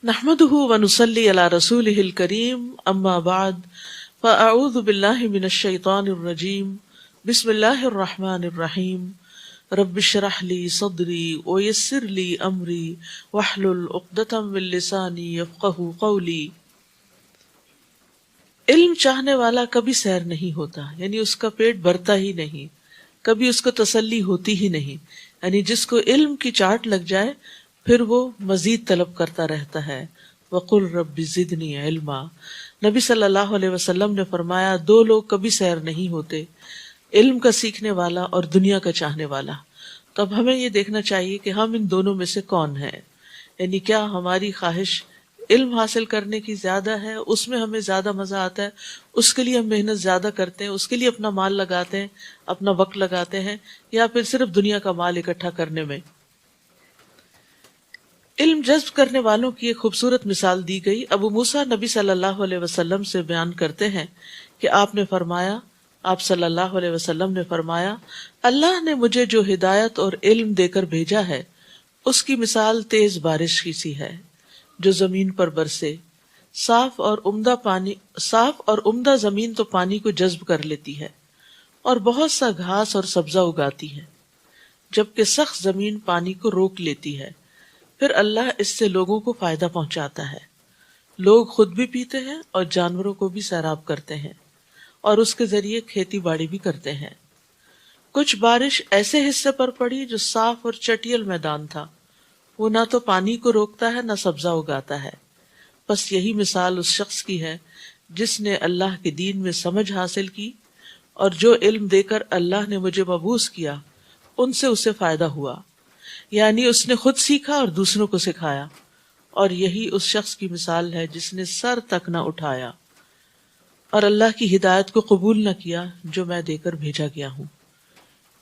نحمده ونصلي على رسوله الكريم اما بعد فاعوذ بالله من الشيطان الرجيم بسم الله الرحمن الرحيم رب اشرح لي صدري ويسر لي امري واحلل عقدة من لساني يفقهوا قولي۔ علم چاہنے والا کبھی سیر نہیں ہوتا، یعنی اس کا پیٹ بھرتا ہی نہیں، کبھی اس کو تسلی ہوتی ہی نہیں، یعنی جس کو علم کی چاٹ لگ جائے پھر وہ مزید طلب کرتا رہتا ہے۔ وَقُلْ رَبِّ زِدْنِي عِلْمًا، نبی صلی اللہ علیہ وسلم نے فرمایا دو لوگ کبھی سیر نہیں ہوتے، علم کا سیکھنے والا اور دنیا کا چاہنے والا۔ تو اب ہمیں یہ دیکھنا چاہیے کہ ہم ان دونوں میں سے کون ہیں، یعنی کیا ہماری خواہش علم حاصل کرنے کی زیادہ ہے، اس میں ہمیں زیادہ مزہ آتا ہے، اس کے لیے ہم محنت زیادہ کرتے ہیں، اس کے لیے اپنا مال لگاتے ہیں، اپنا وقت لگاتے ہیں، یا پھر صرف دنیا کا مال اکٹھا کرنے میں۔ علم جذب کرنے والوں کی ایک خوبصورت مثال دی گئی۔ ابو موسیٰ نبی صلی اللہ علیہ وسلم سے بیان کرتے ہیں کہ آپ صلی اللہ علیہ وسلم نے فرمایا، اللہ نے مجھے جو ہدایت اور علم دے کر بھیجا ہے اس کی مثال تیز بارش کی سی ہے جو زمین پر برسے۔ صاف اور عمدہ زمین تو پانی کو جذب کر لیتی ہے اور بہت سا گھاس اور سبزہ اگاتی ہے، جبکہ سخت زمین پانی کو روک لیتی ہے۔ پھر اللہ اس سے لوگوں کو فائدہ پہنچاتا ہے، لوگ خود بھی پیتے ہیں اور جانوروں کو بھی سیراب کرتے ہیں اور اس کے ذریعے کھیتی باڑی بھی کرتے ہیں۔ کچھ بارش ایسے حصے پر پڑی جو صاف اور چٹیل میدان تھا، وہ نہ تو پانی کو روکتا ہے نہ سبزہ اگاتا ہے۔ بس یہی مثال اس شخص کی ہے جس نے اللہ کے دین میں سمجھ حاصل کی اور جو علم دے کر اللہ نے مجھے مبعوث کیا ان سے اسے فائدہ ہوا، یعنی اس نے خود سیکھا اور دوسروں کو سکھایا، اور یہی اس شخص کی مثال ہے جس نے سر تک نہ اٹھایا اور اللہ کی ہدایت کو قبول نہ کیا جو میں دے کر بھیجا گیا ہوں۔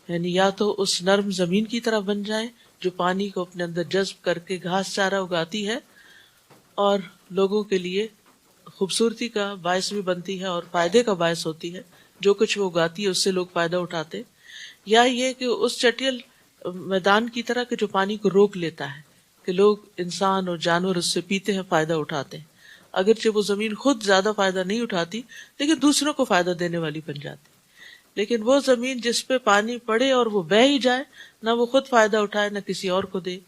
یعنی یا تو اس نرم زمین کی طرح بن جائیں جو پانی کو اپنے اندر جذب کر کے گھاس چارہ اگاتی ہے اور لوگوں کے لیے خوبصورتی کا باعث بھی بنتی ہے اور فائدے کا باعث ہوتی ہے، جو کچھ وہ اگاتی ہے اس سے لوگ فائدہ اٹھاتے، یا یہ کہ اس چٹیل میدان کی طرح کہ جو پانی کو روک لیتا ہے کہ لوگ انسان اور جانور اس سے پیتے ہیں، فائدہ اٹھاتے ہیں، اگرچہ وہ زمین خود زیادہ فائدہ نہیں اٹھاتی لیکن دوسروں کو فائدہ دینے والی بن جاتی۔ لیکن وہ زمین جس پہ پانی پڑے اور وہ بہہ ہی جائے، نہ وہ خود فائدہ اٹھائے نہ کسی اور کو دے،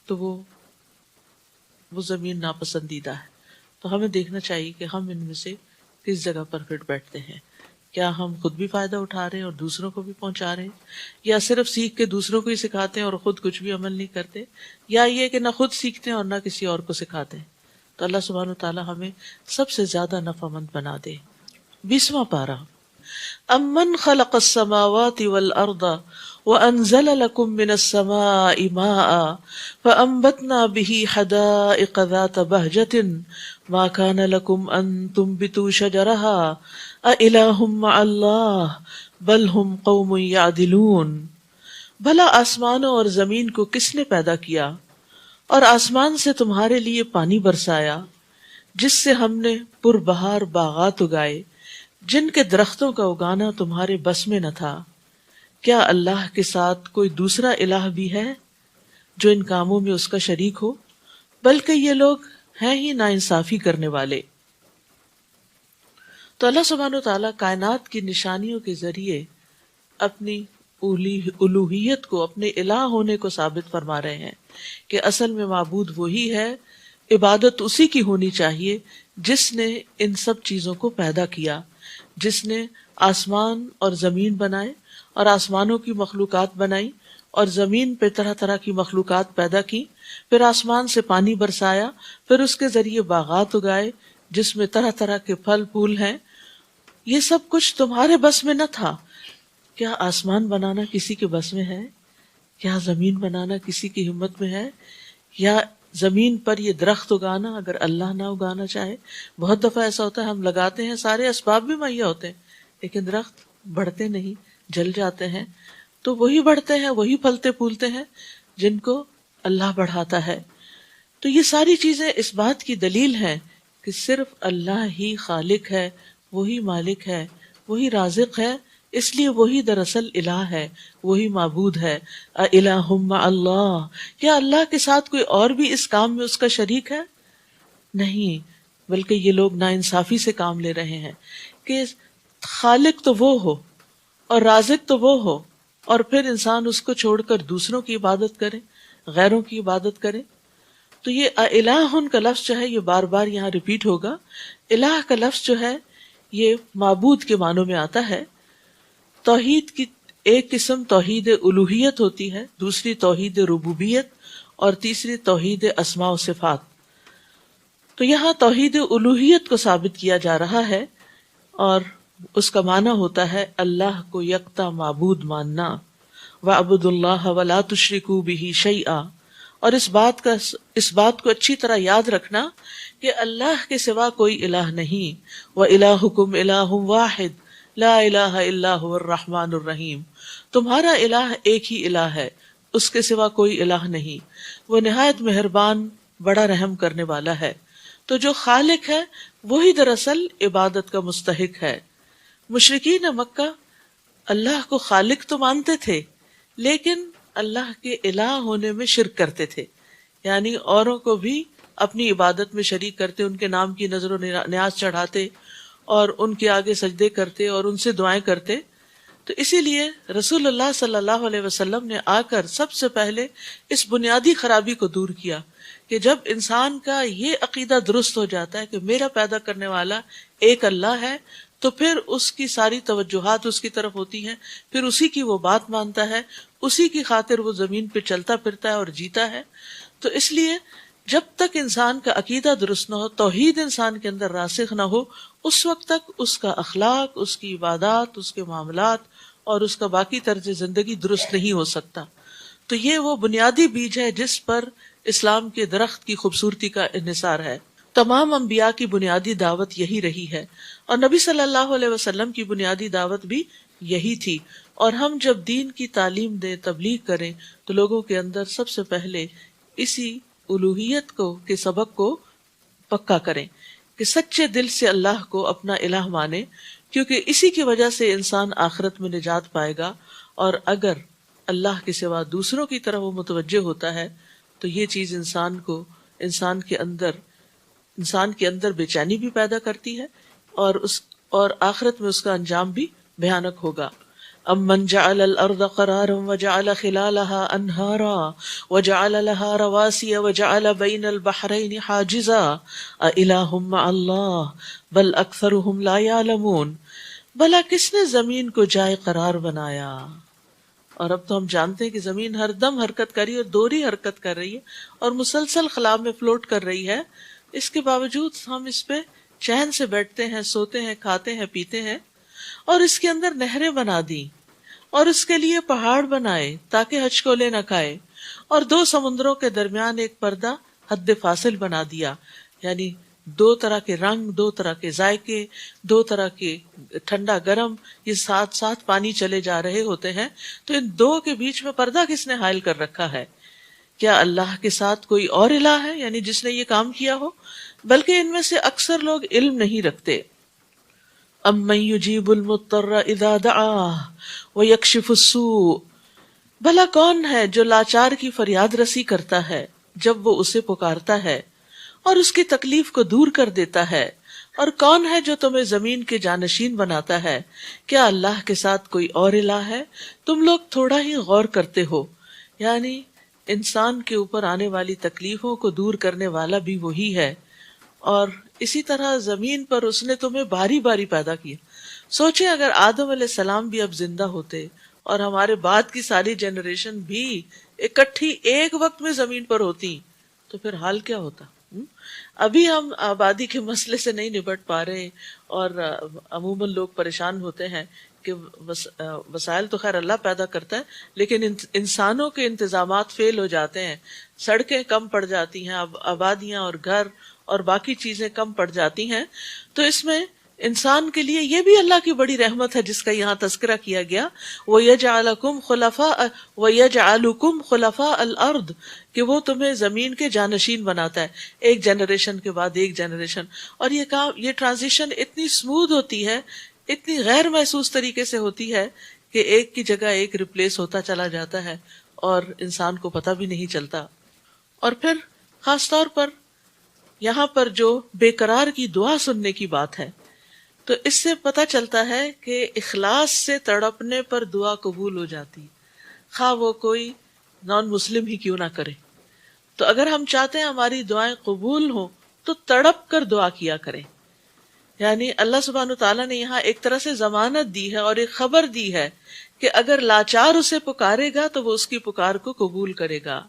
تو وہ زمین ناپسندیدہ ہے۔ تو ہمیں دیکھنا چاہیے کہ ہم ان میں سے کس جگہ پر پھر بیٹھتے ہیں، کیا ہم خود بھی فائدہ اٹھا رہے ہیں اور دوسروں کو بھی پہنچا رہے ہیں، یا صرف سیکھ کے دوسروں کو ہی سکھاتے ہیں اور خود کچھ بھی عمل نہیں کرتے، یا یہ کہ نہ خود سیکھتے ہیں اور نہ کسی اور کو سکھاتے ہیں۔ تو اللہ سبحانہ وتعالی ہمیں سب سے زیادہ نفع مند بنا دے۔ 20واں پارہ، امن خلق السماوات والارض وانزل لكم من السماء ماء فانبتنا به حدائق ذات بهجة ما كان لكم ان تنبتوا شجرها اِلٰهٌ مع اللہ بل ہم قوم یعدلون۔ بھلا آسمانوں اور زمین کو کس نے پیدا کیا اور آسمان سے تمہارے لیے پانی برسایا جس سے ہم نے پربہار باغات اگائے جن کے درختوں کا اگانا تمہارے بس میں نہ تھا۔ کیا اللہ کے ساتھ کوئی دوسرا الہ بھی ہے جو ان کاموں میں اس کا شریک ہو؟ بلکہ یہ لوگ ہیں ہی ناانصافی کرنے والے۔ تو اللہ سبحانہ وتعالیٰ کائنات کی نشانیوں کے ذریعے اپنی الوہیت کو، اپنے الہ ہونے کو ثابت فرما رہے ہیں کہ اصل میں معبود وہی ہے، عبادت اسی کی ہونی چاہیے جس نے ان سب چیزوں کو پیدا کیا، جس نے آسمان اور زمین بنائے اور آسمانوں کی مخلوقات بنائی اور زمین پہ طرح طرح کی مخلوقات پیدا کی، پھر آسمان سے پانی برسایا، پھر اس کے ذریعے باغات اگائے جس میں طرح طرح کے پھل پھول ہیں۔ یہ سب کچھ تمہارے بس میں نہ تھا۔ کیا آسمان بنانا کسی کے بس میں ہے؟ کیا زمین بنانا کسی کی ہمت میں ہے؟ یا زمین پر یہ درخت اگانا اگر اللہ نہ اگانا چاہے؟ بہت دفعہ ایسا ہوتا ہے ہم لگاتے ہیں، سارے اسباب بھی مہیا ہوتے ہیں لیکن درخت بڑھتے نہیں، جل جاتے ہیں۔ تو وہی بڑھتے ہیں، وہی پھلتے پھولتے ہیں جن کو اللہ بڑھاتا ہے۔ تو یہ ساری چیزیں اس بات کی دلیل ہیں کہ صرف اللہ ہی خالق ہے، وہی مالک ہے، وہی رازق ہے، اس لیے وہی دراصل الہ ہے، وہی معبود ہے۔ اِلٰہٌ مع اللہ، کیا اللہ کے ساتھ کوئی اور بھی اس کام میں اس کا شریک ہے؟ نہیں، بلکہ یہ لوگ ناانصافی سے کام لے رہے ہیں کہ خالق تو وہ ہو اور رازق تو وہ ہو، اور پھر انسان اس کو چھوڑ کر دوسروں کی عبادت کرے، غیروں کی عبادت کرے. تو یہ الہ کا لفظ جو ہے یہ بار بار یہاں ریپیٹ ہوگا. الہ کا لفظ جو ہے یہ معبود کے معنوں میں آتا ہے. توحید کی ایک قسم توحید الوہیت ہوتی ہے، دوسری توحید ربوبیت، اور تیسری توحید اسماء و صفات. تو یہاں توحید الوہیت کو ثابت کیا جا رہا ہے، اور اس کا معنی ہوتا ہے اللہ کو یکتا معبود ماننا. وَاعْبُدُوا اللَّهَ وَلَا تُشْرِكُوا بِهِ شَيْئًا. اور اس بات کو اچھی طرح یاد رکھنا کہ اللہ کے سوا کوئی الہ نہیں. وَإِلَٰهُكُمْ إِلَٰهٌ وَاحِدٌ لَا إِلَٰهَ إِلَّا هُوَ الرَّحْمَٰنُ الرَّحِيمُ. تمہارا الہ ایک ہی الہ ہے، اس کے سوا کوئی الہ نہیں، وہ نہایت مہربان بڑا رحم کرنے والا ہے. تو جو خالق ہے وہی دراصل عبادت کا مستحق ہے. مشرکین مکہ اللہ کو خالق تو مانتے تھے لیکن اللہ کے الہ ہونے میں شرک کرتے تھے، یعنی اوروں کو بھی اپنی عبادت میں شریک کرتے، ان کے نام کی نظر و نیاز چڑھاتے اور ان کے آگے سجدے کرتے اور ان سے دعائیں کرتے. تو اسی لیے رسول اللہ صلی اللہ علیہ وسلم نے آ کر سب سے پہلے اس بنیادی خرابی کو دور کیا کہ جب انسان کا یہ عقیدہ درست ہو جاتا ہے کہ میرا پیدا کرنے والا ایک اللہ ہے، تو پھر اس کی ساری توجہات اس کی طرف ہوتی ہیں، پھر اسی کی وہ بات مانتا ہے، اسی کی خاطر وہ زمین پہ چلتا پھرتا ہے اور جیتا ہے. تو اس لیے جب تک انسان کا عقیدہ درست نہ ہو، توحید انسان کے اندر راسخ نہ ہو، اس وقت تک اس کا اخلاق، اس کی عبادات، اس کے معاملات اور اس کا باقی طرز زندگی درست نہیں ہو سکتا. تو یہ وہ بنیادی بیج ہے جس پر اسلام کے درخت کی خوبصورتی کا انحصار ہے. تمام انبیاء کی بنیادی دعوت یہی رہی ہے، اور نبی صلی اللہ علیہ وسلم کی بنیادی دعوت بھی یہی تھی. اور ہم جب دین کی تعلیم دیں، تبلیغ کریں، تو لوگوں کے اندر سب سے پہلے اسی الوہیت کو کے سبق کو پکا کریں کہ سچے دل سے اللہ کو اپنا الہ مانے، کیونکہ اسی کی وجہ سے انسان آخرت میں نجات پائے گا. اور اگر اللہ کے سوا دوسروں کی طرف وہ متوجہ ہوتا ہے تو یہ چیز انسان کے اندر بے چینی بھی پیدا کرتی ہے، اور آخرت میں اس کا انجام بھی بھیانک ہوگا. امن جعل الارض قرارا وجعل خلالها انہارا وجعل لها رواسي وجعل بين البحرين حاجزا اإلہ مع اللہ بل اکثرهم لا يعلمون. بھلا کس نے زمین کو جائے قرار بنایا؟ اور اب تو ہم جانتے ہیں کہ زمین ہر دم حرکت کر رہی ہے اور دوہری حرکت کر رہی ہے اور مسلسل خلا میں فلوٹ کر رہی ہے. اس کے باوجود ہم اس پہ چین سے بیٹھتے ہیں، سوتے ہیں، کھاتے ہیں، پیتے ہیں. اور اس کے اندر نہریں بنا دی اور اس کے لیے پہاڑ بنائے تاکہ ہچکولے نہ کھائے، اور دو سمندروں کے درمیان ایک پردہ حد فاصل بنا دیا، یعنی دو طرح کے رنگ، دو طرح کے ذائقے، دو طرح کے ٹھنڈا گرم، یہ ساتھ ساتھ پانی چلے جا رہے ہوتے ہیں. تو ان دو کے بیچ میں پردہ کس نے حائل کر رکھا ہے؟ کیا اللہ کے ساتھ کوئی اور الہ ہے، یعنی جس نے یہ کام کیا ہو؟ بلکہ ان میں سے اکثر لوگ علم نہیں رکھتے. امن یجیب المضطر اذا دعاہ ویکشف السوء. بھلا کون ہے جو لاچار کی فریاد رسی کرتا ہے جب وہ اسے پکارتا ہے اور اس کی تکلیف کو دور کر دیتا ہے؟ اور کون ہے جو تمہیں زمین کے جانشین بناتا ہے؟ کیا اللہ کے ساتھ کوئی اور الہ ہے؟ تم لوگ تھوڑا ہی غور کرتے ہو. یعنی انسان کے اوپر آنے والی تکلیفوں کو دور کرنے والا بھی وہی ہے. اور اسی طرح زمین پر اس نے تمہیں باری باری پیدا کیا. سوچیں اگر آدم علیہ السلام بھی اب زندہ ہوتے اور ہمارے بعد کی ساری جنریشن بھی اکٹھی ایک وقت میں زمین پر ہوتی تو پھر حال کیا ہوتا. ابھی ہم آبادی کے مسئلے سے نہیں نبٹ پا رہے، اور عموماً لوگ پریشان ہوتے ہیں کہ وسائل تو خیر اللہ پیدا کرتا ہے لیکن انسانوں کے انتظامات فیل ہو جاتے ہیں، سڑکیں کم پڑ جاتی ہیں، آبادیاں اور گھر اور باقی چیزیں کم پڑ جاتی ہیں. تو اس میں انسان کے لیے یہ بھی اللہ کی بڑی رحمت ہے جس کا یہاں تذکرہ کیا گیا، وَيَجْعَلُكُمْ خُلَفَاءَ الْأَرْضِ، کہ وہ تمہیں زمین کے جانشین بناتا ہے، ایک جنریشن کے بعد ایک جنریشن. اور یہ ٹرانزیشن اتنی سموتھ ہوتی ہے، اتنی غیر محسوس طریقے سے ہوتی ہے کہ ایک کی جگہ ایک ریپلیس ہوتا چلا جاتا ہے اور انسان کو پتہ بھی نہیں چلتا. اور پھر خاص طور پر یہاں پر جو بے قرار کی دعا سننے کی بات ہے، تو اس سے پتہ چلتا ہے کہ اخلاص سے تڑپنے پر دعا قبول ہو جاتی، خواہ وہ کوئی نان مسلم ہی کیوں نہ کرے۔ تو اگر ہم چاہتے ہیں ہماری دعائیں قبول ہوں تو تڑپ کر دعا کیا کریں۔ یعنی اللہ سبحانہ تعالیٰ نے یہاں ایک طرح سے ضمانت دی ہے اور ایک خبر دی ہے کہ اگر لاچار اسے پکارے گا تو وہ اس کی پکار کو قبول کرے گا۔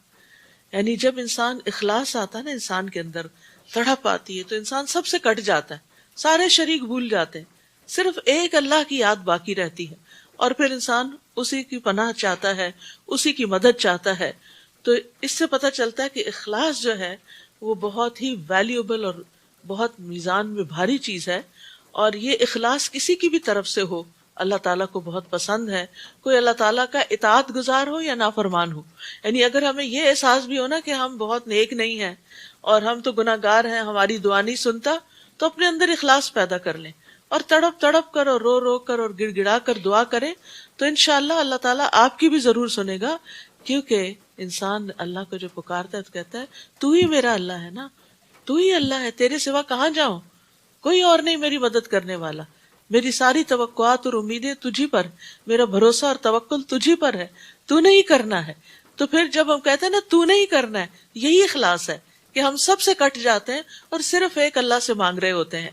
یعنی جب انسان اخلاص آتا ہے نا، انسان کے اندر تڑپ آتی ہے، تو انسان سب سے کٹ جاتا ہے، سارے شریک بھول جاتے ہیں، صرف ایک اللہ کی یاد باقی رہتی ہے، اور پھر انسان اسی کی پناہ چاہتا ہے، اسی کی مدد چاہتا ہے۔ تو اس سے پتہ چلتا ہے کہ اخلاص جو ہے وہ بہت ہی ویلیوبل اور بہت میزان میں بھاری چیز ہے، اور یہ اخلاص کسی کی بھی طرف سے ہو اللہ تعالیٰ کو بہت پسند ہے، کوئی اللہ تعالیٰ کا اطاعت گزار ہو یا نافرمان ہو۔ یعنی اگر ہمیں یہ احساس بھی ہو نا کہ ہم بہت نیک نہیں ہیں اور ہم تو گناہ گار ہیں، ہماری دعا نہیں سنتا، تو اپنے اندر اخلاص پیدا کر لیں اور تڑپ تڑپ کر اور رو رو کر اور گڑ گڑا کر دعا کریں، تو انشاءاللہ اللہ تعالیٰ آپ کی بھی ضرور سنے گا، کیونکہ انسان اللہ کو جو پکارتا ہے تو کہتا ہے تو ہی میرا اللہ ہے نا، تو ہی اللہ ہے، تیرے سوا کہاں جاؤں، کوئی اور نہیں میری مدد کرنے والا، میری ساری توقعات اور امیدیں تجھی پر، میرا بھروسہ اور توکل تجھی پر ہے، تو نہیں کرنا ہے۔ تو پھر جب ہم کہتے ہیں نا تو نہیں کرنا ہے، یہی اخلاص ہے کہ ہم سب سے کٹ جاتے ہیں اور صرف ایک اللہ سے مانگ رہے ہوتے ہیں۔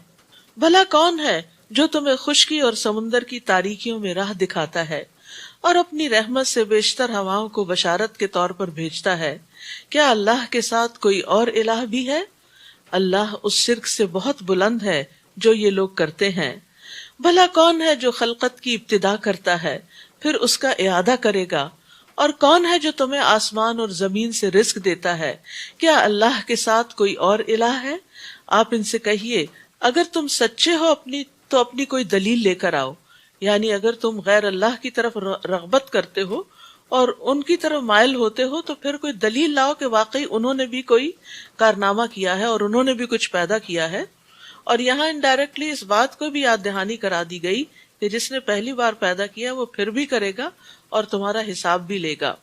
بھلا کون ہے جو تمہیں خشکی اور سمندر کی تاریکیوں میں راہ دکھاتا ہے اور اپنی رحمت سے بیشتر ہواؤں کو بشارت کے طور پر بھیجتا ہے؟ کیا اللہ کے ساتھ کوئی اور الہ بھی ہے؟ اللہ اس شرک سے بہت بلند ہے جو یہ لوگ کرتے ہیں۔ بھلا کون ہے جو خلقت کی ابتدا کرتا ہے پھر اس کا اعادہ کرے گا؟ اور کون ہے جو تمہیں آسمان اور زمین سے رزق دیتا ہے؟ کیا اللہ کے ساتھ کوئی اور الہ ہے؟ آپ ان سے کہیے اگر تم سچے ہو تو اپنی کوئی دلیل لے کر آؤ، یعنی اگر تم غیر اللہ کی طرف رغبت کرتے ہو اور ان کی طرف مائل ہوتے ہو تو پھر کوئی دلیل لاؤ کہ واقعی انہوں نے بھی کوئی کارنامہ کیا ہے اور انہوں نے بھی کچھ پیدا کیا ہے۔ اور یہاں انڈائریکٹلی اس بات کو بھی یاد دہانی کرا دی گئی کہ جس نے پہلی بار پیدا کیا وہ پھر بھی کرے گا اور تمہارا حساب بھی لے گا۔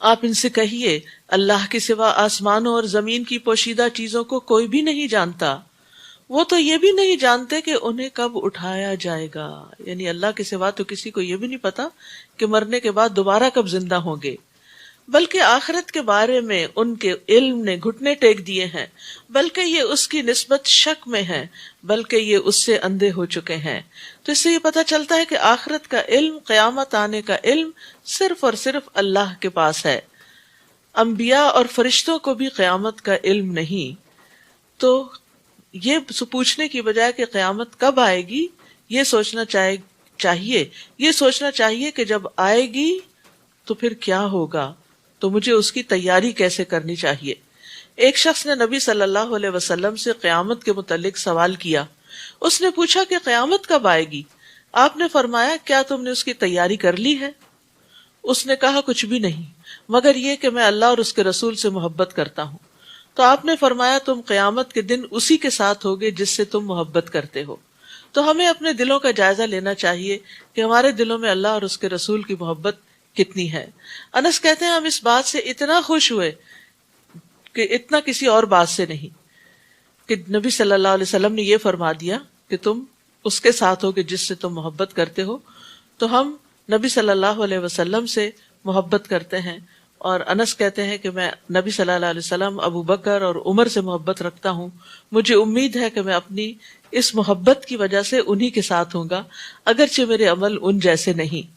آپ ان سے کہیے اللہ کے سوا آسمانوں اور زمین کی پوشیدہ چیزوں کو کوئی بھی نہیں جانتا، وہ تو یہ بھی نہیں جانتے کہ انہیں کب اٹھایا جائے گا، یعنی اللہ کے سوا تو کسی کو یہ بھی نہیں پتا کہ مرنے کے بعد دوبارہ کب زندہ ہوں گے، بلکہ آخرت کے بارے میں ان کے علم نے گھٹنے ٹیک دیے ہیں، بلکہ یہ اس کی نسبت شک میں ہیں، بلکہ یہ اس سے اندھے ہو چکے ہیں۔ تو اس سے یہ پتہ چلتا ہے کہ آخرت کا علم، قیامت آنے کا علم صرف اور صرف اللہ کے پاس ہے، انبیاء اور فرشتوں کو بھی قیامت کا علم نہیں۔ تو یہ پوچھنے کی بجائے کہ قیامت کب آئے گی، یہ سوچنا چاہیے کہ جب آئے گی تو پھر کیا ہوگا، تو مجھے اس کی تیاری کیسے کرنی چاہیے۔ ایک شخص نے نبی صلی اللہ علیہ وسلم سے قیامت کے متعلق سوال کیا۔ اس نے پوچھا کہ قیامت کب آئے گی؟ آپ نے فرمایا کیا تم نے اس کی تیاری کر لی ہے؟ اس نے کہا کچھ بھی نہیں مگر یہ کہ میں اللہ اور اس کے رسول سے محبت کرتا ہوں۔ تو آپ نے فرمایا تم قیامت کے دن اسی کے ساتھ ہوگے جس سے تم محبت کرتے ہو۔ تو ہمیں اپنے دلوں کا جائزہ لینا چاہیے کہ ہمارے دلوں میں اللہ اور اس کے رسول کی محبت کتنی ہے۔ انس کہتے ہیں ہم اس بات سے اتنا خوش ہوئے کہ اتنا کسی اور بات سے نہیں، کہ نبی صلی اللہ علیہ وسلم نے یہ فرما دیا کہ تم اس کے ساتھ ہو کہ جس سے تم محبت کرتے ہو۔ تو ہم نبی صلی اللہ علیہ وسلم سے محبت کرتے ہیں، اور انس کہتے ہیں کہ میں نبی صلی اللہ علیہ وسلم، ابو بکر اور عمر سے محبت رکھتا ہوں۔ مجھے امید ہے کہ میں اپنی اس محبت کی وجہ سے انہی کے ساتھ ہوں گا، اگرچہ میرے عمل ان جیسے نہیں۔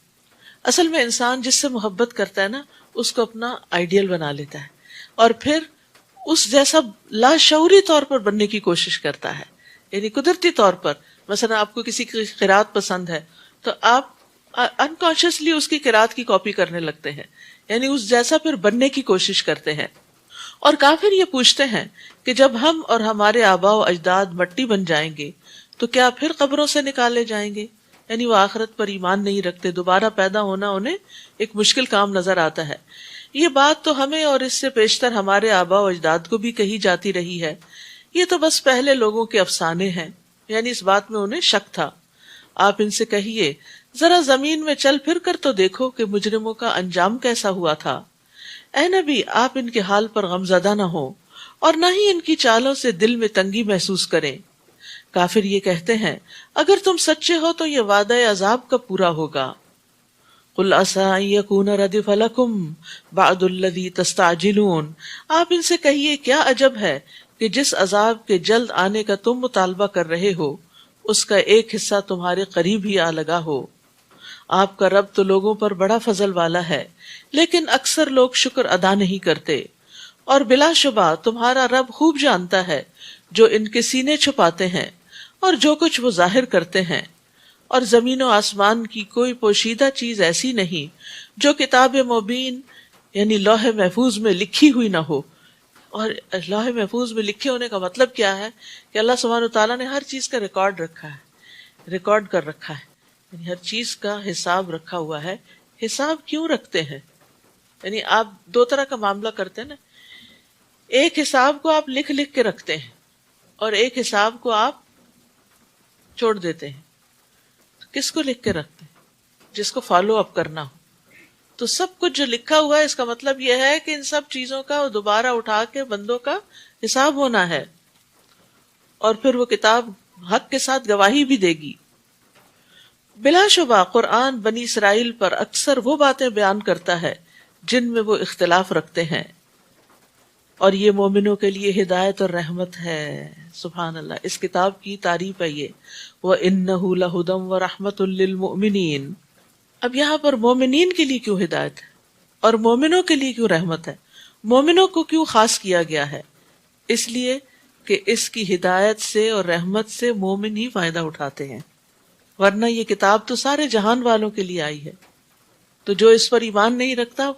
اصل میں انسان جس سے محبت کرتا ہے نا، اس کو اپنا آئیڈیل بنا لیتا ہے اور پھر اس جیسا لاشعوری طور پر بننے کی کوشش کرتا ہے، یعنی قدرتی طور پر۔ مثلا آپ کو کسی کی قرات پسند ہے تو آپ انکانشیسلی اس کی قرات کی کاپی کرنے لگتے ہیں، یعنی اس جیسا پھر بننے کی کوشش کرتے ہیں۔ اور کافر یہ پوچھتے ہیں کہ جب ہم اور ہمارے آباء و اجداد مٹی بن جائیں گے تو کیا پھر قبروں سے نکالے جائیں گے؟ یعنی وہ آخرت پر ایمان نہیں رکھتے، دوبارہ پیدا ہونا انہیں ایک مشکل کام نظر آتا ہے۔ یہ بات تو ہمیں اور اس سے پیشتر ہمارے آباء و اجداد کو بھی کہی جاتی رہی ہے، یہ تو بس پہلے لوگوں کے افسانے ہیں، یعنی اس بات میں انہیں شک تھا۔ آپ ان سے کہیے ذرا زمین میں چل پھر کر تو دیکھو کہ مجرموں کا انجام کیسا ہوا تھا۔ اے نبی آپ ان کے حال پر غمزدہ نہ ہو، اور نہ ہی ان کی چالوں سے دل میں تنگی محسوس کریں۔ کافر یہ کہتے ہیں اگر تم سچے ہو تو یہ وعدہ عذاب کب پورا ہوگا؟ قل عسى ان يكون ردف لكم بعض الذي تستعجلون، آپ ان سے کہیے کیا عجب ہے کہ جس عذاب کے جلد آنے کا تم مطالبہ کر رہے ہو اس کا ایک حصہ تمہارے قریب ہی آ لگا ہو۔ آپ کا رب تو لوگوں پر بڑا فضل والا ہے لیکن اکثر لوگ شکر ادا نہیں کرتے، اور بلا شبہ تمہارا رب خوب جانتا ہے جو ان کے سینے چھپاتے ہیں اور جو کچھ وہ ظاہر کرتے ہیں، اور زمین و آسمان کی کوئی پوشیدہ چیز ایسی نہیں جو کتاب مبین یعنی لوح محفوظ میں لکھی ہوئی نہ ہو۔ اور لوح محفوظ میں لکھے ہونے کا مطلب کیا ہے کہ اللہ سبحانہ وتعالیٰ نے ہر چیز کا ریکارڈ رکھا ہے، ریکارڈ کر رکھا ہے، یعنی ہر چیز کا حساب رکھا ہوا ہے۔ حساب کیوں رکھتے ہیں؟ یعنی آپ دو طرح کا معاملہ کرتے ہیں نا، ایک حساب کو آپ لکھ لکھ کے رکھتے ہیں اور ایک حساب کو آپ چھوڑ دیتے ہیں۔ کس کو لکھ کے رکھتے ہیں؟ جس کو فالو اپ کرنا ہو۔ تو سب کچھ جو لکھا ہوا ہے اس کا مطلب یہ ہے کہ ان سب چیزوں کا دوبارہ اٹھا کے بندوں کا حساب ہونا ہے، اور پھر وہ کتاب حق کے ساتھ گواہی بھی دے گی۔ بلا شبہ قرآن بنی اسرائیل پر اکثر وہ باتیں بیان کرتا ہے جن میں وہ اختلاف رکھتے ہیں، اور یہ مومنوں کے لیے ہدایت اور رحمت ہے۔ سبحان اللہ، اس کتاب کی تعریف ہے یہ، وَإِنَّهُ لَهُدًى وَرَحْمَةٌ لِّلْمُؤْمِنِينَ۔ اب یہاں پر مومنین کے لیے کیوں ہدایت ہے اور مومنوں کے لیے کیوں رحمت ہے؟ مومنوں کو کیوں خاص کیا گیا ہے؟ اس لیے کہ اس کی ہدایت سے اور رحمت سے مومن ہی فائدہ اٹھاتے ہیں، ورنہ یہ کتاب تو سارے جہان والوں کے لیے آئی ہے، تو جو اس پر ایمان نہیں رکھتا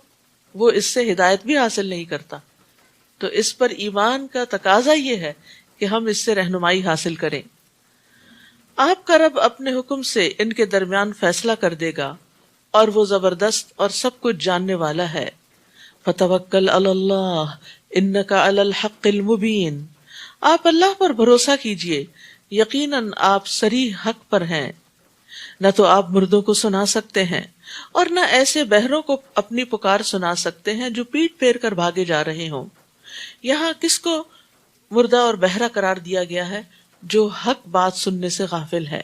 وہ اس سے ہدایت بھی حاصل نہیں کرتا۔ تو اس پر ایمان کا تقاضا یہ ہے کہ ہم اس سے رہنمائی حاصل کریں۔ آپ کا رب اپنے حکم سے ان کے درمیان فیصلہ کر دے گا، اور وہ زبردست اور سب کچھ جاننے والا ہے۔ فَتَوَكَّلْ عَلَى اللَّهِ إِنَّكَ عَلَى الْحَقِّ الْمُبِينِ، آپ اللہ پر بھروسہ کیجئے، یقیناً آپ صریح حق پر ہیں۔ نہ تو آپ مردوں کو سنا سکتے ہیں اور نہ ایسے بہروں کو اپنی پکار سنا سکتے ہیں جو پیٹ پھیر کر بھاگے جا رہے ہوں۔ یہاں کس کو مردہ اور بہرا قرار دیا گیا ہے؟ جو حق بات سننے سے غافل ہے،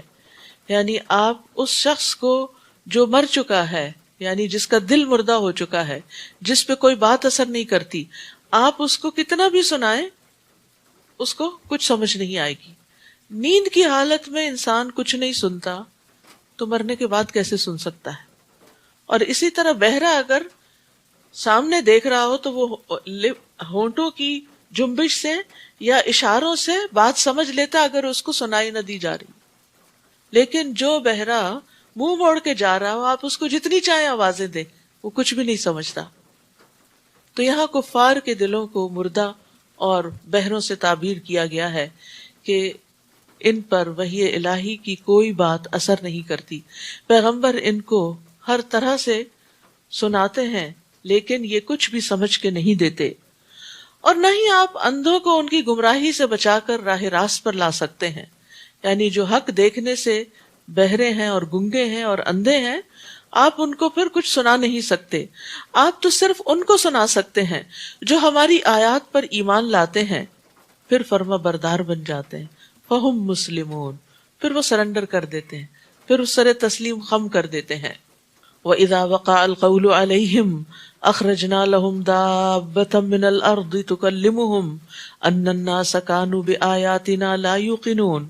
یعنی آپ اس شخص کو جو مر چکا ہے، یعنی جس کا دل مردہ ہو چکا ہے، جس پہ کوئی بات اثر نہیں کرتی، آپ اس کو کتنا بھی سنائیں اس کو کچھ سمجھ نہیں آئے گی۔ نیند کی حالت میں انسان کچھ نہیں سنتا تو مرنے کے بعد کیسے سن سکتا ہے؟ اور اسی طرح بہرا اگر سامنے دیکھ رہا ہو تو وہ ہونٹوں کی جنبش سے یا اشاروں سے بات سمجھ لیتا اگر اس کو سنائی نہ دی جا رہی۔ لیکن جو بہرا منہ موڑ کے جا رہا ہو، آپ اس کو جتنی چاہیں آوازیں دیں وہ کچھ بھی نہیں سمجھتا۔ تو یہاں کفار کے دلوں کو مردہ اور بہروں سے تعبیر کیا گیا ہے کہ ان پر وحی الہی کی کوئی بات اثر نہیں کرتی۔ پیغمبر ان کو ہر طرح سے سناتے ہیں لیکن یہ کچھ بھی سمجھ کے نہیں دیتے، اور نہ ہی آپ اندھوں کو ان کی گمراہی سے بچا کر راہ راست پر لا سکتے ہیں۔ یعنی جو حق دیکھنے سے بہرے ہیں اور گنگے ہیں اور اندھے ہیں، آپ ان کو پھر کچھ سنا نہیں سکتے۔ آپ تو صرف ان کو سنا سکتے ہیں جو ہماری آیات پر ایمان لاتے ہیں، پھر فرما بردار بن جاتے ہیں۔ فہم مسلمون، پھر وہ سرنڈر کر دیتے ہیں، پھر اس سر تسلیم خم کر دیتے ہیں۔ وَإِذَا وَقَعَ الْقَوْلُ عَلَيْهِمْ أَخْرَجْنَا لَهُمْ دَابَّةً مِّنَ الْأَرْضِ تُكَلِّمُهُمْ أَنَّ النَّاسَ كَانُوا بِآيَاتِنَا لَا يُوقِنُونَ،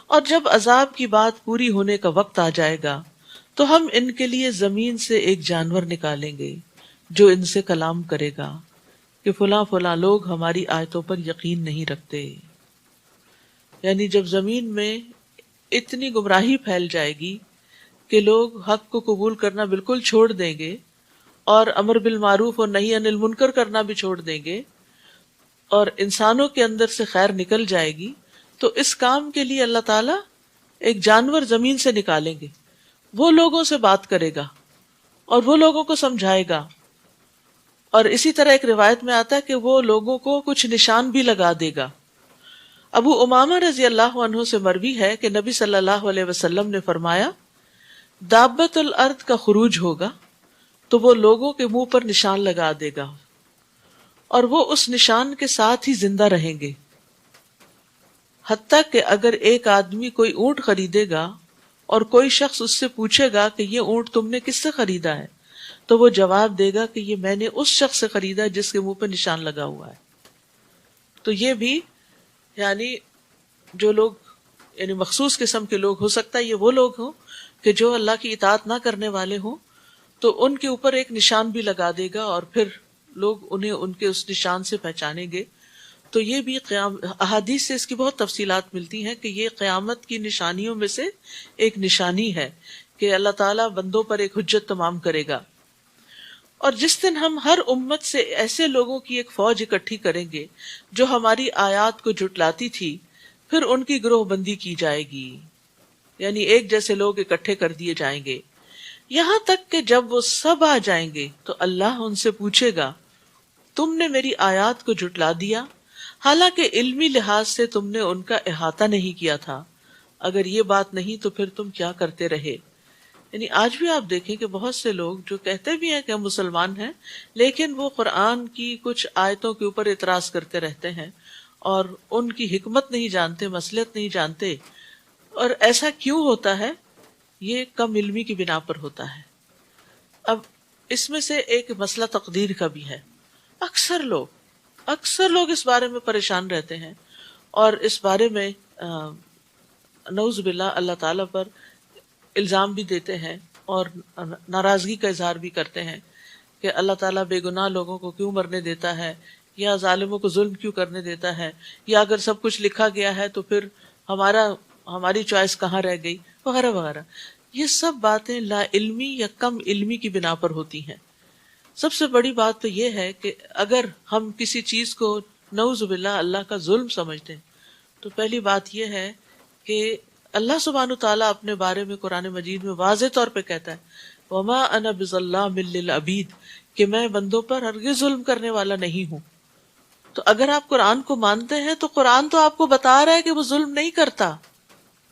اور جب عذاب کی بات پوری ہونے کا وقت آ جائے گا تو ہم ان کے لیے زمین سے ایک جانور نکالیں گے جو ان سے کلام کرے گا کہ فلاں فلاں لوگ ہماری آیتوں پر یقین نہیں رکھتے۔ یعنی جب زمین میں اتنی گمراہی پھیل جائے گی کہ لوگ حق کو قبول کرنا بالکل چھوڑ دیں گے اور امر بالمعروف اور نہی عن المنکر کرنا بھی چھوڑ دیں گے، اور انسانوں کے اندر سے خیر نکل جائے گی، تو اس کام کے لیے اللہ تعالیٰ ایک جانور زمین سے نکالیں گے، وہ لوگوں سے بات کرے گا اور وہ لوگوں کو سمجھائے گا۔ اور اسی طرح ایک روایت میں آتا ہے کہ وہ لوگوں کو کچھ نشان بھی لگا دے گا۔ ابو امامہ رضی اللہ عنہ سے مروی ہے کہ نبی صلی اللہ علیہ وسلم نے فرمایا، دابت الارض کا خروج ہوگا تو وہ لوگوں کے منہ پر نشان لگا دے گا، اور وہ اس نشان کے ساتھ ہی زندہ رہیں گے، حتیٰ کہ اگر ایک آدمی کوئی اونٹ خریدے گا اور کوئی شخص اس سے پوچھے گا کہ یہ اونٹ تم نے کس سے خریدا ہے، تو وہ جواب دے گا کہ یہ میں نے اس شخص سے خریدا جس کے منہ پہ نشان لگا ہوا ہے۔ تو یہ بھی یعنی جو لوگ یعنی مخصوص قسم کے لوگ، ہو سکتا ہے یہ وہ لوگ ہوں کہ جو اللہ کی اطاعت نہ کرنے والے ہوں، تو ان کے اوپر ایک نشان بھی لگا دے گا اور پھر لوگ انہیں ان کے اس نشان سے پہچانیں گے۔ تو یہ بھی احادیث سے اس کی بہت تفصیلات ملتی ہیں کہ یہ قیامت کی نشانیوں میں سے ایک نشانی ہے کہ اللہ تعالیٰ بندوں پر ایک حجت تمام کرے گا۔ اور جس دن ہم ہر امت سے ایسے لوگوں کی ایک فوج اکٹھی کریں گے جو ہماری آیات کو جھٹلاتی تھی، پھر ان کی گروہ بندی کی جائے گی، یعنی ایک جیسے لوگ اکٹھے کر دیے جائیں گے، یہاں تک کہ جب وہ سب آ جائیں گے تو اللہ ان سے پوچھے گا تم نے میری آیات کو جھٹلا دیا حالانکہ علمی لحاظ سے تم نے ان کا احاطہ نہیں کیا تھا، اگر یہ بات نہیں تو پھر تم کیا کرتے رہے۔ یعنی آج بھی آپ دیکھیں کہ بہت سے لوگ جو کہتے بھی ہیں کہ ہم مسلمان ہیں، لیکن وہ قرآن کی کچھ آیتوں کے اوپر اعتراض کرتے رہتے ہیں اور ان کی حکمت نہیں جانتے، مصلحت نہیں جانتے۔ اور ایسا کیوں ہوتا ہے؟ یہ کم علمی کی بنا پر ہوتا ہے۔ اب اس میں سے ایک مسئلہ تقدیر کا بھی ہے۔ اکثر لوگ اس بارے میں پریشان رہتے ہیں اور اس بارے میں نعوذ باللہ اللہ تعالیٰ پر الزام بھی دیتے ہیں اور ناراضگی کا اظہار بھی کرتے ہیں کہ اللہ تعالیٰ بے گناہ لوگوں کو کیوں مرنے دیتا ہے، یا ظالموں کو ظلم کیوں کرنے دیتا ہے، یا اگر سب کچھ لکھا گیا ہے تو پھر ہماری چوائس کہاں رہ گئی، وغیرہ وغیرہ۔ یہ سب باتیں لا علمی یا کم علمی کی بنا پر ہوتی ہیں۔ سب سے بڑی بات تو یہ ہے کہ اگر ہم کسی چیز کو نعوذ باللہ اللہ کا ظلم سمجھتے ہیں تو پہلی بات یہ ہے کہ اللہ سبحانہ تعالیٰ اپنے بارے میں قرآن مجید میں واضح طور پہ کہتا ہے وَمَا أَنَا بِظَلَّامٍ لِّلْعَبِيدِ، کہ میں بندوں پر ہرگز ظلم کرنے والا نہیں ہوں۔ تو اگر آپ قرآن کو مانتے ہیں تو قرآن تو آپ کو بتا رہا ہے کہ وہ ظلم نہیں کرتا،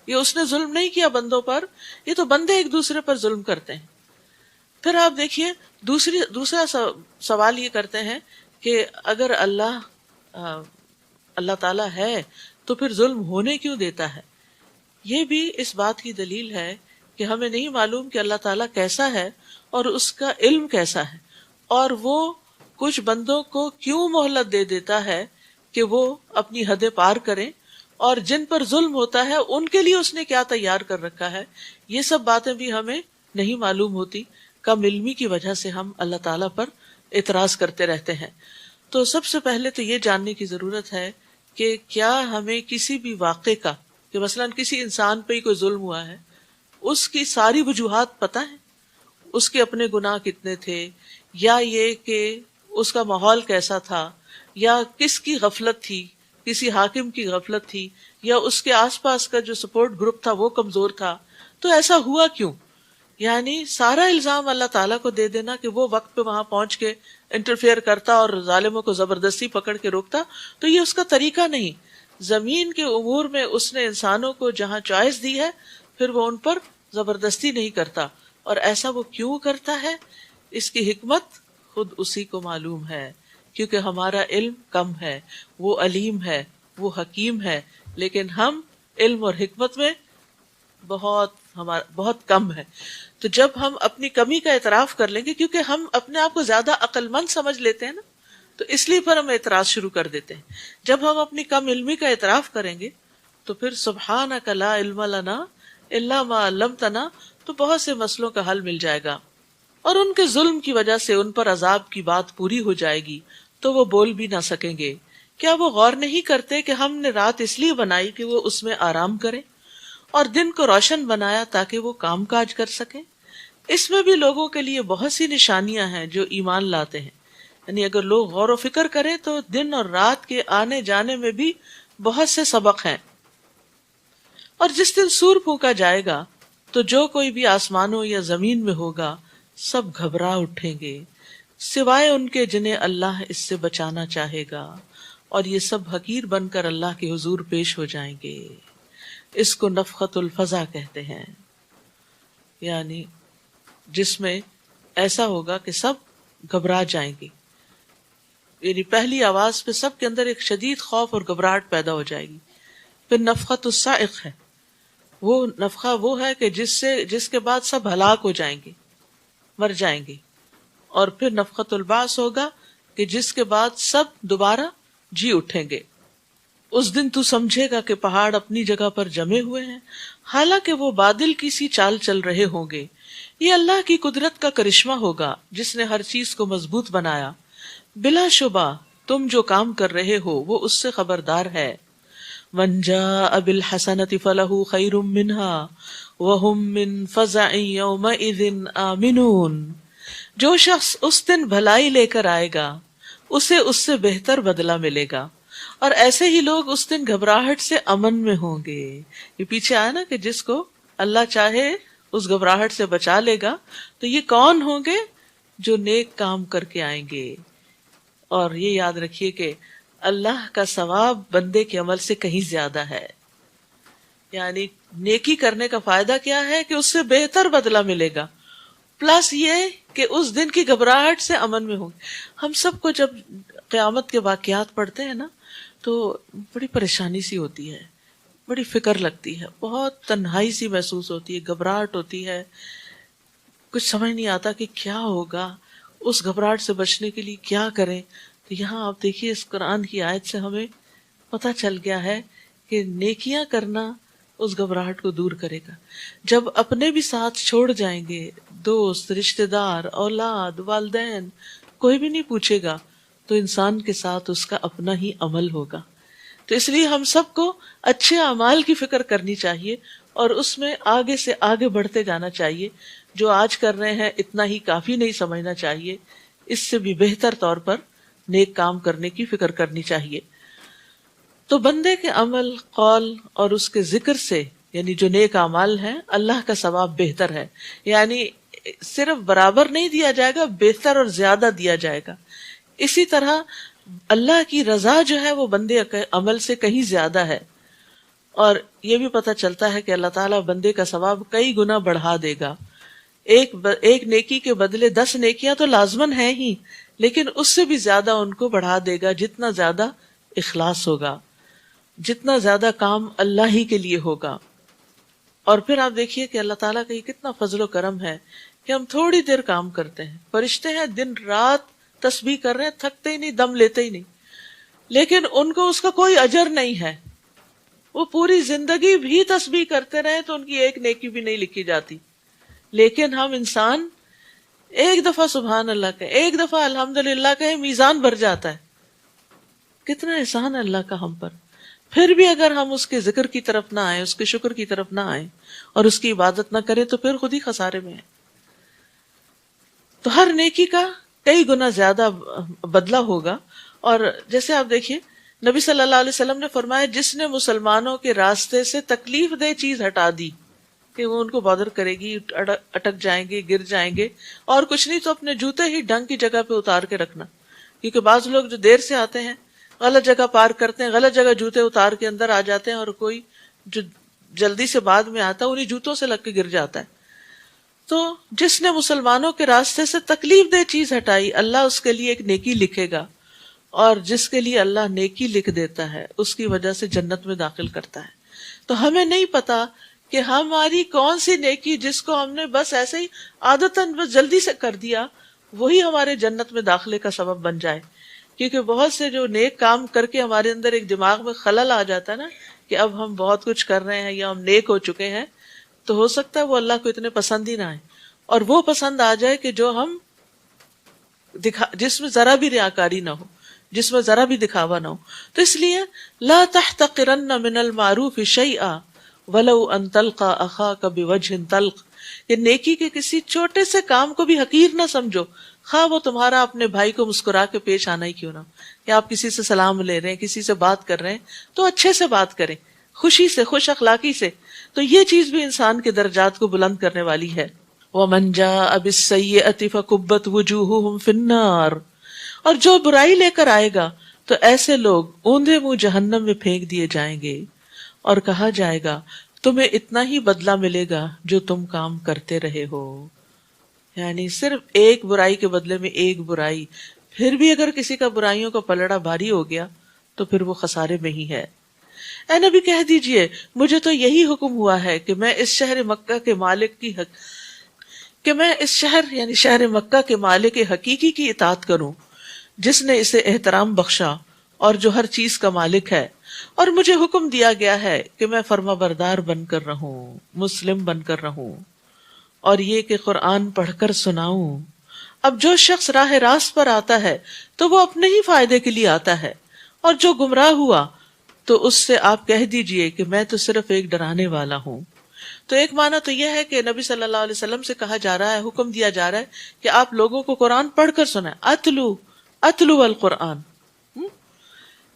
یہ اس نے ظلم نہیں کیا بندوں پر، یہ تو بندے ایک دوسرے پر ظلم کرتے ہیں۔ پھر آپ دیکھیے دوسرا سوال یہ کرتے ہیں کہ اگر اللہ تعالیٰ ہے تو پھر ظلم ہونے کیوں دیتا ہے؟ یہ بھی اس بات کی دلیل ہے کہ ہمیں نہیں معلوم کہ اللہ تعالیٰ کیسا ہے اور اس کا علم کیسا ہے، اور وہ کچھ بندوں کو کیوں مہلت دے دیتا ہے کہ وہ اپنی حدیں پار کریں، اور جن پر ظلم ہوتا ہے ان کے لیے اس نے کیا تیار کر رکھا ہے۔ یہ سب باتیں بھی ہمیں نہیں معلوم ہوتی، کم علمی کی وجہ سے ہم اللہ تعالیٰ پر اعتراض کرتے رہتے ہیں۔ تو سب سے پہلے تو یہ جاننے کی ضرورت ہے کہ کیا ہمیں کسی بھی واقعے کا، کہ مثلا کسی انسان پہ ہی کوئی ظلم ہوا ہے، اس کی ساری وجوہات پتہ ہیں، اس کے اپنے گناہ کتنے تھے، یا یہ کہ اس کا ماحول کیسا تھا، یا کس کی غفلت تھی، کسی حاکم کی غفلت تھی، یا اس کے آس پاس کا جو سپورٹ گروپ تھا وہ کمزور تھا، تو ایسا ہوا کیوں؟ یعنی سارا الزام اللہ تعالیٰ کو دے دینا کہ وہ وقت پہ وہاں پہنچ کے انٹرفیئر کرتا اور ظالموں کو زبردستی پکڑ کے روکتا، تو یہ اس کا طریقہ نہیں۔ زمین کے امور میں اس نے انسانوں کو جہاں چوائس دی ہے پھر وہ ان پر زبردستی نہیں کرتا، اور ایسا وہ کیوں کرتا ہے اس کی حکمت خود اسی کو معلوم ہے، کیونکہ ہمارا علم کم ہے، وہ علیم ہے، وہ حکیم ہے، لیکن ہم علم اور حکمت میں بہت کم ہے۔ تو جب ہم اپنی کمی کا اعتراف کر لیں گے، کیونکہ ہم اپنے آپ کو زیادہ عقل مند سمجھ لیتے ہیں نا، تو اس لیے پھر ہم اعتراض شروع کر دیتے ہیں۔ جب ہم اپنی کم علمی کا اعتراف کریں گے تو پھر سبحانک لا علم لنا الا ما علمتنا، تو بہت سے مسئلوں کا حل مل جائے گا، اور ان کے ظلم کی وجہ سے ان پر عذاب کی بات پوری ہو جائے گی تو وہ بول بھی نہ سکیں گے۔ کیا وہ غور نہیں کرتے کہ ہم نے رات اس لیے بنائی کہ وہ اس میں آرام کریں، اور دن کو روشن بنایا تاکہ وہ کام کاج کر سکیں؟ اس میں بھی لوگوں کے لیے بہت سی نشانیاں ہیں جو ایمان لاتے ہیں۔ یعنی اگر لوگ غور و فکر کریں تو دن اور رات کے آنے جانے میں بھی بہت سے سبق ہیں۔ اور جس دن سور پھونکا جائے گا تو جو کوئی بھی آسمانوں یا زمین میں ہوگا سب گھبرا اٹھیں گے، سوائے ان کے جنہیں اللہ اس سے بچانا چاہے گا، اور یہ سب حقیر بن کر اللہ کے حضور پیش ہو جائیں گے۔ اس کو نفخۃ الفزع کہتے ہیں، یعنی جس میں ایسا ہوگا کہ سب گھبرا جائیں گے۔ یعنی پہلی آواز پہ سب کے اندر ایک شدید خوف اور گھبراہٹ پیدا ہو جائے گی. پھر نفخۃ الصاعق ہے، وہ نفخہ وہ ہے کہ جس کے بعد سب ہلاک ہو جائیں گے، مر جائیں گے. اور پھر نفخۃ البعث ہوگا کہ جس کے بعد سب دوبارہ جی اٹھیں گے. اس دن تو سمجھے گا کہ پہاڑ اپنی جگہ پر جمے ہوئے ہیں، حالانکہ وہ بادل کی سی چال چل رہے ہوں گے. یہ اللہ کی قدرت کا کرشمہ ہوگا جس نے ہر چیز کو مضبوط بنایا. بلا شبہ تم جو کام کر رہے ہو وہ اس سے خبردار ہے. من جاء بالحسنۃ فلہ خیر منہا وہم من فزع یومئذ آمنون. جو شخص اس دن بھلائی لے کر آئے گا اسے اس سے بہتر بدلہ ملے گا، اور ایسے ہی لوگ اس دن گھبراہٹ سے امن میں ہوں گے. یہ پیچھے آیا نا کہ جس کو اللہ چاہے اس گھبراہٹ سے بچا لے گا. تو یہ کون ہوں گے؟ جو نیک کام کر کے آئیں گے. اور یہ یاد رکھیے کہ اللہ کا ثواب بندے کے عمل سے کہیں زیادہ ہے. یعنی نیکی کرنے کا فائدہ کیا ہے کہ اس سے بہتر بدلہ ملے گا، پلس یہ کہ اس دن کی گھبراہٹ سے امن میں ہوں گے. ہم سب کو جب قیامت کے واقعات پڑھتے ہیں نا تو بڑی پریشانی سی ہوتی ہے، بڑی فکر لگتی ہے، بہت تنہائی سی محسوس ہوتی ہے، گھبراہٹ ہوتی ہے، کچھ سمجھ نہیں آتا کہ کیا ہوگا. اس گھبراہٹ سے بچنے کے لیے کیا کریں؟ تو یہاں آپ دیکھیے اس قرآن کی آیت سے ہمیں پتہ چل گیا ہے کہ نیکیاں کرنا اس گھبراہٹ کو دور کرے گا. جب اپنے بھی ساتھ چھوڑ جائیں گے، دوست، رشتہ دار، اولاد، والدین، کوئی بھی نہیں پوچھے گا، تو انسان کے ساتھ اس کا اپنا ہی عمل ہوگا. تو اس لیے ہم سب کو اچھے اعمال کی فکر کرنی چاہیے اور اس میں آگے سے آگے بڑھتے جانا چاہیے. جو آج کر رہے ہیں اتنا ہی کافی نہیں سمجھنا چاہیے، اس سے بھی بہتر طور پر نیک کام کرنے کی فکر کرنی چاہیے. تو بندے کے عمل، قول اور اس کے ذکر سے، یعنی جو نیک اعمال ہیں، اللہ کا ثواب بہتر ہے. یعنی صرف برابر نہیں دیا جائے گا، بہتر اور زیادہ دیا جائے گا. اسی طرح اللہ کی رضا جو ہے وہ بندے کے عمل سے کہیں زیادہ ہے. اور یہ بھی پتہ چلتا ہے کہ اللہ تعالیٰ بندے کا ثواب کئی گنا بڑھا دے گا. ایک نیکی کے بدلے 10 نیکیاں تو لازمن ہیں ہی، لیکن اس سے بھی زیادہ ان کو بڑھا دے گا جتنا زیادہ اخلاص ہوگا، جتنا زیادہ کام اللہ ہی کے لیے ہوگا. اور پھر آپ دیکھیے کہ اللہ تعالیٰ کا یہ کتنا فضل و کرم ہے کہ ہم تھوڑی دیر کام کرتے ہیں. فرشتے ہیں دن رات تسبیح کر رہے ہیں، تھکتے ہی نہیں، دم لیتے ہی نہیں، لیکن ان کو اس کا کوئی اجر نہیں ہے. وہ پوری زندگی بھی تسبیح کرتے رہے تو ان کی ایک نیکی بھی نہیں لکھی جاتی. لیکن ہم انسان ایک دفعہ سبحان اللہ کہے، ایک دفعہ الحمدللہ کہے، میزان بھر جاتا ہے. کتنا احسان ہے اللہ کا ہم پر. پھر بھی اگر ہم اس کے ذکر کی طرف نہ آئیں، اس کے شکر کی طرف نہ آئیں اور اس کی عبادت نہ کریں تو پھر خود ہی خسارے میں ہیں. تو ہر نیکی کا کئی گنا زیادہ بدلہ ہوگا. اور جیسے آپ دیکھیے نبی صلی اللہ علیہ وسلم نے فرمایا جس نے مسلمانوں کے راستے سے تکلیف دہ چیز ہٹا دی کہ وہ ان کو بادر کرے گی، اٹک جائیں گے، گر جائیں گے، اور کچھ نہیں تو اپنے جوتے ہی ڈھنگ کی جگہ پہ اتار کے رکھنا. کیونکہ بعض لوگ جو دیر سے آتے ہیں غلط جگہ پار کرتے ہیں، غلط جگہ جوتے اتار کے اندر آ جاتے ہیں، اور کوئی جو جلدی سے بعد میں آتا ہے انہیں جوتوں سے لگ کے گر جاتا ہے. تو جس نے مسلمانوں کے راستے سے تکلیف دہ چیز ہٹائی اللہ اس کے لیے ایک نیکی لکھے گا، اور جس کے لیے اللہ نیکی لکھ دیتا ہے اس کی وجہ سے جنت میں داخل کرتا ہے. تو ہمیں نہیں پتا کہ ہماری کون سی نیکی جس کو ہم نے بس ایسے ہی عادتاً بس جلدی سے کر دیا وہی ہمارے جنت میں داخلے کا سبب بن جائے. کیونکہ بہت سے جو نیک کام کر کے ہمارے اندر ایک دماغ میں خلل آ جاتا ہے نا کہ اب ہم بہت کچھ کر رہے ہیں یا ہم نیک ہو چکے ہیں، تو ہو سکتا ہے وہ اللہ کو اتنے پسند ہی نہ آئے، اور وہ پسند آ جائے کہ جو ہم جس میں ذرا بھی ریاکاری نہ ہو، جس میں ذرا بھی دکھاوا نہ ہو. تو اس لیے لا تحتقرن من المعروف شیئا ولو ان تلقى اخاك بوجه طلق، کہ نیکی کے کسی چھوٹے سے کام کو بھی حقیر نہ سمجھو، خواہ وہ تمہارا اپنے بھائی کو مسکرا کے پیش آنا ہی کیوں نہ ہو. کہ آپ کسی سے سلام لے رہے ہیں، کسی سے بات کر رہے ہیں تو اچھے سے بات کریں، خوشی سے، خوش اخلاقی سے. تو یہ چیز بھی انسان کے درجات کو بلند کرنے والی ہے. وَمَنْ جَاءَ بِالسَّيِّئَةِ فَكُبَّتْ وُجُوهُهُمْ فِي النَّارِ، اور جو برائی لے کر آئے گا تو ایسے لوگ اوندھے منہ جہنم میں پھینک دیے جائیں گے، اور کہا جائے گا تمہیں اتنا ہی بدلہ ملے گا جو تم کام کرتے رہے ہو. یعنی صرف ایک برائی کے بدلے میں ایک برائی، پھر بھی اگر کسی کا برائیوں کا پلڑا بھاری ہو گیا تو پھر وہ خسارے میں ہی ہے۔ اے نبی کہہ دیجئے مجھے تو یہی حکم ہوا ہے کہ میں اس شہر مکہ کے مالک کی کہ میں اس شہر یعنی شہر مکہ کے مالک حقیقی کی اطاعت کروں، جس نے اسے احترام بخشا اور جو ہر چیز کا مالک ہے، اور مجھے حکم دیا گیا ہے کہ میں فرما بردار بن کر رہوں، مسلم بن کر رہوں، اور یہ کہ قرآن پڑھ کر سناؤں۔ اب جو شخص راہ راست پر آتا ہے تو وہ اپنے ہی فائدے کے لیے آتا ہے، اور جو گمراہ ہوا تو اس سے آپ کہہ دیجئے کہ میں تو صرف ایک ڈرانے والا ہوں۔ تو ایک معنی تو یہ ہے کہ نبی صلی اللہ علیہ وسلم سے کہا جا رہا ہے، حکم دیا جا رہا ہے کہ آپ لوگوں کو قرآن پڑھ کر سنائیں، اتلو القرآن،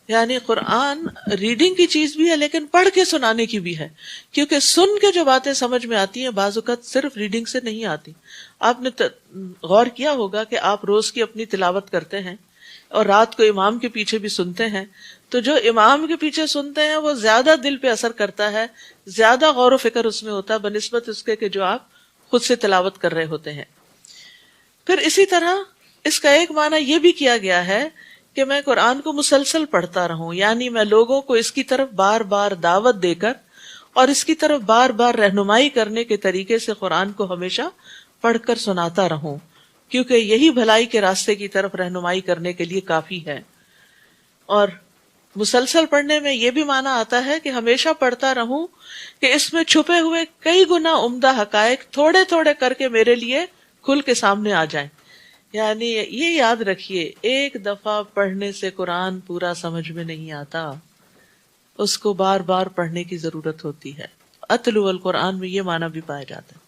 یعنی قرآن ریڈنگ کی چیز بھی ہے لیکن پڑھ کے سنانے کی بھی ہے، کیونکہ سن کے جو باتیں سمجھ میں آتی ہیں بعض اوقات صرف ریڈنگ سے نہیں آتی۔ آپ نے غور کیا ہوگا کہ آپ روز کی اپنی تلاوت کرتے ہیں اور رات کو امام کے پیچھے بھی سنتے ہیں، تو جو امام کے پیچھے سنتے ہیں وہ زیادہ دل پہ اثر کرتا ہے، زیادہ غور و فکر اس میں ہوتا ہے بنسبت اس کے کہ جو آپ خود سے تلاوت کر رہے ہوتے ہیں۔ پھر اسی طرح اس کا ایک معنی یہ بھی کیا گیا ہے کہ میں قرآن کو مسلسل پڑھتا رہوں، یعنی میں لوگوں کو اس کی طرف بار بار دعوت دے کر اور اس کی طرف بار بار رہنمائی کرنے کے طریقے سے قرآن کو ہمیشہ پڑھ کر سناتا رہوں، کیونکہ یہی بھلائی کے راستے کی طرف رہنمائی کرنے کے لیے کافی ہے۔ اور مسلسل پڑھنے میں یہ بھی معنی آتا ہے کہ ہمیشہ پڑھتا رہوں کہ اس میں چھپے ہوئے کئی گنا عمدہ حقائق تھوڑے تھوڑے کر کے میرے لیے کھل کے سامنے آ جائیں۔ یعنی یہ یاد رکھیے ایک دفعہ پڑھنے سے قرآن پورا سمجھ میں نہیں آتا، اس کو بار بار پڑھنے کی ضرورت ہوتی ہے۔ اتلو القرآن میں یہ معنی بھی پایا جاتا ہے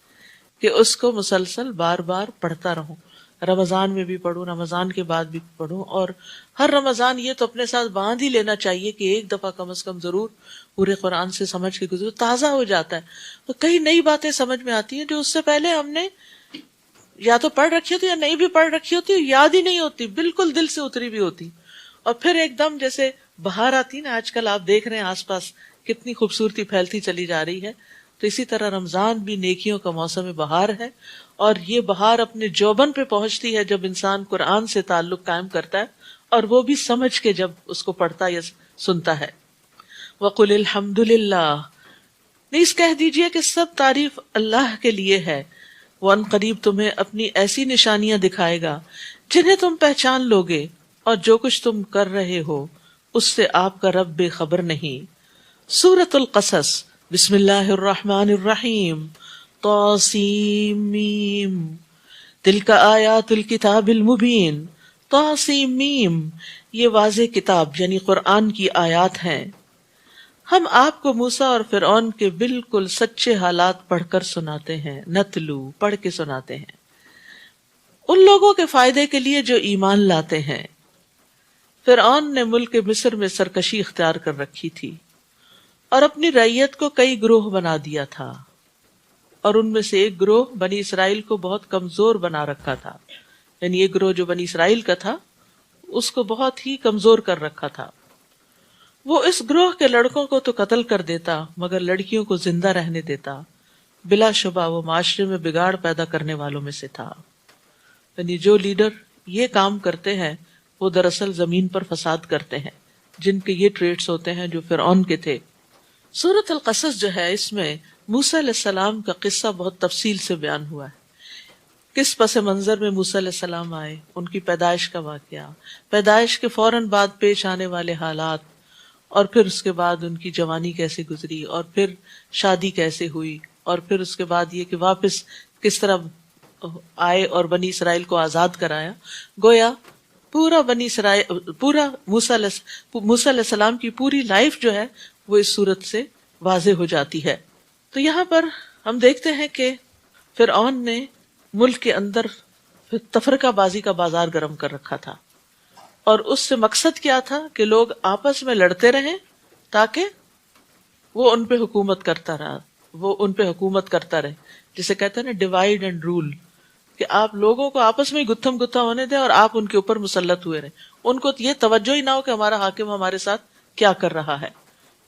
کہ اس کو مسلسل بار بار پڑھتا رہوں، رمضان میں بھی پڑھوں، رمضان کے بعد بھی پڑھوں، اور ہر رمضان یہ تو اپنے ساتھ باندھ ہی لینا چاہیے کہ ایک دفعہ کم از کم ضرور پورے قرآن سے سمجھ کے گزرو، تازہ ہو جاتا ہے۔ تو کئی نئی باتیں سمجھ میں آتی ہیں جو اس سے پہلے ہم نے یا تو پڑھ رکھی ہوتی یا نہیں بھی پڑھ رکھی ہوتی، یاد ہی نہیں ہوتی، بالکل دل سے اتری بھی ہوتی، اور پھر ایک دم جیسے بہار آتی نا، آج کل آپ دیکھ رہے ہیں آس پاس کتنی خوبصورتی پھیلتی چلی جا رہی ہے، تو اسی طرح رمضان بھی نیکیوں کا موسم بہار ہے، اور یہ بہار اپنے جوبن پہ پہنچتی ہے جب انسان قرآن سے تعلق قائم کرتا ہے، اور وہ بھی سمجھ کے جب اس کو پڑھتا یا سنتا ہے۔ وَقُلِ الْحَمْدُ لِلَّهِ، نیز کہہ دیجئے کہ سب تعریف اللہ کے لیے ہے، وہ ان قریب تمہیں اپنی ایسی نشانیاں دکھائے گا جنہیں تم پہچان لوگے، اور جو کچھ تم کر رہے ہو اس سے آپ کا رب بے خبر نہیں۔ سورۃ القصص، بسم اللہ الرحمن الرحیم، طاسیم، تلک آیات الکتاب المبین، طاسیم، یہ واضح کتاب یعنی قرآن کی آیات ہیں۔ ہم آپ کو موسیٰ اور فرعون کے بالکل سچے حالات پڑھ کر سناتے ہیں، نتلو، پڑھ کے سناتے ہیں، ان لوگوں کے فائدے کے لیے جو ایمان لاتے ہیں۔ فرعون نے ملک مصر میں سرکشی اختیار کر رکھی تھی اور اپنی رعیت کو کئی گروہ بنا دیا تھا، اور ان میں سے ایک گروہ بنی اسرائیل کو بہت کمزور بنا رکھا تھا، یعنی ایک گروہ جو بنی اسرائیل کا تھا اس کو بہت ہی کمزور کر رکھا تھا۔ وہ اس گروہ کے لڑکوں کو تو قتل کر دیتا مگر لڑکیوں کو زندہ رہنے دیتا۔ بلا شبہ وہ معاشرے میں بگاڑ پیدا کرنے والوں میں سے تھا، یعنی جو لیڈر یہ کام کرتے ہیں وہ دراصل زمین پر فساد کرتے ہیں، جن کے یہ ٹریٹس ہوتے ہیں جو فرعون کے تھے۔ سورۃ القصص جو ہے اس میں موسیٰ علیہ السلام کا قصہ بہت تفصیل سے بیان ہوا ہے، کس پس منظر میں موسیٰ علیہ السلام آئے، ان کی پیدائش کا واقعہ، پیدائش کے فوراً بعد پیش آنے والے حالات، اور پھر اس کے بعد ان کی جوانی کیسے گزری، اور پھر شادی کیسے ہوئی، اور پھر اس کے بعد یہ کہ واپس کس طرح آئے اور بنی اسرائیل کو آزاد کرایا۔ گویا پورا موسیٰ علیہ السلام کی پوری لائف جو ہے وہ اس صورت سے واضح ہو جاتی ہے۔ تو یہاں پر ہم دیکھتے ہیں کہ فرعون نے ملک کے اندر تفرقہ بازی کا بازار گرم کر رکھا تھا، اور اس سے مقصد کیا تھا کہ لوگ آپس میں لڑتے رہیں تاکہ وہ ان پہ حکومت کرتا رہے، جسے کہتے ہیں نا ڈیوائیڈ اینڈ رول، کہ آپ لوگوں کو آپس میں گتھم گتھا ہونے دیں اور آپ ان کے اوپر مسلط ہوئے رہیں، ان کو یہ توجہ ہی نہ ہو کہ ہمارا حاکم ہمارے ساتھ کیا کر رہا ہے۔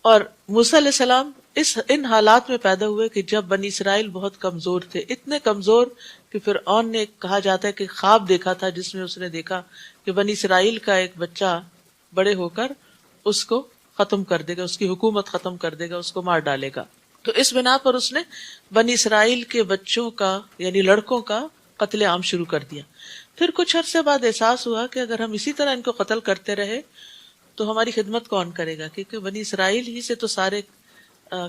اور موسیٰ علیہ السلام ان حالات میں پیدا ہوئے کہ جب بنی اسرائیل بہت کمزور تھے، اتنے کمزور کہ فرعون نے کہا جاتا ہے کہ خواب دیکھا تھا جس میں اس نے دیکھا کہ بنی اسرائیل کا ایک بچہ بڑے ہو کر اس کو ختم کر دے گا، اس کی حکومت ختم کر دے گا، اس کو مار ڈالے گا۔ تو اس بنا پر اس نے بنی اسرائیل کے بچوں کا یعنی لڑکوں کا قتل عام شروع کر دیا۔ پھر کچھ عرصے بعد احساس ہوا کہ اگر ہم اسی طرح ان کو قتل کرتے رہے تو ہماری خدمت کون کرے گا، کیونکہ بنی اسرائیل ہی سے تو سارے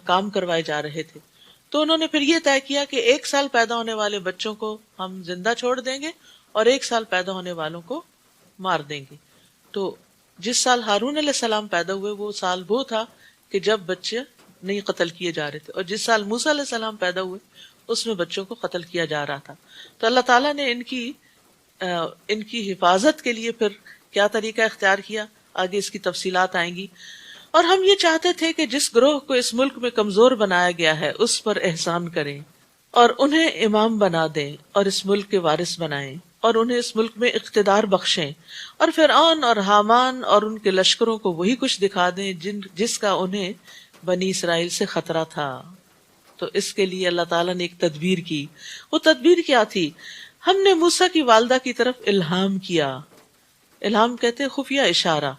کام کروائے جا رہے تھے۔ تو انہوں نے پھر یہ طے کیا کہ 1 سال پیدا ہونے والے بچوں کو ہم زندہ چھوڑ دیں گے اور 1 سال پیدا ہونے والوں کو مار دیں گے۔ تو جس سال ہارون علیہ السلام پیدا ہوئے وہ سال وہ تھا کہ جب بچے نہیں قتل کیے جا رہے تھے، اور جس سال موسیٰ علیہ السلام پیدا ہوئے اس میں بچوں کو قتل کیا جا رہا تھا۔ تو اللہ تعالیٰ نے ان کی حفاظت کے لیے پھر کیا طریقہ اختیار کیا، آگے اس کی تفصیلات آئیں گی۔ اور ہم یہ چاہتے تھے کہ جس گروہ کو اس ملک میں کمزور بنایا گیا ہے اس پر احسان کریں اور انہیں امام بنا دیں اور اس ملک کے وارث بنائیں اور انہیں اس ملک میں اقتدار بخشیں، اور فرعون اور حامان اور ان کے لشکروں کو وہی کچھ دکھا دیں جس کا انہیں بنی اسرائیل سے خطرہ تھا۔ تو اس کے لیے اللہ تعالیٰ نے ایک تدبیر کی۔ وہ تدبیر کیا تھی؟ ہم نے موسیٰ کی والدہ کی طرف الہام کیا۔ الہام کہتے ہیں خفیہ اشارہ۔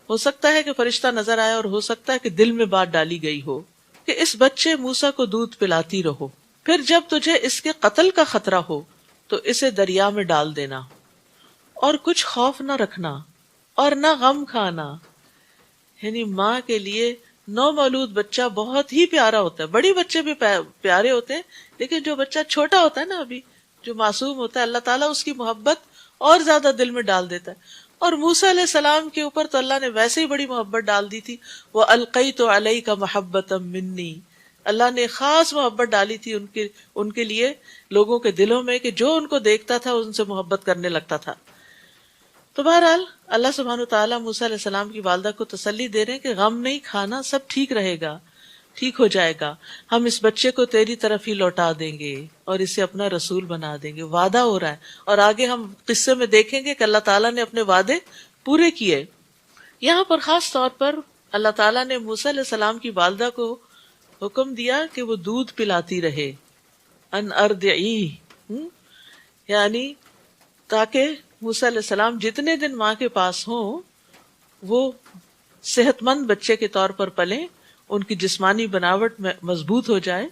ہو سکتا ہے کہ فرشتہ نظر آیا اور ہو سکتا ہے کہ دل میں بات ڈالی گئی ہو کہ اس بچے موسیٰ کو دودھ پلاتی رہو، پھر جب تجھے اس کے قتل کا خطرہ ہو تو اسے دریا میں ڈال دینا، اور کچھ خوف نہ رکھنا اور نہ غم کھانا۔ یعنی ماں کے لیے نومولود بچہ بہت ہی پیارا ہوتا ہے، بڑی بچے بھی پیارے ہوتے ہیں، لیکن جو بچہ چھوٹا ہوتا ہے نا، ابھی جو معصوم ہوتا ہے، اللہ تعالیٰ اس کی محبت اور زیادہ دل میں ڈال دیتا ہے۔ اور موسیٰ علیہ السلام کے اوپر تو اللہ نے ویسے ہی بڑی محبت ڈال دی تھی۔ وَأَلْقَيْتُ عَلَيْكَ مَحَبَّةً مِّنِّي، اللہ نے خاص محبت ڈالی تھی ان کے لیے لوگوں کے دلوں میں کہ جو ان کو دیکھتا تھا ان سے محبت کرنے لگتا تھا۔ تو بہرحال اللہ سبحانہ وتعالیٰ موسیٰ علیہ السلام کی والدہ کو تسلی دے رہے ہیں کہ غم نہیں کھانا، سب ٹھیک رہے گا، ٹھیک ہو جائے گا، ہم اس بچے کو تیری طرف ہی لوٹا دیں گے اور اسے اپنا رسول بنا دیں گے۔ وعدہ ہو رہا ہے، اور آگے ہم قصے میں دیکھیں گے کہ اللہ تعالیٰ نے اپنے وعدے پورے کیے۔ یہاں پر خاص طور پر اللہ تعالیٰ نے موسیٰ علیہ السلام کی والدہ کو حکم دیا کہ وہ دودھ پلاتی رہے، ان ارضعیہ، یعنی تاکہ موسیٰ علیہ السلام جتنے دن ماں کے پاس ہوں وہ صحت مند بچے کے طور پر پلیں، ان کی جسمانی بناوٹ میں مضبوط ہو جائے،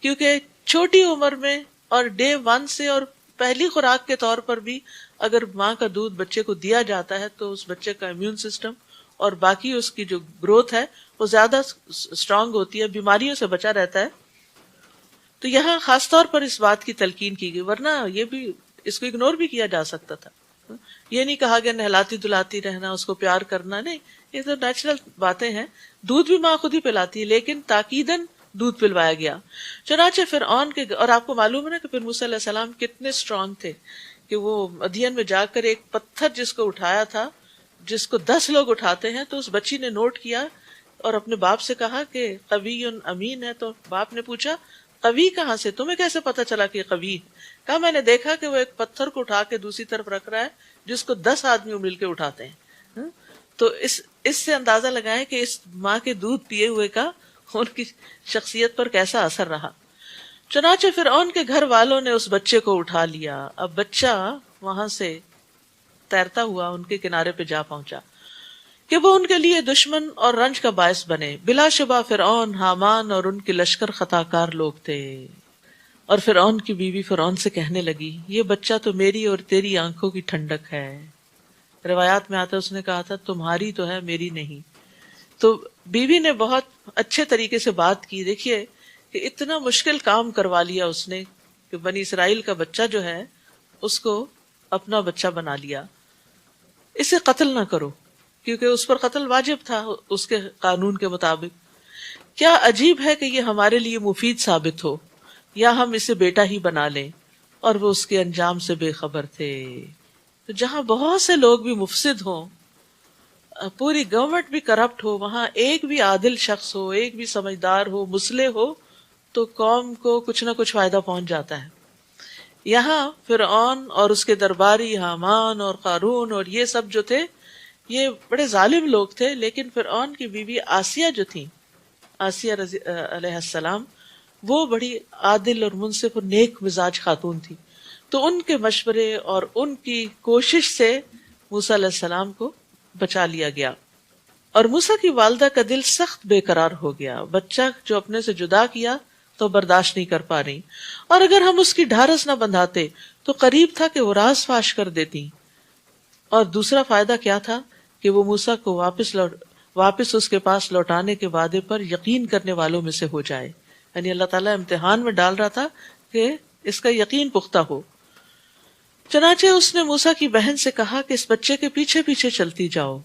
کیونکہ چھوٹی عمر میں اور ڈے 1 سے اور پہلی خوراک کے طور پر بھی اگر ماں کا دودھ بچے کو دیا جاتا ہے تو اس بچے کا امیون سسٹم اور باقی اس کی جو گروتھ ہے وہ زیادہ اسٹرانگ ہوتی ہے، بیماریوں سے بچا رہتا ہے۔ تو یہاں خاص طور پر اس بات کی تلقین کی گئی، ورنہ یہ بھی اس کو اگنور بھی کیا جا سکتا تھا۔ یہ نہیں کہا گیا نہلاتی دلاتی رہنا، اس کو پیار کرنا، نہیں، یہ تو نیچرل باتیں ہیں۔ دودھ بھی ماں خود ہی پلاتی ہے، لیکن تاکیداً دودھ پلوایا گیا۔ چنانچہ فرعون کے، اور آپ کو معلوم ہے نا کہ پھر موسیٰ علیہ السلام کتنے اسٹرانگ تھے کہ وہ مدین میں جا کر ایک پتھر جس کو اٹھایا تھا، جس کو 10 لوگ اٹھاتے ہیں، تو اس بچی نے نوٹ کیا اور اپنے باپ سے کہا کہ قوی امین ہے۔ تو باپ نے پوچھا قوی کہاں سے، تمہیں کیسے پتا چلا کہ قوی؟ کہا میں نے دیکھا کہ وہ ایک پتھر کو اٹھا کے دوسری طرف رکھ رہا ہے جس کو 10 آدمی مل کے اٹھاتے ہیں۔ تو اس سے اندازہ لگائیں کہ اس ماں کے دودھ پیے ہوئے کا ان کی شخصیت پر کیسا اثر رہا۔ چنانچہ فرعون کے گھر والوں نے اس بچے کو اٹھا لیا۔ اب بچہ وہاں سے تیرتا ہوا ان کے کنارے پہ جا پہنچا کہ وہ ان کے لیے دشمن اور رنج کا باعث بنے۔ بلا شبہ فرعون، حامان اور ان کے لشکر خطا کار لوگ تھے۔ اور فرعون کی بیوی فرعون سے کہنے لگی، یہ بچہ تو میری اور تیری آنکھوں کی ٹھنڈک ہے۔ روایات میں آتا ہے اس نے کہا تھا تمہاری تو ہے میری نہیں۔ تو بیوی نے بہت اچھے طریقے سے بات کی۔ دیکھیے کہ اتنا مشکل کام کروا لیا اس نے کہ بنی اسرائیل کا بچہ جو ہے اس کو اپنا بچہ بنا لیا۔ اسے قتل نہ کرو، کیونکہ اس پر قتل واجب تھا اس کے قانون کے مطابق۔ کیا عجیب ہے کہ یہ ہمارے لیے مفید ثابت ہو، یا ہم اسے بیٹا ہی بنا لیں۔ اور وہ اس کے انجام سے بے خبر تھے۔ تو جہاں بہت سے لوگ بھی مفسد ہوں، پوری گورنمنٹ بھی کرپٹ ہو، وہاں ایک بھی عادل شخص ہو، ایک بھی سمجھدار ہو، مصلح ہو، تو قوم کو کچھ نہ کچھ فائدہ پہنچ جاتا ہے۔ یہاں فرعون اور اس کے درباری حامان اور قارون اور یہ سب جو تھے، یہ بڑے ظالم لوگ تھے، لیکن فرعون کی بیوی آسیہ جو تھی، آسیہ علیہ السلام وہ بڑی عادل اور منصف اور نیک مزاج خاتون تھی، تو ان کے مشورے اور ان کی کوشش سے موسیٰ علیہ السلام کو بچا لیا گیا. اور موسیٰ کی والدہ کا دل سخت بے قرار ہو گیا. بچہ جو اپنے سے جدا کیا تو برداشت نہیں کر پا رہی، اور اگر ہم اس کی ڈھارس نہ بندھاتے تو قریب تھا کہ وہ راز فاش کر دیتی. اور دوسرا فائدہ کیا تھا کہ وہ موسیٰ کو واپس اس کے پاس لوٹانے کے وعدے پر یقین کرنے والوں میں سے ہو جائے. یعنی اللہ تعالیٰ امتحان میں ڈال رہا تھا کہ اس کا یقین پختہ ہو. چنانچہ اس نے موسیٰ کی بہن سے کہا کہ اس بچے کے پیچھے پیچھے چلتی جاؤ.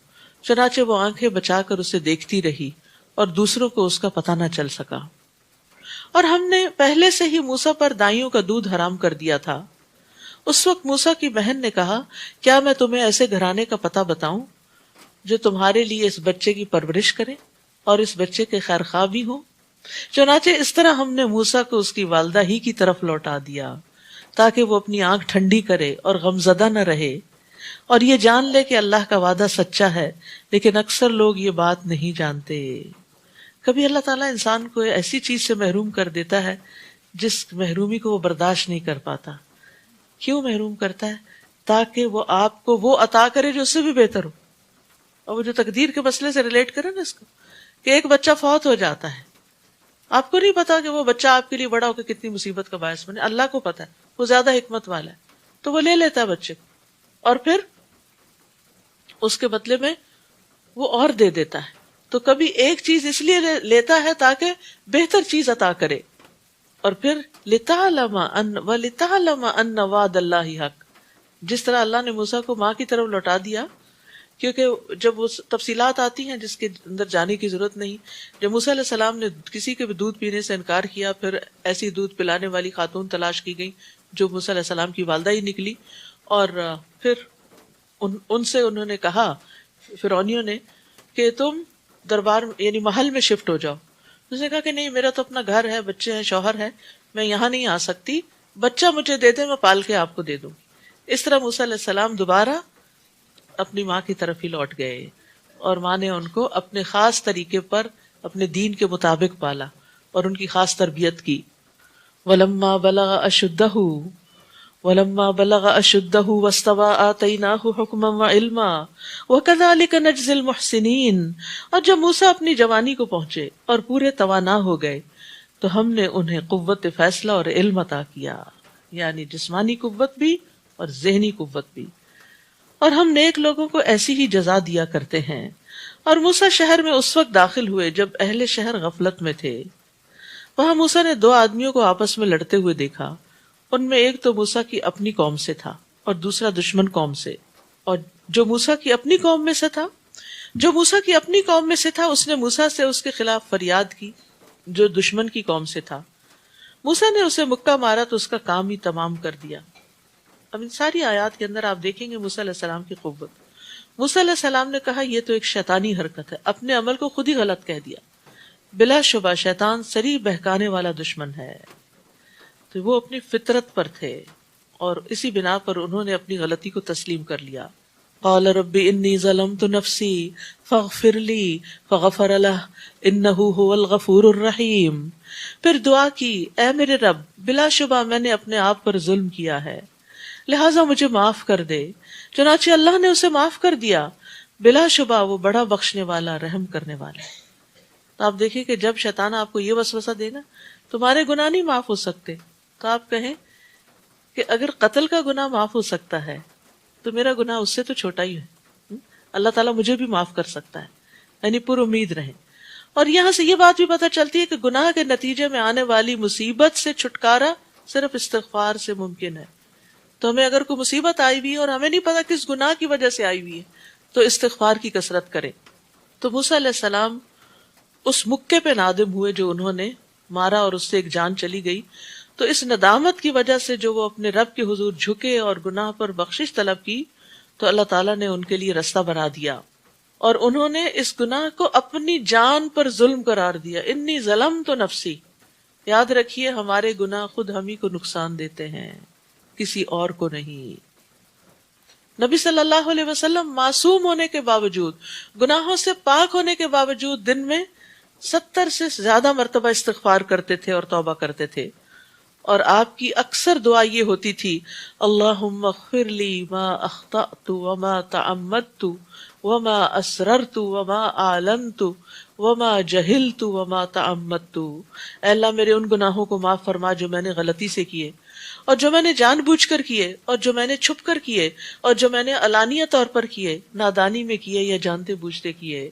چنانچہ وہ آنکھیں بچا کر اسے دیکھتی رہی اور دوسروں کو اس کا پتہ نہ چل سکا. اور ہم نے پہلے سے ہی موسیٰ پر دائیوں کا دودھ حرام کر دیا تھا. اس وقت موسیٰ کی بہن نے کہا کیا میں تمہیں ایسے گھرانے کا پتہ بتاؤں جو تمہارے لیے اس بچے کی پرورش کرے اور اس بچے کے خیر خواہ بھی ہوں. چنانچہ اس طرح ہم نے موسیٰ کو اس کی والدہ ہی کی طرف لوٹا دیا تاکہ وہ اپنی آنکھ ٹھنڈی کرے اور غمزدہ نہ رہے اور یہ جان لے کہ اللہ کا وعدہ سچا ہے. لیکن اکثر لوگ یہ بات نہیں جانتے. کبھی اللہ تعالیٰ انسان کو ایسی چیز سے محروم کر دیتا ہے جس محرومی کو وہ برداشت نہیں کر پاتا. کیوں محروم کرتا ہے؟ تاکہ وہ آپ کو وہ عطا کرے جو اس سے بھی بہتر ہو. اور وہ جو تقدیر کے مسئلے سے ریلیٹ کرے نا اس کو، کہ ایک بچہ فوت ہو جاتا ہے، آپ کو نہیں پتا کہ وہ بچہ آپ کے لیے بڑا ہو کے کتنی مصیبت کا باعث بنے. اللہ کو پتا ہے، وہ زیادہ حکمت والا ہے، تو وہ لے لیتا ہے بچے کو اور پھر اس کے بدلے میں وہ اور دے دیتا ہے. تو کبھی ایک چیز اس لیے لیتا ہے تاکہ بہتر چیز عطا کرے. اور پھر لِتَعْلَمَ أَنَّ وَعْدَ اللَّهِ حق، جس طرح اللہ نے موسیٰ کو ماں کی طرف لوٹا دیا، کیونکہ جب وہ تفصیلات آتی ہیں جس کے اندر جانے کی ضرورت نہیں. جب موسیٰ علیہ السلام نے کسی کے بھی دودھ پینے سے انکار کیا، پھر ایسی دودھ پلانے والی خاتون تلاش کی گئی جو موسیٰ علیہ السلام کی والدہ ہی نکلی، اور پھر ان سے انہوں نے کہا فرعونیوں نے کہ تم دربار یعنی محل میں شفٹ ہو جاؤ. اس نے کہا کہ نہیں، میرا تو اپنا گھر ہے، بچے ہیں، شوہر ہے، میں یہاں نہیں آ سکتی، بچہ مجھے دے دے، میں پال کے آپ کو دے دوں. اس طرح موسیٰ علیہ السلام دوبارہ اپنی ماں کی طرف ہی لوٹ گئے اور ماں نے ان کو اپنے خاص طریقے پر اپنے دین کے مطابق پالا اور ان کی خاص تربیت کی. وَلَمَّا بَلَغَ أَشُدَّهُ وَاسْتَوَىٰ آتَيْنَاهُ حُكْمًا وَعِلْمًا وَكَذَٰلِكَ نَجْزِي الْمُحْسِنِينَ. اور جب موسیٰ اپنی جوانی کو پہنچے اور پورے توانا ہو گئے تو ہم نے انہیں قوت فیصلہ اور علم عطا کیا، یعنی جسمانی قوت بھی اور ذہنی قوت بھی. اور ہم نیک لوگوں کو ایسی ہی جزا دیا کرتے ہیں. اور موسیٰ شہر میں اس وقت داخل ہوئے جب اہل شہر غفلت میں تھے. وہاں موسیٰ نے 2 آدمیوں کو آپس میں لڑتے ہوئے دیکھا. ان میں ایک تو موسیٰ کی اپنی قوم سے تھا اور دوسرا دشمن قوم سے. اور جو موسیٰ کی اپنی قوم میں سے تھا اس نے موسیٰ سے اس کے خلاف فریاد کی جو دشمن کی قوم سے تھا. موسیٰ نے اسے مکہ مارا تو اس کا کام ہی تمام کر دیا. اب ان ساری آیات کے اندر آپ دیکھیں گے موسیٰ علیہ السلام کی قوت. موسیٰ علیہ السلام نے کہا یہ تو ایک شیطانی حرکت ہے، اپنے عمل کو خود ہی غلط کہہ دیا. بلا شبہ شیطان صریح بہکانے والا دشمن ہے. تو وہ اپنی فطرت پر تھے اور اسی بنا پر انہوں نے اپنی غلطی کو تسلیم کر لیا. قال رب انی ظلمت نفسی فاغفر لی فغفر لہ انہ هو الغفور الرحیم. پھر دعا کی اے میرے رب بلا شبہ میں نے اپنے آپ پر ظلم کیا ہے، لہٰذا مجھے معاف کر دے. چنانچہ اللہ نے اسے معاف کر دیا، بلا شبہ وہ بڑا بخشنے والا رحم کرنے والا ہے. تو آپ دیکھیں کہ جب شیطان آپ کو یہ وسوسہ دے نا تمہارے گناہ نہیں معاف ہو سکتے، تو آپ کہیں کہ اگر قتل کا گناہ معاف ہو سکتا ہے تو میرا گناہ اس سے تو چھوٹا ہی ہے، اللہ تعالیٰ مجھے بھی معاف کر سکتا ہے. یعنی پر امید رہیں. اور یہاں سے یہ بات بھی پتہ چلتی ہے کہ گناہ کے نتیجے میں آنے والی مصیبت سے چھٹکارا صرف استغفار سے ممکن ہے. تو ہمیں اگر کوئی مصیبت آئی ہوئی ہے اور ہمیں نہیں پتا کس گناہ کی وجہ سے آئی ہوئی ہے تو استغفار کی کثرت کریں. تو موسیٰ علیہ السلام اس مکے پہ نادم ہوئے جو انہوں نے مارا اور اس سے ایک جان چلی گئی. تو اس ندامت کی وجہ سے جو وہ اپنے رب کے حضور جھکے اور گناہ پر بخشش طلب کی تو اللہ تعالیٰ نے ان کے لیے رستہ بنا دیا اور انہوں نے اس گناہ کو اپنی جان پر ظلم قرار دیا. انی ظلمت نفسی. یاد رکھیے ہمارے گناہ خود ہم ہی کو نقصان دیتے ہیں، کسی اور کو نہیں. نبی صلی اللہ علیہ وسلم معصوم ہونے کے باوجود، گناہوں سے پاک ہونے کے باوجود دن میں 70 سے زیادہ مرتبہ استغفار کرتے تھے اور توبہ کرتے تھے، اور آپ کی اکثر دعا یہ ہوتی تھی، اللہم اغفر لی ما اخطأت وما تعمدت وما اسررت وما اعلنت وما جہلت وما تعمدت، اے اللہ میرے ان گناہوں کو معاف فرما جو میں نے غلطی سے کیے، اور جو میں نے جان بوجھ کر کیے، اور جو میں نے چھپ کر کیے، اور جو میں نے علانیہ طور پر کیے، نادانی میں کیے یا جانتے بوجھتے کیے۔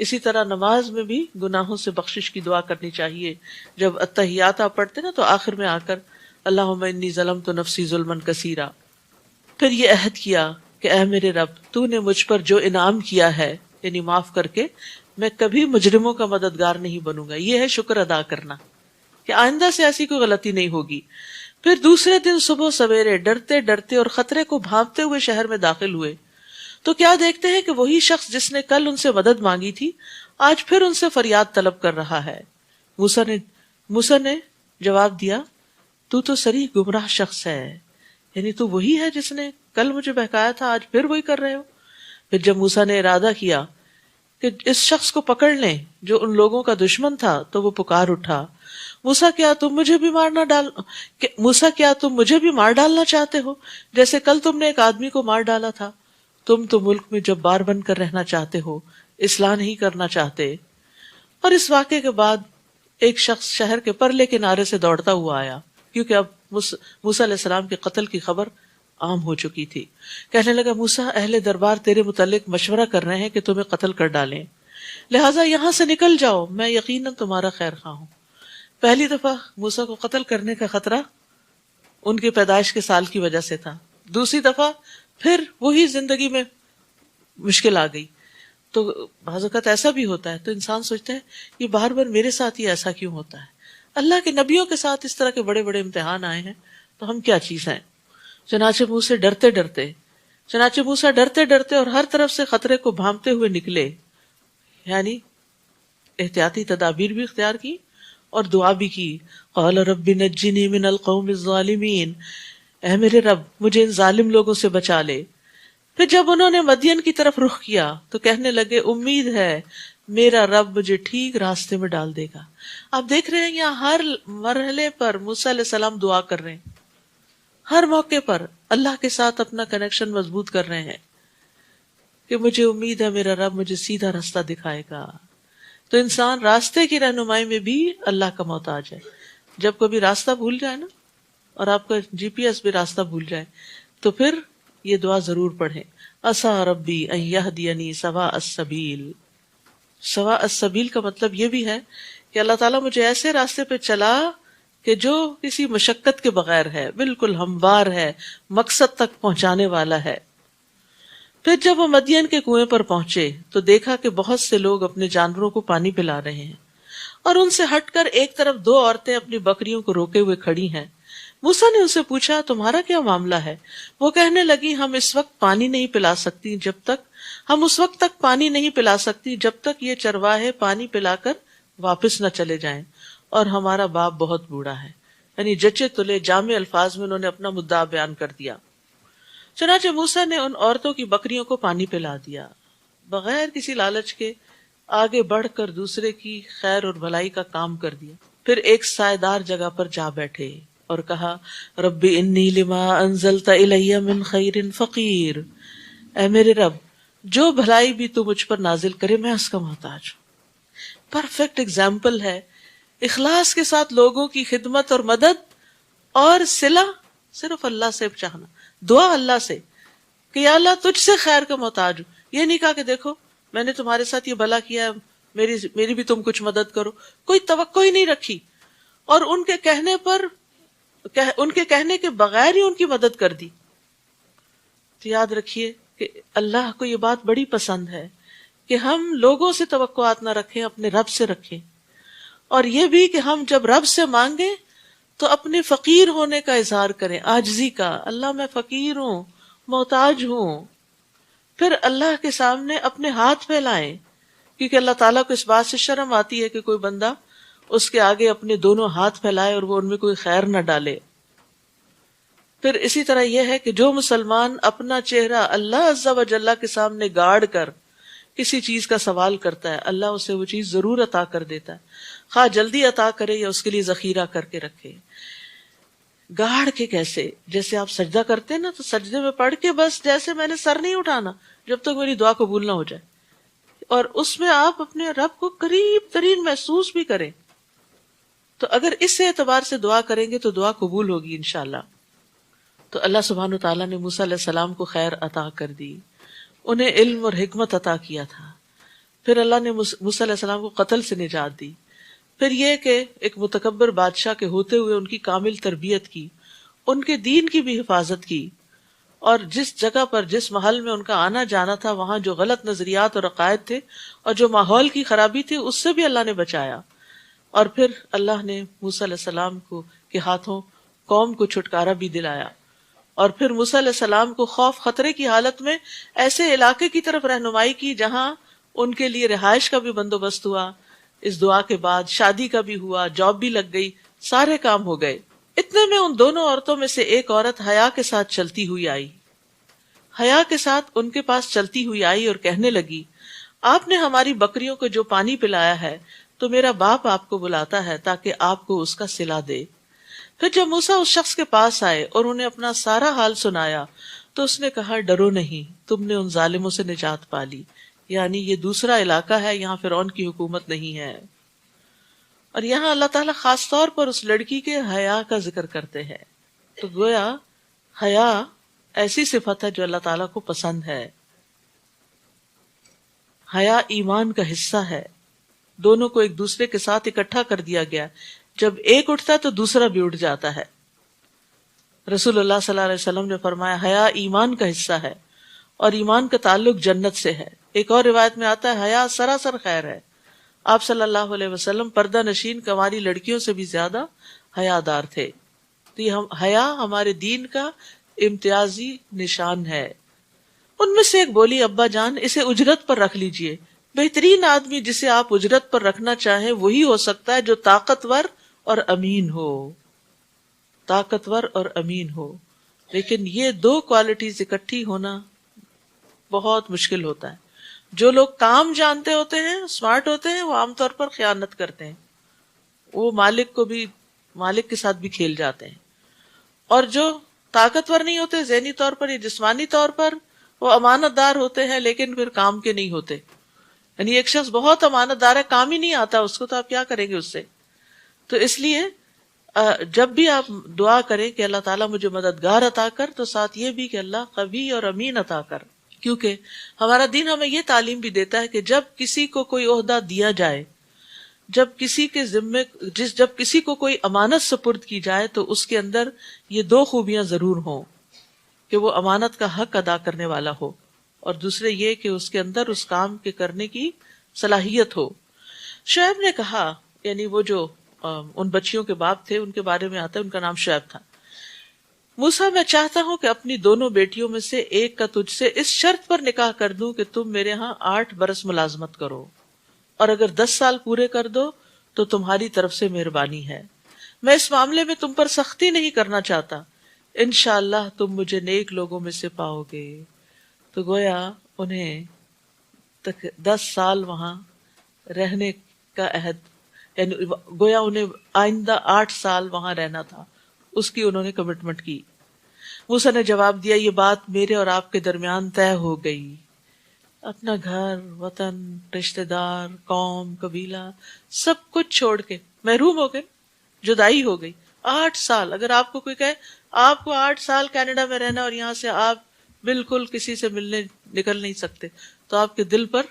اسی طرح نماز میں بھی گناہوں سے بخشش کی دعا کرنی چاہیے۔ جب اتحیات آپ پڑھتے نا تو آخر میں آ کر اللہم انی ظلمت نفسی ظلما کثیرا، پھر یہ عہد کیا کہ اے میرے رب تو نے مجھ پر جو انعام کیا ہے یعنی معاف کر کے، میں کبھی مجرموں کا مددگار نہیں بنوں گا۔ یہ ہے شکر ادا کرنا کہ آئندہ سے ایسی کوئی غلطی نہیں ہوگی۔ پھر دوسرے دن صبح سویرے ڈرتے ڈرتے اور خطرے کو بھانپتے ہوئے شہر میں داخل ہوئے تو کیا دیکھتے ہیں کہ وہی شخص جس نے کل ان سے مدد مانگی تھی آج پھر ان سے فریاد طلب کر رہا ہے۔ موسیٰ نے جواب دیا، تو صریح گمراہ شخص ہے، یعنی تو وہی ہے جس نے کل مجھے بہکایا تھا، آج پھر وہی کر رہے ہو۔ پھر جب موسیٰ نے ارادہ کیا کہ اس شخص کو پکڑ لیں جو ان لوگوں کا دشمن تھا تو وہ پکار اٹھا، موسیٰ کیا تم مجھے بھی مار ڈالنا چاہتے ہو جیسے کل تم نے ایک آدمی کو مار ڈالا تھا؟ تم تو ملک میں جبار بن کر رہنا چاہتے ہو، اصلاح نہیں کرنا چاہتے۔ اور اس واقعے کے بعد ایک شخص شہر کے پرلے کنارے سے دوڑتا ہوا آیا، کیونکہ اب موسیٰ علیہ السلام کے قتل کی خبر عام ہو چکی تھی۔ کہنے لگا، موسیٰ اہل دربار تیرے متعلق مشورہ کر رہے ہیں کہ تمہیں قتل کر ڈالیں، لہٰذا یہاں سے نکل جاؤ، میں یقیناً تمہارا خیر خواہ ہوں۔ پہلی دفعہ موسیٰ کو قتل کرنے کا خطرہ ان کی پیدائش کے سال کی وجہ سے تھا، دوسری دفعہ پھر وہی زندگی میں مشکل آ گئی۔ تو بعض اوقات ایسا بھی ہوتا ہے تو انسان سوچتا ہے یہ بار بار میرے ساتھ ہی ایسا کیوں ہوتا ہے؟ اللہ کے نبیوں کے ساتھ اس طرح کے بڑے بڑے امتحان آئے ہیں تو ہم کیا چیز ہیں؟ چنانچہ موسیٰ ڈرتے ڈرتے اور ہر طرف سے خطرے کو بھانپتے ہوئے نکلے، یعنی احتیاطی تدابیر بھی اختیار کی اور دعا بھی کی۔ قال رب نجنی من القوم الظالمین، اے میرے رب مجھے ان ظالم لوگوں سے بچا لے۔ پھر جب انہوں نے مدین کی طرف رخ کیا تو کہنے لگے، امید ہے میرا رب مجھے ٹھیک راستے میں ڈال دے گا۔ آپ دیکھ رہے ہیں یہاں ہر مرحلے پر موسیٰ علیہ السلام دعا کر رہے ہیں، ہر موقع پر اللہ کے ساتھ اپنا کنیکشن مضبوط کر رہے ہیں کہ مجھے امید ہے میرا رب مجھے سیدھا راستہ دکھائے گا۔ تو انسان راستے کی رہنمائی میں بھی اللہ کا محتاج ہے۔ جب کبھی راستہ بھول جائے نا، اور آپ کا جی پی ایس بھی راستہ بھول جائے، تو پھر یہ دعا ضرور پڑھیں، عسیٰ ربی ان یہدینی سواء السبیل۔ سواء السبیل کا مطلب یہ بھی ہے کہ اللہ تعالیٰ مجھے ایسے راستے پہ چلا کہ جو کسی مشقت کے بغیر ہے، بالکل ہموار ہے، مقصد تک پہنچانے والا ہے۔ پھر جب وہ مدین کے کنویں پر پہنچے تو دیکھا کہ بہت سے لوگ اپنے جانوروں کو پانی پلا رہے ہیں، اور ان سے ہٹ کر ایک طرف 2 عورتیں اپنی بکریوں کو روکے ہوئے کھڑی ہیں۔ موسیٰ نے ان سے پوچھا، تمہارا کیا معاملہ ہے؟ وہ کہنے لگی، ہم اس وقت پانی نہیں پلا سکتی ہم اس وقت تک پانی نہیں پلا سکتی جب تک یہ چرواہے پانی پلا کر واپس نہ چلے جائیں، اور ہمارا باپ بہت بوڑھا ہے۔ یعنی جچے تلے جامع الفاظ میں انہوں نے اپنا مدعا بیان کر دیا۔ چنانچہ موسیٰ نے ان عورتوں کی بکریوں کو پانی پلا دیا، بغیر کسی لالچ کے آگے بڑھ کر دوسرے کی خیر اور بھلائی کا کام کر دیا۔ پھر ایک سائیدار جگہ پر جا بیٹھے اور کہا، رب انی لما انزلت الی من خیر فقیر، اے میرے رب جو بھلائی بھی تو مجھ پر نازل کرے میں اس کا محتاج ہوں۔ پرفیکٹ ایگزامپل ہے اخلاص کے ساتھ لوگوں کی خدمت اور مدد، اور صلہ صرف اللہ سے چاہنا، دعا اللہ سے کہ یا اللہ تجھ سے خیر کا محتاج ہوں۔ یہ نہیں کہا کہ دیکھو میں نے تمہارے ساتھ یہ بھلا کیا ہے، میری بھی تم کچھ مدد کرو، کوئی توقع ہی نہیں رکھی، اور ان کے کہنے کے بغیر ہی ان کی مدد کر دی۔ تو یاد رکھیے کہ اللہ کو یہ بات بڑی پسند ہے کہ ہم لوگوں سے توقعات نہ رکھیں، اپنے رب سے رکھیں، اور یہ بھی کہ ہم جب رب سے مانگیں تو اپنے فقیر ہونے کا اظہار کریں، عاجزی کا، اللہ میں فقیر ہوں، محتاج ہوں۔ پھر اللہ کے سامنے اپنے ہاتھ پھیلائیں، کیونکہ اللہ تعالیٰ کو اس بات سے شرم آتی ہے کہ کوئی بندہ اس کے آگے اپنے دونوں ہاتھ پھیلائے اور وہ ان میں کوئی خیر نہ ڈالے۔ پھر اسی طرح یہ ہے کہ جو مسلمان اپنا چہرہ اللہ عز و جل کے سامنے گاڑ کر کسی چیز کا سوال کرتا ہے اللہ اسے وہ چیز ضرور عطا کر دیتا ہے، خواہ جلدی عطا کرے یا اس کے لیے ذخیرہ کر کے رکھے۔ گاڑ کے کیسے، جیسے آپ سجدہ کرتے ہیں نا تو سجدے میں پڑھ کے بس جیسے میں نے سر نہیں اٹھانا جب تک میری دعا قبول نہ ہو جائے، اور اس میں آپ اپنے رب کو قریب ترین محسوس بھی کریں، تو اگر اس اعتبار سے دعا کریں گے تو دعا قبول ہوگی انشاءاللہ۔ تو اللہ سبحانہ وتعالیٰ نے موسیٰ علیہ السلام کو خیر عطا کر دی، انہیں علم اور حکمت عطا کیا تھا، پھر اللہ نے موسیٰ علیہ السلام کو قتل سے نجات دی، پھر یہ کہ ایک متکبر بادشاہ کے ہوتے ہوئے ان کی کامل تربیت کی، ان کے دین کی بھی حفاظت کی، اور جس جگہ پر جس محل میں ان کا آنا جانا تھا وہاں جو غلط نظریات اور عقائد تھے اور جو ماحول کی خرابی تھی اس سے بھی اللہ نے بچایا، اور پھر اللہ نے موسیٰ علیہ السلام کے ہاتھوں قوم کو چھٹکارا بھی دلایا، اور پھر موسیٰ علیہ السلام کو خوف خطرے کی حالت میں ایسے علاقے کی طرف رہنمائی کی جہاں ان کے لیے رہائش کا بھی بندوبست ہوا، اس دعا کے بعد شادی کا بھی ہوا، جاب بھی لگ گئی، سارے کام ہو گئے۔ اتنے میں ان دونوں عورتوں میں سے ایک عورت حیا کے ساتھ چلتی ہوئی آئی، حیا کے ساتھ ان کے پاس چلتی ہوئی آئی اور کہنے لگی، آپ نے ہماری بکریوں کو جو پانی پلایا ہے تو میرا باپ آپ کو بلاتا ہے تاکہ آپ کو اس کا صلہ دے۔ پھر جب موسیٰ اس شخص کے پاس آئے اور انہیں اپنا سارا حال سنایا تو اس نے کہا، ڈرو نہیں، تم نے ان ظالموں سے نجات پا لی، یعنی یہ دوسرا علاقہ ہے، یہاں فرعون کی حکومت نہیں ہے۔ اور یہاں اللہ تعالیٰ خاص طور پر اس لڑکی کے حیا کا ذکر کرتے ہیں، تو گویا حیا ایسی صفت ہے جو اللہ تعالیٰ کو پسند ہے۔ حیا ایمان کا حصہ ہے، دونوں کو ایک دوسرے کے ساتھ اکٹھا کر دیا گیا، جب ایک اٹھتا ہے تو دوسرا بھی اٹھ جاتا ہے۔ رسول اللہ صلی اللہ علیہ وسلم نے فرمایا، حیا ایمان کا حصہ ہے اور ایمان کا تعلق جنت سے ہے۔ ایک اور روایت میں آتا ہے، حیا سراسر خیر ہے۔ آپ صلی اللہ علیہ وسلم پردہ نشین کنواری لڑکیوں سے بھی زیادہ حیادار تھے، تو یہ حیا ہمارے دین کا امتیازی نشان ہے۔ ان میں سے ایک بولی، ابا جان اسے اجرت پر رکھ لیجئے۔ بہترین آدمی جسے آپ اجرت پر رکھنا چاہیں وہی ہو سکتا ہے جو طاقتور اور امین ہو، طاقتور اور امین ہو، لیکن یہ دو کوالٹیز اکٹھی ہونا بہت مشکل ہوتا ہے۔ جو لوگ کام جانتے ہوتے ہیں، اسمارٹ ہوتے ہیں، وہ عام طور پر خیانت کرتے ہیں، وہ مالک کے ساتھ بھی کھیل جاتے ہیں، اور جو طاقتور نہیں ہوتے ذہنی طور پر یا جسمانی طور پر، وہ امانت دار ہوتے ہیں لیکن پھر کام کے نہیں ہوتے۔ یعنی ایک شخص بہت امانت دار ہے، کام ہی نہیں آتا اس کو، تو آپ کیا کریں گے اس سے؟ تو اس لیے جب بھی آپ دعا کریں کہ اللہ تعالیٰ مجھے مددگار عطا کر، تو ساتھ یہ بھی کہ اللہ قوی اور امین عطا کر، کیونکہ ہمارا دین ہمیں یہ تعلیم بھی دیتا ہے کہ جب کسی کو کوئی عہدہ دیا جائے، جب کسی کو کوئی امانت سپرد کی جائے تو اس کے اندر یہ دو خوبیاں ضرور ہوں، کہ وہ امانت کا حق ادا کرنے والا ہو، اور دوسرے یہ کہ اس کے اندر اس کام کے کرنے کی صلاحیت ہو۔ شعیب نے کہا، یعنی وہ جو ان بچیوں کے باپ تھے ان کے بارے میں آتا ہے، ان کا نام شعیب تھا، موسیٰ میں چاہتا ہوں کہ اپنی دونوں بیٹیوں میں سے ایک کا تجھ سے اس شرط پر نکاح کر دوں کہ تم میرے ہاں 8 برس ملازمت کرو، اور اگر 10 سال پورے کر دو تو تمہاری طرف سے مہربانی ہے۔ میں اس معاملے میں تم پر سختی نہیں کرنا چاہتا، انشاءاللہ تم مجھے نیک لوگوں میں سے پاؤ گے۔ تو گویا انہیں 10 سال وہاں رہنے کا عہد، یعنی گویا انہیں آئندہ 8 سال وہاں رہنا تھا، اس کی انہوں نے کمٹمنٹ کی۔ موسیٰ نے جواب دیا، یہ بات میرے اور آپ کے درمیان طے ہو گئی۔ اپنا گھر، وطن، رشتہ دار، قوم، قبیلہ، سب کچھ چھوڑ کے محروم ہو گئے، جدائی ہو گئی۔ 8 سال، اگر آپ کو کوئی کہے آپ کو 8 سال کینیڈا میں رہنا اور یہاں سے آپ بالکل کسی سے ملنے نکل نہیں سکتے، تو آپ کے دل پر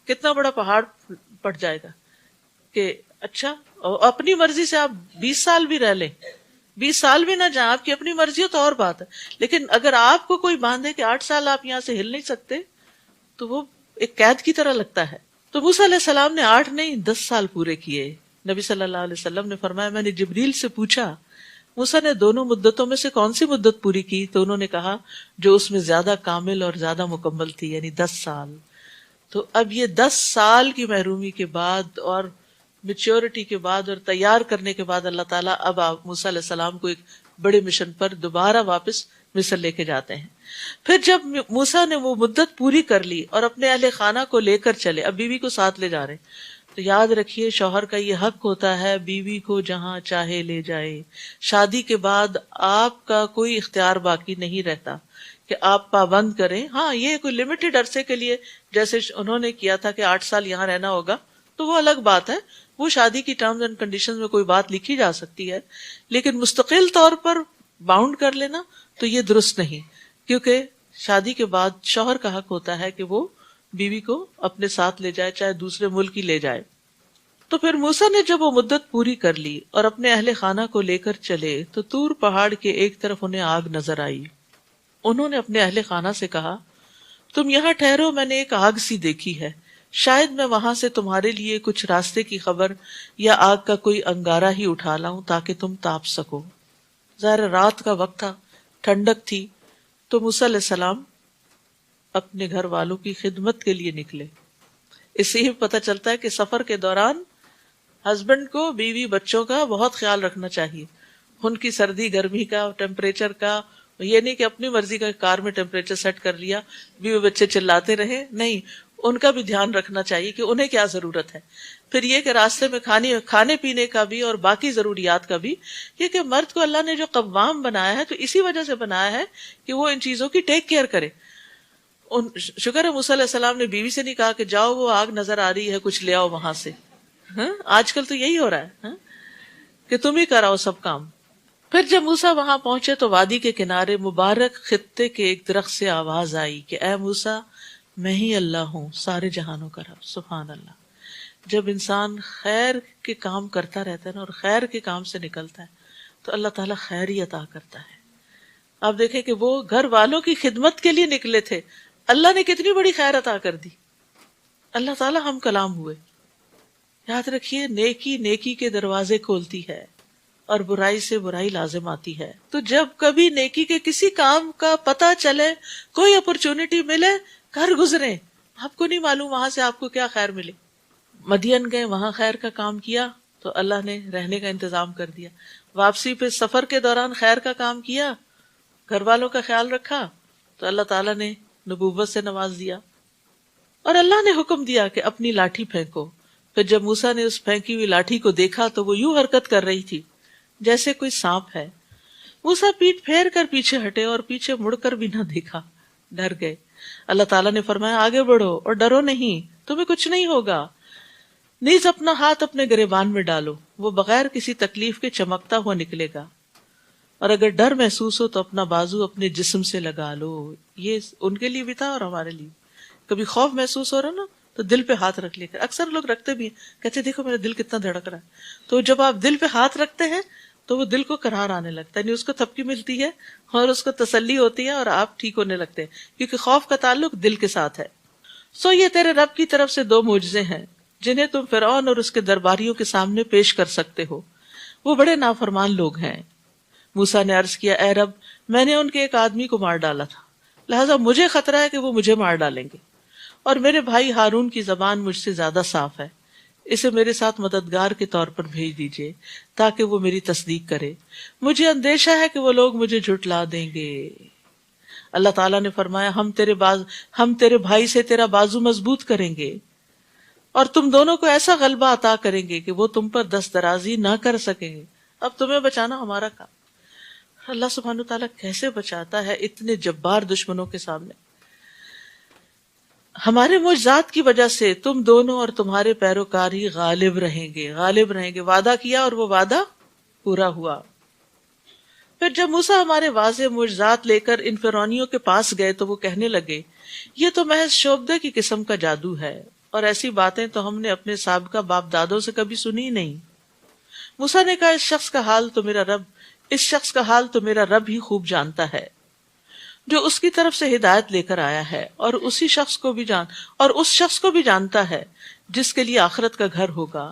کتنا بڑا پہاڑ پڑ جائے گا کہ اچھا، اپنی مرضی سے آپ 20 سال بھی رہ لیں، 20 سال بھی نہ جائیں، آپ کی اپنی مرضی ہو تو اور بات ہے، لیکن اگر آپ کو کوئی باندھے کہ 8 سال آپ یہاں سے ہل نہیں سکتے تو وہ ایک قید کی طرح لگتا ہے۔ تو موسیٰ علیہ السلام نے 8 نہیں 10 سال پورے کیے۔ نبی صلی اللہ علیہ وسلم نے فرمایا، میں نے جبریل سے پوچھا موسیٰ نے دونوں مدتوں میں سے کون سی مدت پوری کی؟ تو انہوں نے کہا جو اس میں زیادہ کامل اور زیادہ مکمل تھی، یعنی 10 سال۔ تو اب یہ 10 سال کی محرومی کے بعد اور میچورٹی کے بعد اور تیار کرنے کے بعد اللہ تعالیٰ اب موسیٰ علیہ السلام کو ایک بڑے مشن پر دوبارہ واپس مصر لے کے جاتے ہیں۔ پھر جب موسیٰ نے وہ مدت پوری کر لی اور اپنے اہل خانہ کو لے کر چلے، اب بیوی کو ساتھ لے جا رہے ہیں، تو یاد رکھیے شوہر کا یہ حق ہوتا ہے بیوی کو جہاں چاہے لے جائے. شادی کے بعد آپ کا کوئی اختیار باقی نہیں رہتا کہ آپ پابند کریں. ہاں یہ کوئی لمیٹڈ عرصے کے لیے جیسے انہوں نے کیا تھا کہ 8 سال یہاں رہنا ہوگا تو وہ الگ بات ہے، وہ شادی کی ٹرمز اینڈ کنڈیشنز میں کوئی بات لکھی جا سکتی ہے، لیکن مستقل طور پر باؤنڈ کر لینا تو یہ درست نہیں، کیونکہ شادی کے بعد شوہر کا حق ہوتا ہے کہ وہ بیوی کو اپنے ساتھ لے جائے، چاہے دوسرے ملک ہی لے جائے. تو پھر موسیٰ نے جب وہ مدت پوری کر لی اور اپنے اہل خانہ کو لے کر چلے تو طور پہاڑ کے ایک طرف انہیں آگ نظر آئی. انہوں نے اپنے اہل خانہ سے کہا تم یہاں ٹھہرو، میں نے ایک آگ سی دیکھی ہے، شاید میں وہاں سے تمہارے لیے کچھ راستے کی خبر یا آگ کا کوئی انگارہ ہی اٹھا لاؤں تاکہ تم تاپ سکو. ظاہر رات کا وقت تھا، ٹھنڈک تھی، تو موسیٰ علیہ السلام اپنے گھر والوں کی خدمت کے لیے نکلے. اس سے ہی پتہ چلتا ہے کہ سفر کے دوران ہسبینڈ کو بیوی بچوں کا بہت خیال رکھنا چاہیے، ان کی سردی گرمی کا، ٹیمپریچر کا. یہ نہیں کہ اپنی مرضی کا کار میں ٹیمپریچر سیٹ کر لیا، بیوی بچے چلاتے رہے، نہیں، ان کا بھی دھیان رکھنا چاہیے کہ انہیں کیا ضرورت ہے. پھر یہ کہ راستے میں کھانے پینے کا بھی اور باقی ضروریات کا بھی، کیونکہ مرد کو اللہ نے جو قوام بنایا ہے تو اسی وجہ سے بنایا ہے کہ وہ ان چیزوں کی ٹیک کیئر کرے. شکر ہے موسیٰ علیہ السلام نے بیوی سے نہیں کہا کہ جاؤ وہ آگ نظر آ رہی ہے کچھ لے آؤ وہاں سے. آج کل تو یہی ہو رہا ہے کہ تم ہی کراؤ سب کام. پھر جب موسیٰ وہاں پہنچے تو وادی کے کنارے مبارک خطے کے ایک درخت سے آواز آئی کہ اے موسیٰ میں ہی اللہ ہوں سارے جہانوں کا رب. سبحان اللہ. جب انسان خیر کے کام کرتا رہتا ہے نا اور خیر کے کام سے نکلتا ہے تو اللہ تعالیٰ خیر ہی عطا کرتا ہے. آپ دیکھیں کہ وہ گھر والوں کی خدمت کے لیے نکلے تھے، اللہ نے کتنی بڑی خیر عطا کر دی. اللہ تعالیٰ ہم کلام ہوئے. یاد رکھیے نیکی نیکی کے دروازے کھولتی ہے اور برائی سے برائی لازم آتی ہے. تو جب کبھی نیکی کے کسی کام کا پتہ چلے، کوئی اپرچونٹی ملے، گھر گزرے، آپ کو نہیں معلوم وہاں سے آپ کو کیا خیر ملے. مدین گئے، وہاں خیر کا کام کیا تو اللہ نے رہنے کا انتظام کر دیا. واپسی پہ سفر کے دوران خیر کا کام کیا، گھر والوں کا خیال رکھا تو اللہ تعالیٰ نے نبوت سے نواز دیا. اور اللہ نے حکم دیا کہ اپنی لاٹھی پھینکو. پھر جب موسیٰ نے اس پھینکی ہوئی لاٹھی کو دیکھا تو وہ یوں حرکت کر رہی تھی جیسے کوئی سانپ ہے. موسیٰ پیٹ پھیر کر پیچھے ہٹے اور پیچھے مڑ کر بھی نہ دیکھا، ڈر گئے. اللہ تعالیٰ نے فرمایا آگے بڑھو اور ڈرو نہیں، تمہیں کچھ نہیں ہوگا. نیز اپنا ہاتھ اپنے گریبان میں ڈالو، وہ بغیر کسی تکلیف کے چمکتا ہوا نکلے گا، اور اگر ڈر محسوس ہو تو اپنا بازو اپنے جسم سے لگا لو. یہ ان کے لیے بھی تھا اور ہمارے لیے. کبھی خوف محسوس ہو رہا نا تو دل پہ ہاتھ رکھ لیا کر. اکثر لوگ رکھتے بھی ہیں، کہتے دیکھو میرا دل کتنا دھڑک رہا ہے. تو جب آپ دل پہ ہاتھ رکھتے ہیں تو وہ دل کو قرار آنے لگتا ہے، یعنی اس کو تھپکی ملتی ہے اور اس کو تسلی ہوتی ہے اور آپ ٹھیک ہونے لگتے ہیں، کیونکہ خوف کا تعلق دل کے ساتھ ہے. سو یہ تیرے رب کی طرف سے 2 معجزے ہیں جنہیں تم فرعون اور اس کے درباریوں کے سامنے پیش کر سکتے ہو. وہ بڑے نافرمان لوگ ہیں. موسیٰ نے عرض کیا اے رب میں نے ان کے ایک آدمی کو مار ڈالا تھا، لہٰذا مجھے خطرہ ہے کہ وہ مجھے مار ڈالیں گے، اور میرے بھائی ہارون کی زبان مجھ سے زیادہ صاف ہے، اسے میرے ساتھ مددگار کے طور پر بھیج دیجیے تاکہ وہ میری تصدیق کرے. مجھے اندیشہ ہے کہ وہ لوگ مجھے جھٹلا دیں گے. اللہ تعالیٰ نے فرمایا ہم تیرے بھائی سے تیرا بازو مضبوط کریں گے اور تم دونوں کو ایسا غلبہ عطا کریں گے کہ وہ تم پر دست درازی نہ کر سکیں گے. اب تمہیں بچانا ہمارا کام. اللہ سبحانہ تعالیٰ کیسے بچاتا ہے اتنے جبار دشمنوں کے سامنے. ہمارے معجزات کی وجہ سے تم دونوں اور تمہارے پیروکار ہی غالب رہیں گے. وعدہ کیا اور وہ وعدہ پورا ہوا. پھر جب موسیٰ ہمارے واضح معجزات لے کر ان فرعونیوں کے پاس گئے تو وہ کہنے لگے یہ تو محض شعبدے کی قسم کا جادو ہے، اور ایسی باتیں تو ہم نے اپنے سابقہ باپ دادوں سے کبھی سنی نہیں. موسیٰ نے کہا اس شخص کا حال تو میرا رب ہی خوب جانتا ہے، جو اس کی طرف سے ہدایت لے کر آیا ہے، اور اس شخص کو بھی جانتا ہے جس کے لیے آخرت کا گھر ہوگا.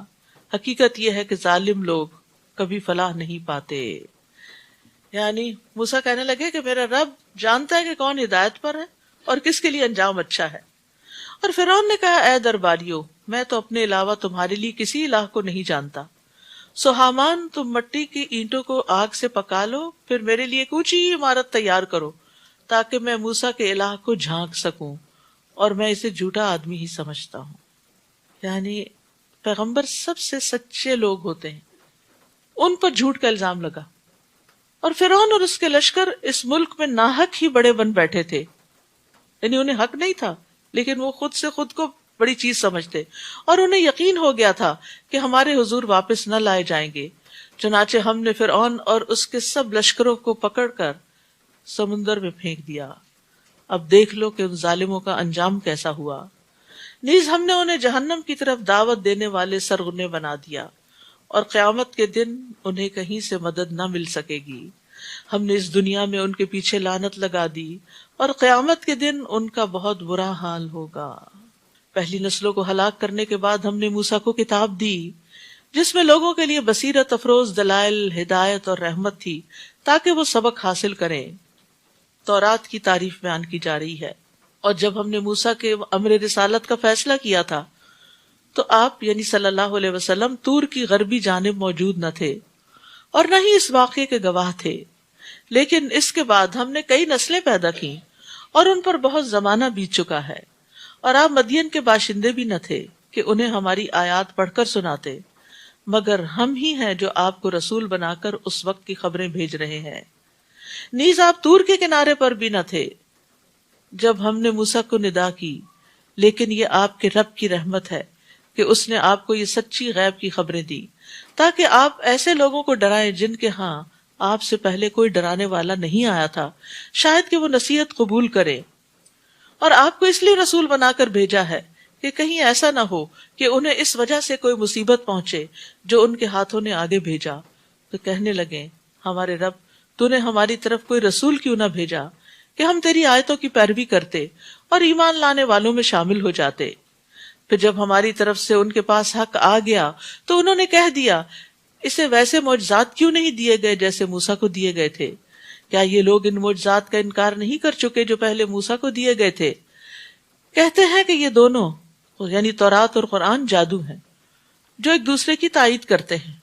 حقیقت یہ ہے کہ ظالم لوگ کبھی فلاح نہیں پاتے. یعنی موسیٰ کہنے لگے کہ میرا رب جانتا ہے کہ کون ہدایت پر ہے اور کس کے لیے انجام اچھا ہے. اور فرعون نے کہا اے درباریو میں تو اپنے علاوہ تمہارے لیے کسی الہ کو نہیں جانتا، سو حامان تم مٹی کی اینٹوں کو آگ سے پکا لو، پھر میرے لیے ایک اونچی عمارت تیار کرو تاکہ میں موسیٰ کے الہ کو جھانک سکوں اور میں اسے جھوٹا آدمی ہی سمجھتا ہوں. یعنی پیغمبر سب سے سچے لوگ ہوتے ہیں، ان پر جھوٹ کا الزام لگا، اور فرعون اور اس کے لشکر اس ملک میں ناحق ہی بڑے بن بیٹھے تھے. یعنی انہیں حق نہیں تھا، لیکن وہ خود سے خود کو بڑی چیز سمجھتے، اور انہیں یقین ہو گیا تھا کہ ہمارے حضور واپس نہ لائے جائیں گے. چنانچہ ہم نے فرعون اور اس کے سب لشکروں کو پکڑ کر سمندر میں پھینک دیا. اب دیکھ لو کہ ان ظالموں کا انجام کیسا ہوا. نیز ہم نے انہیں جہنم کی طرف دعوت دینے والے سرغنے بنا دیا، اور قیامت کے دن انہیں کہیں سے مدد نہ مل سکے گی. ہم نے اس دنیا میں ان کے پیچھے لعنت لگا دی، اور قیامت کے دن ان کا بہت برا حال ہوگا. پہلی نسلوں کو ہلاک کرنے کے بعد ہم نے موسیٰ کو کتاب دی جس میں لوگوں کے لیے بصیرت افروز دلائل، ہدایت اور رحمت تھی تاکہ وہ سبق حاصل کریں. تورات کی تعریف بیان کی جا رہی ہے. اور جب ہم نے موسیٰ کے امر رسالت کا فیصلہ کیا تھا تو آپ یعنی صلی اللہ علیہ وسلم طور کی غربی جانب موجود نہ تھے اور نہ ہی اس واقعے کے گواہ تھے. لیکن اس کے بعد ہم نے کئی نسلیں پیدا کی اور ان پر بہت زمانہ بیت چکا ہے، اور آپ مدین کے باشندے بھی نہ تھے کہ انہیں ہماری آیات پڑھ کر سناتے، مگر ہم ہی ہیں جو آپ کو رسول بنا کر اس وقت کی خبریں بھیج رہے ہیں. نیز آپ طور کے کنارے پر بھی نہ تھے جب ہم نے موسیٰ کو ندا کی، لیکن یہ آپ کے رب کی رحمت ہے کہ اس نے آپ کو یہ سچی غیب کی خبریں دی تاکہ آپ ایسے لوگوں کو ڈرائیں جن کے ہاں آپ سے پہلے کوئی ڈرانے والا نہیں آیا تھا، شاید کہ وہ نصیحت قبول کرے. اور آپ کو اس لیے رسول بنا کر بھیجا ہے کہ کہیں ایسا نہ ہو کہ انہیں اس وجہ سے کوئی مصیبت پہنچے جو ان کے ہاتھوں نے آگے بھیجا. تو کہنے لگے، ہمارے رب، تو نے ہماری طرف کوئی رسول کیوں نہ بھیجا کہ ہم تیری آیتوں کی پیروی کرتے اور ایمان لانے والوں میں شامل ہو جاتے. پھر جب ہماری طرف سے ان کے پاس حق آ گیا تو انہوں نے کہہ دیا، اسے ویسے معجزات کیوں نہیں دیے گئے جیسے موسیٰ کو دیے گئے تھے؟ کیا یہ لوگ ان معجزات کا انکار نہیں کر چکے جو پہلے موسیٰ کو دیے گئے تھے؟ کہتے ہیں کہ یہ دونوں یعنی تورات اور قرآن جادو ہیں جو ایک دوسرے کی تائید کرتے ہیں،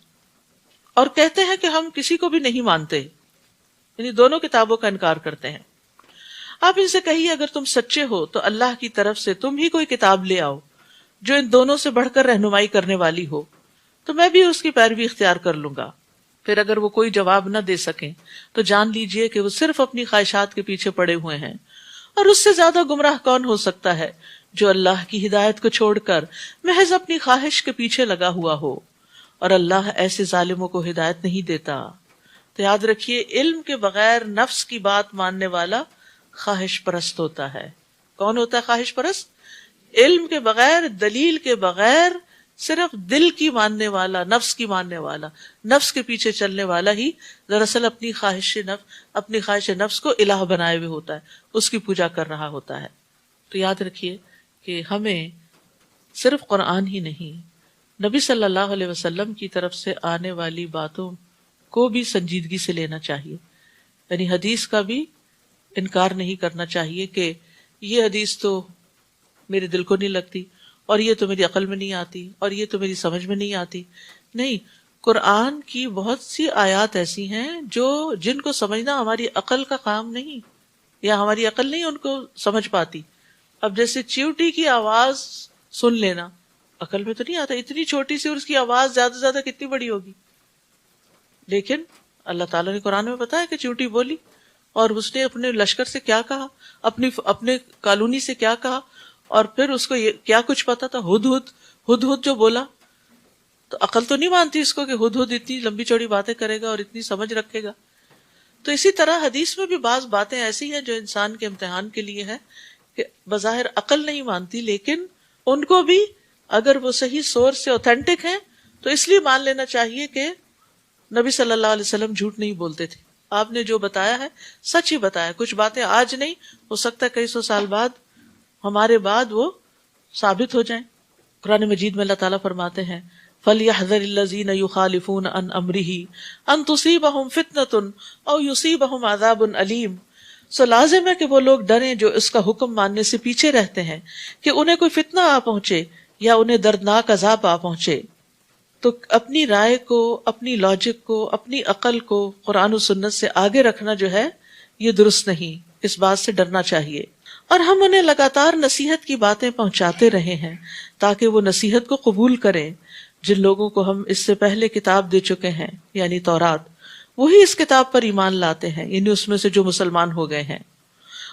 اور کہتے ہیں کہ ہم کسی کو بھی نہیں مانتے، یعنی دونوں کتابوں کا انکار کرتے ہیں. آپ ان سے کہیے، اگر تم سچے ہو تو اللہ کی طرف سے تم ہی کوئی کتاب لے آؤ جو ان دونوں سے بڑھ کر رہنمائی کرنے والی ہو، تو میں بھی اس کی پیروی اختیار کر لوں گا. پھر اگر وہ کوئی جواب نہ دے سکیں تو جان لیجئے کہ وہ صرف اپنی خواہشات کے پیچھے پڑے ہوئے ہیں، اور اس سے زیادہ گمراہ کون ہو سکتا ہے جو اللہ کی ہدایت کو چھوڑ کر محض اپنی خواہش کے پیچھے لگا ہوا ہو، اور اللہ ایسے ظالموں کو ہدایت نہیں دیتا. تو یاد رکھیے، علم کے بغیر نفس کی بات ماننے والا خواہش پرست ہوتا ہے. کون ہوتا ہے خواہش پرست؟ علم کے بغیر، دلیل کے بغیر صرف دل کی ماننے والا، نفس کی ماننے والا، نفس کے پیچھے چلنے والا ہی دراصل اپنی خواہش نفس کو الہ بنائے ہوئے ہوتا ہے، اس کی پوجا کر رہا ہوتا ہے. تو یاد رکھیے کہ ہمیں صرف قرآن ہی نہیں، نبی صلی اللہ علیہ وسلم کی طرف سے آنے والی باتوں کو بھی سنجیدگی سے لینا چاہیے. یعنی حدیث کا بھی انکار نہیں کرنا چاہیے کہ یہ حدیث تو میرے دل کو نہیں لگتی، اور یہ تو میری عقل میں نہیں آتی، اور یہ تو میری سمجھ میں نہیں آتی. نہیں، قرآن کی بہت سی آیات ایسی ہیں جن کو سمجھنا ہماری عقل کا کام نہیں، یا ہماری عقل نہیں ان کو سمجھ پاتی. اب جیسے چیوٹی کی آواز سن لینا، عقل میں تو نہیں آتا، اتنی چھوٹی سی، اور اس کی آواز زیادہ سے زیادہ کتنی بڑی ہوگی. لیکن اللہ تعالیٰ نے قرآن میں بتایا کہ چیوٹی بولی، اور اس نے اپنے لشکر سے کیا کہا، اپنے کالونی سے کیا کہا، اور پھر اس کو کیا کچھ پتا تھا، ہد ہد جو بولا. تو عقل تو نہیں مانتی اس کو کہ ہد اتنی لمبی چوڑی باتیں کرے گا اور اتنی سمجھ رکھے گا. تو اسی طرح حدیث میں بھی بعض باتیں ایسی ہیں جو انسان کے امتحان کے لیے ہے کہ بظاہر عقل نہیں مانتی، لیکن ان کو بھی اگر وہ صحیح سورس سے اوتھینٹک ہیں تو اس لیے مان لینا چاہیے کہ نبی صلی اللہ علیہ وسلم جھوٹ نہیں بولتے تھے. آپ نے جو بتایا ہے سچ ہی بتایا. کچھ باتیں آج نہیں، ہو سکتا ہے کئی سو سال بعد، ہمارے بعد وہ ثابت ہو جائیں. قرآن مجید میں اللہ تعالیٰ فرماتے ہیں، فَلْيَحْذَرِ الَّذِينَ يُخَالِفُونَ عَنْ أَمْرِهِ أَن تُصِيبَهُمْ فِتْنَةٌ أَوْ يُصِيبَهُمْ عَذَابٌ أَلِيمٌ. سو لازم ہے کہ وہ لوگ ڈریں جو اس کا حکم ماننے سے پیچھے رہتے ہیں کہ انہیں کوئی فتنہ آ پہنچے یا انہیں دردناک عذاب آ پہنچے. تو اپنی رائے کو، اپنی لاجک کو، اپنی عقل کو قرآن و سنت سے آگے رکھنا جو ہے یہ درست نہیں. اس بات سے ڈرنا چاہیے. اور ہم انہیں لگاتار نصیحت کی باتیں پہنچاتے رہے ہیں تاکہ وہ نصیحت کو قبول کریں. جن لوگوں کو ہم اس سے پہلے کتاب دے چکے ہیں یعنی تورات، وہی اس کتاب پر ایمان لاتے ہیں، یعنی اس میں سے جو مسلمان ہو گئے ہیں.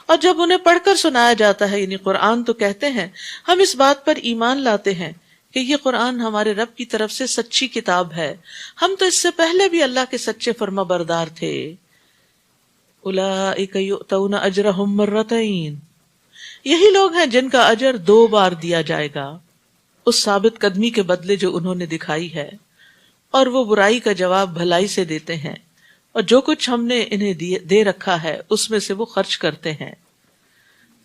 اور جب انہیں پڑھ کر سنایا جاتا ہے یعنی قرآن، تو کہتے ہیں ہم اس بات پر ایمان لاتے ہیں کہ یہ قرآن ہمارے رب کی طرف سے سچی کتاب ہے، ہم تو اس سے پہلے بھی اللہ کے سچے فرما بردار تھے. اولئک یؤتون اجرہم مرتین، یہی لوگ ہیں جن کا اجر 2 بار دیا جائے گا اس ثابت قدمی کے بدلے جو انہوں نے دکھائی ہے، اور وہ برائی کا جواب بھلائی سے دیتے ہیں، اور جو کچھ ہم نے انہیں دے رکھا ہے اس میں سے وہ خرچ کرتے ہیں.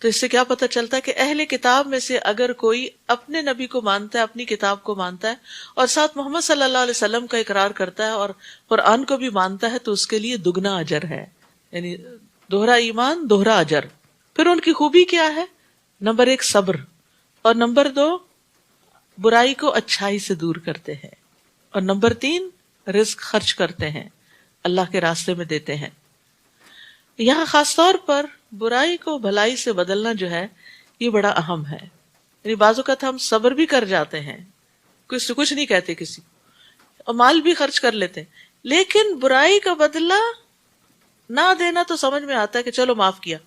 تو اس سے کیا پتہ چلتا ہے کہ اہل کتاب میں سے اگر کوئی اپنے نبی کو مانتا ہے، اپنی کتاب کو مانتا ہے، اور ساتھ محمد صلی اللہ علیہ وسلم کا اقرار کرتا ہے اور قرآن کو بھی مانتا ہے، تو اس کے لیے دگنا اجر ہے، یعنی دوہرا ایمان دوہرا اجر. پھر ان کی خوبی کیا ہے؟ نمبر 1 صبر، اور نمبر 2 برائی کو اچھائی سے دور کرتے ہیں، اور نمبر 3 رزق خرچ کرتے ہیں، اللہ کے راستے میں دیتے ہیں. یہاں خاص طور پر برائی کو بھلائی سے بدلنا جو ہے یہ بڑا اہم ہے. یعنی بعض اوقات ہم صبر بھی کر جاتے ہیں، کچھ نہیں کہتے کسی، اور مال بھی خرچ کر لیتے ہیں، لیکن برائی کا بدلہ نہ دینا تو سمجھ میں آتا ہے کہ چلو معاف کیا،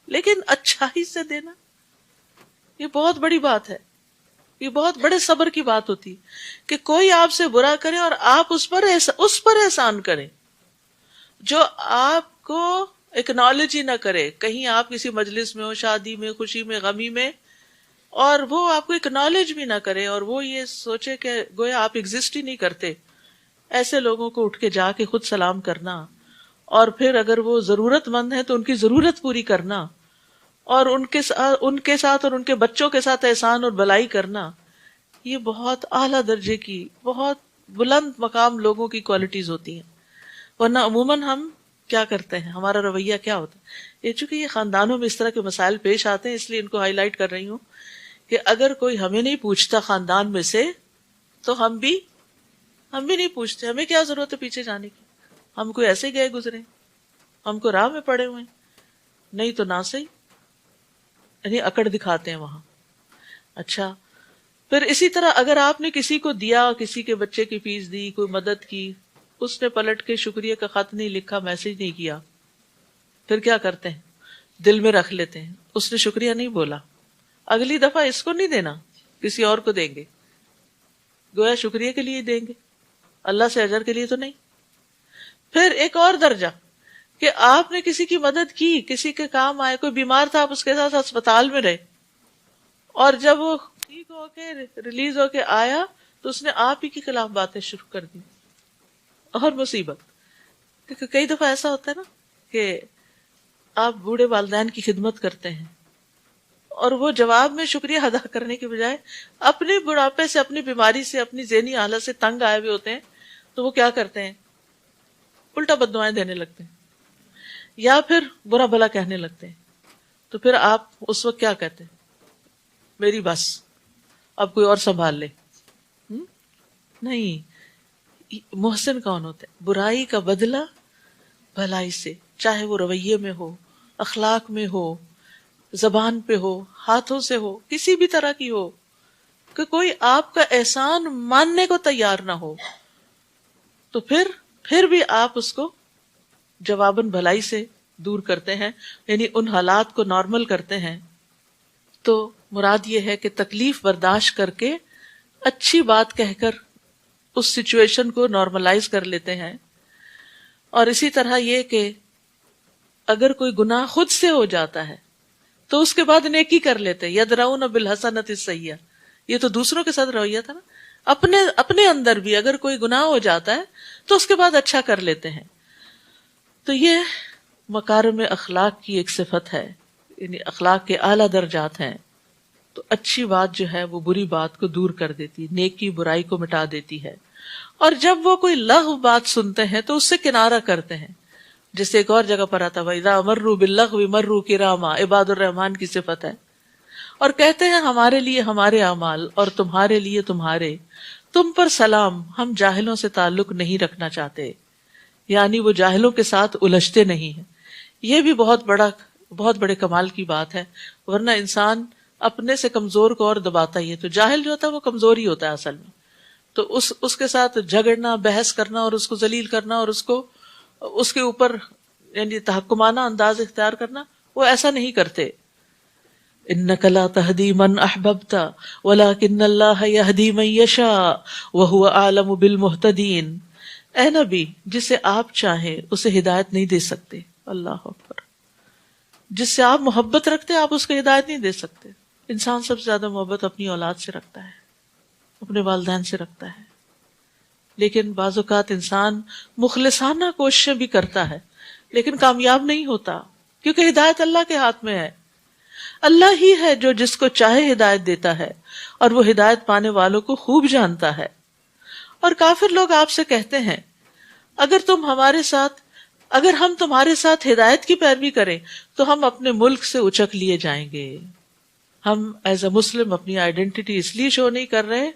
لیکن اچھائی سے دینا یہ بہت بڑی بات ہے. یہ بہت بڑے صبر کی بات ہوتی ہے کہ کوئی آپ سے برا کرے اور آپ اس پر احسان کریں، جو آپ کو اکنالج ہی نہ کرے. کہیں آپ کسی مجلس میں ہو، شادی میں، خوشی میں، غمی میں، اور وہ آپ کو اکنالج بھی نہ کرے اور وہ یہ سوچے کہ گویا آپ ایگزسٹ ہی نہیں کرتے. ایسے لوگوں کو اٹھ کے جا کے خود سلام کرنا، اور پھر اگر وہ ضرورت مند ہے تو ان کی ضرورت پوری کرنا، اور ان کے ساتھ اور ان کے بچوں کے ساتھ احسان اور بلائی کرنا، یہ بہت اعلیٰ درجے کی، بہت بلند مقام لوگوں کی کوالٹیز ہوتی ہیں. ورنہ عموماً ہم کیا کرتے ہیں، ہمارا رویہ کیا ہوتا ہے؟ چونکہ یہ خاندانوں میں اس طرح کے مسائل پیش آتے ہیں، اس لیے ان کو ہائی لائٹ کر رہی ہوں کہ اگر کوئی ہمیں نہیں پوچھتا خاندان میں سے تو ہم بھی نہیں پوچھتے. ہمیں کیا ضرورت ہے پیچھے جانے کی؟ ہم کوئی ایسے گئے گزرے، ہم کو راہ میں پڑے ہوئے، نہیں تو نہ صحیح، یعنی اکڑ دکھاتے ہیں وہاں. اچھا، پھر اسی طرح اگر آپ نے کسی کو دیا، کسی کے بچے کی فیس دی، کوئی مدد کی، اس نے پلٹ کے شکریہ کا خط نہیں لکھا، میسج نہیں کیا، پھر کیا کرتے ہیں؟ دل میں رکھ لیتے ہیں اس نے شکریہ نہیں بولا، اگلی دفعہ اس کو نہیں دینا، کسی اور کو دیں گے، گویا شکریہ کے لیے دیں گے، اللہ سے اجر کے لیے تو نہیں. پھر ایک اور درجہ کہ آپ نے کسی کی مدد کی، کسی کے کام آئے، کوئی بیمار تھا، آپ اس کے ساتھ ہسپتال میں رہے، اور جب وہ ٹھیک ہو کے ریلیز ہو کے آیا تو اس نے آپ ہی کے خلاف باتیں شروع کر دی. اور مصیبت، کیونکہ کئی دفعہ ایسا ہوتا ہے نا کہ آپ بوڑھے والدین کی خدمت کرتے ہیں اور وہ جواب میں شکریہ ادا کرنے کے بجائے اپنے بڑھاپے سے، اپنی بیماری سے، اپنی ذہنی حالت سے تنگ آئے ہوئے ہوتے ہیں، تو وہ کیا کرتے ہیں؟ الٹا بددعائیں دینے لگتے ہیں یا پھر برا بھلا کہنے لگتے ہیں. تو پھر آپ اس وقت کیا کہتے ہیں؟ میری بس، اب کوئی اور سنبھال لے. نہیں، محسن کون ہوتا ہے؟ برائی کا بدلہ بھلائی سے، چاہے وہ رویے میں ہو، اخلاق میں ہو، زبان پہ ہو، ہاتھوں سے ہو، کسی بھی طرح کی ہو، کہ کوئی آپ کا احسان ماننے کو تیار نہ ہو تو پھر بھی آپ اس کو جواباً بھلائی سے دور کرتے ہیں، یعنی ان حالات کو نارمل کرتے ہیں. تو مراد یہ ہے کہ تکلیف برداشت کر کے اچھی بات کہہ کر اس سچویشن کو نارملائز کر لیتے ہیں. اور اسی طرح یہ کہ اگر کوئی گناہ خود سے ہو جاتا ہے تو اس کے بعد نیکی کر لیتے ہیں. یدرؤون بالحسنۃ السیئۃ، یہ تو دوسروں کے ساتھ رویہ تھا نا، اپنے اندر بھی اگر کوئی گناہ ہو جاتا ہے تو اس کے بعد اچھا کر لیتے ہیں. تو یہ مکارم اخلاق کی ایک صفت ہے، یعنی اخلاق کے اعلیٰ درجات ہیں. تو اچھی بات جو ہے وہ بری بات کو دور کر دیتی، نیکی برائی کو مٹا دیتی ہے. اور جب وہ کوئی لغو بات سنتے ہیں تو اس سے کنارہ کرتے ہیں، جیسے ایک اور جگہ پر آتا ہے وَإِذَا مَرُّوا بِاللَّغْوِ مَرُّوا كِرَامًا، عباد الرحمن کی صفت ہے. اور کہتے ہیں ہمارے لیے ہمارے اعمال اور تمہارے لیے تمہارے، تم پر سلام، ہم جاہلوں سے تعلق نہیں رکھنا چاہتے، یعنی وہ جاہلوں کے ساتھ الجھتے نہیں ہیں. یہ بھی بہت بڑا بہت بڑے کمال کی بات ہے، ورنہ انسان اپنے سے کمزور کو اور دباتا ہی ہے. تو جاہل جو ہوتا ہے وہ کمزور ہی ہوتا ہے اصل میں. تو اس کے ساتھ جھگڑنا، بحث کرنا اور اس کو ذلیل کرنا اور اس کے اوپر یعنی تحکمانہ انداز اختیار کرنا، وہ ایسا نہیں کرتے. انک لا تہدی من احببت ولکن اللہ یہدی من یشاء وہو اعلم بالمہتدین. اے نبی، جسے آپ چاہیں اسے ہدایت نہیں دے سکتے. اللہ اکبر. جس سے آپ محبت رکھتے آپ اس کو ہدایت نہیں دے سکتے. انسان سب سے زیادہ محبت اپنی اولاد سے رکھتا ہے، اپنے والدین سے رکھتا ہے. لیکن بعض اوقات انسان مخلصانہ کوششیں بھی کرتا ہے لیکن کامیاب نہیں ہوتا، کیونکہ ہدایت اللہ کے ہاتھ میں ہے. اللہ ہی ہے جو جس کو چاہے ہدایت دیتا ہے اور وہ ہدایت پانے والوں کو خوب جانتا ہے. اور کافر لوگ آپ سے کہتے ہیں اگر ہم تمہارے ساتھ ہدایت کی پیروی کریں تو ہم اپنے ملک سے اچک لیے جائیں گے. ہم ایز اے مسلم اپنی آئیڈینٹی اس لیے شو نہیں کر رہے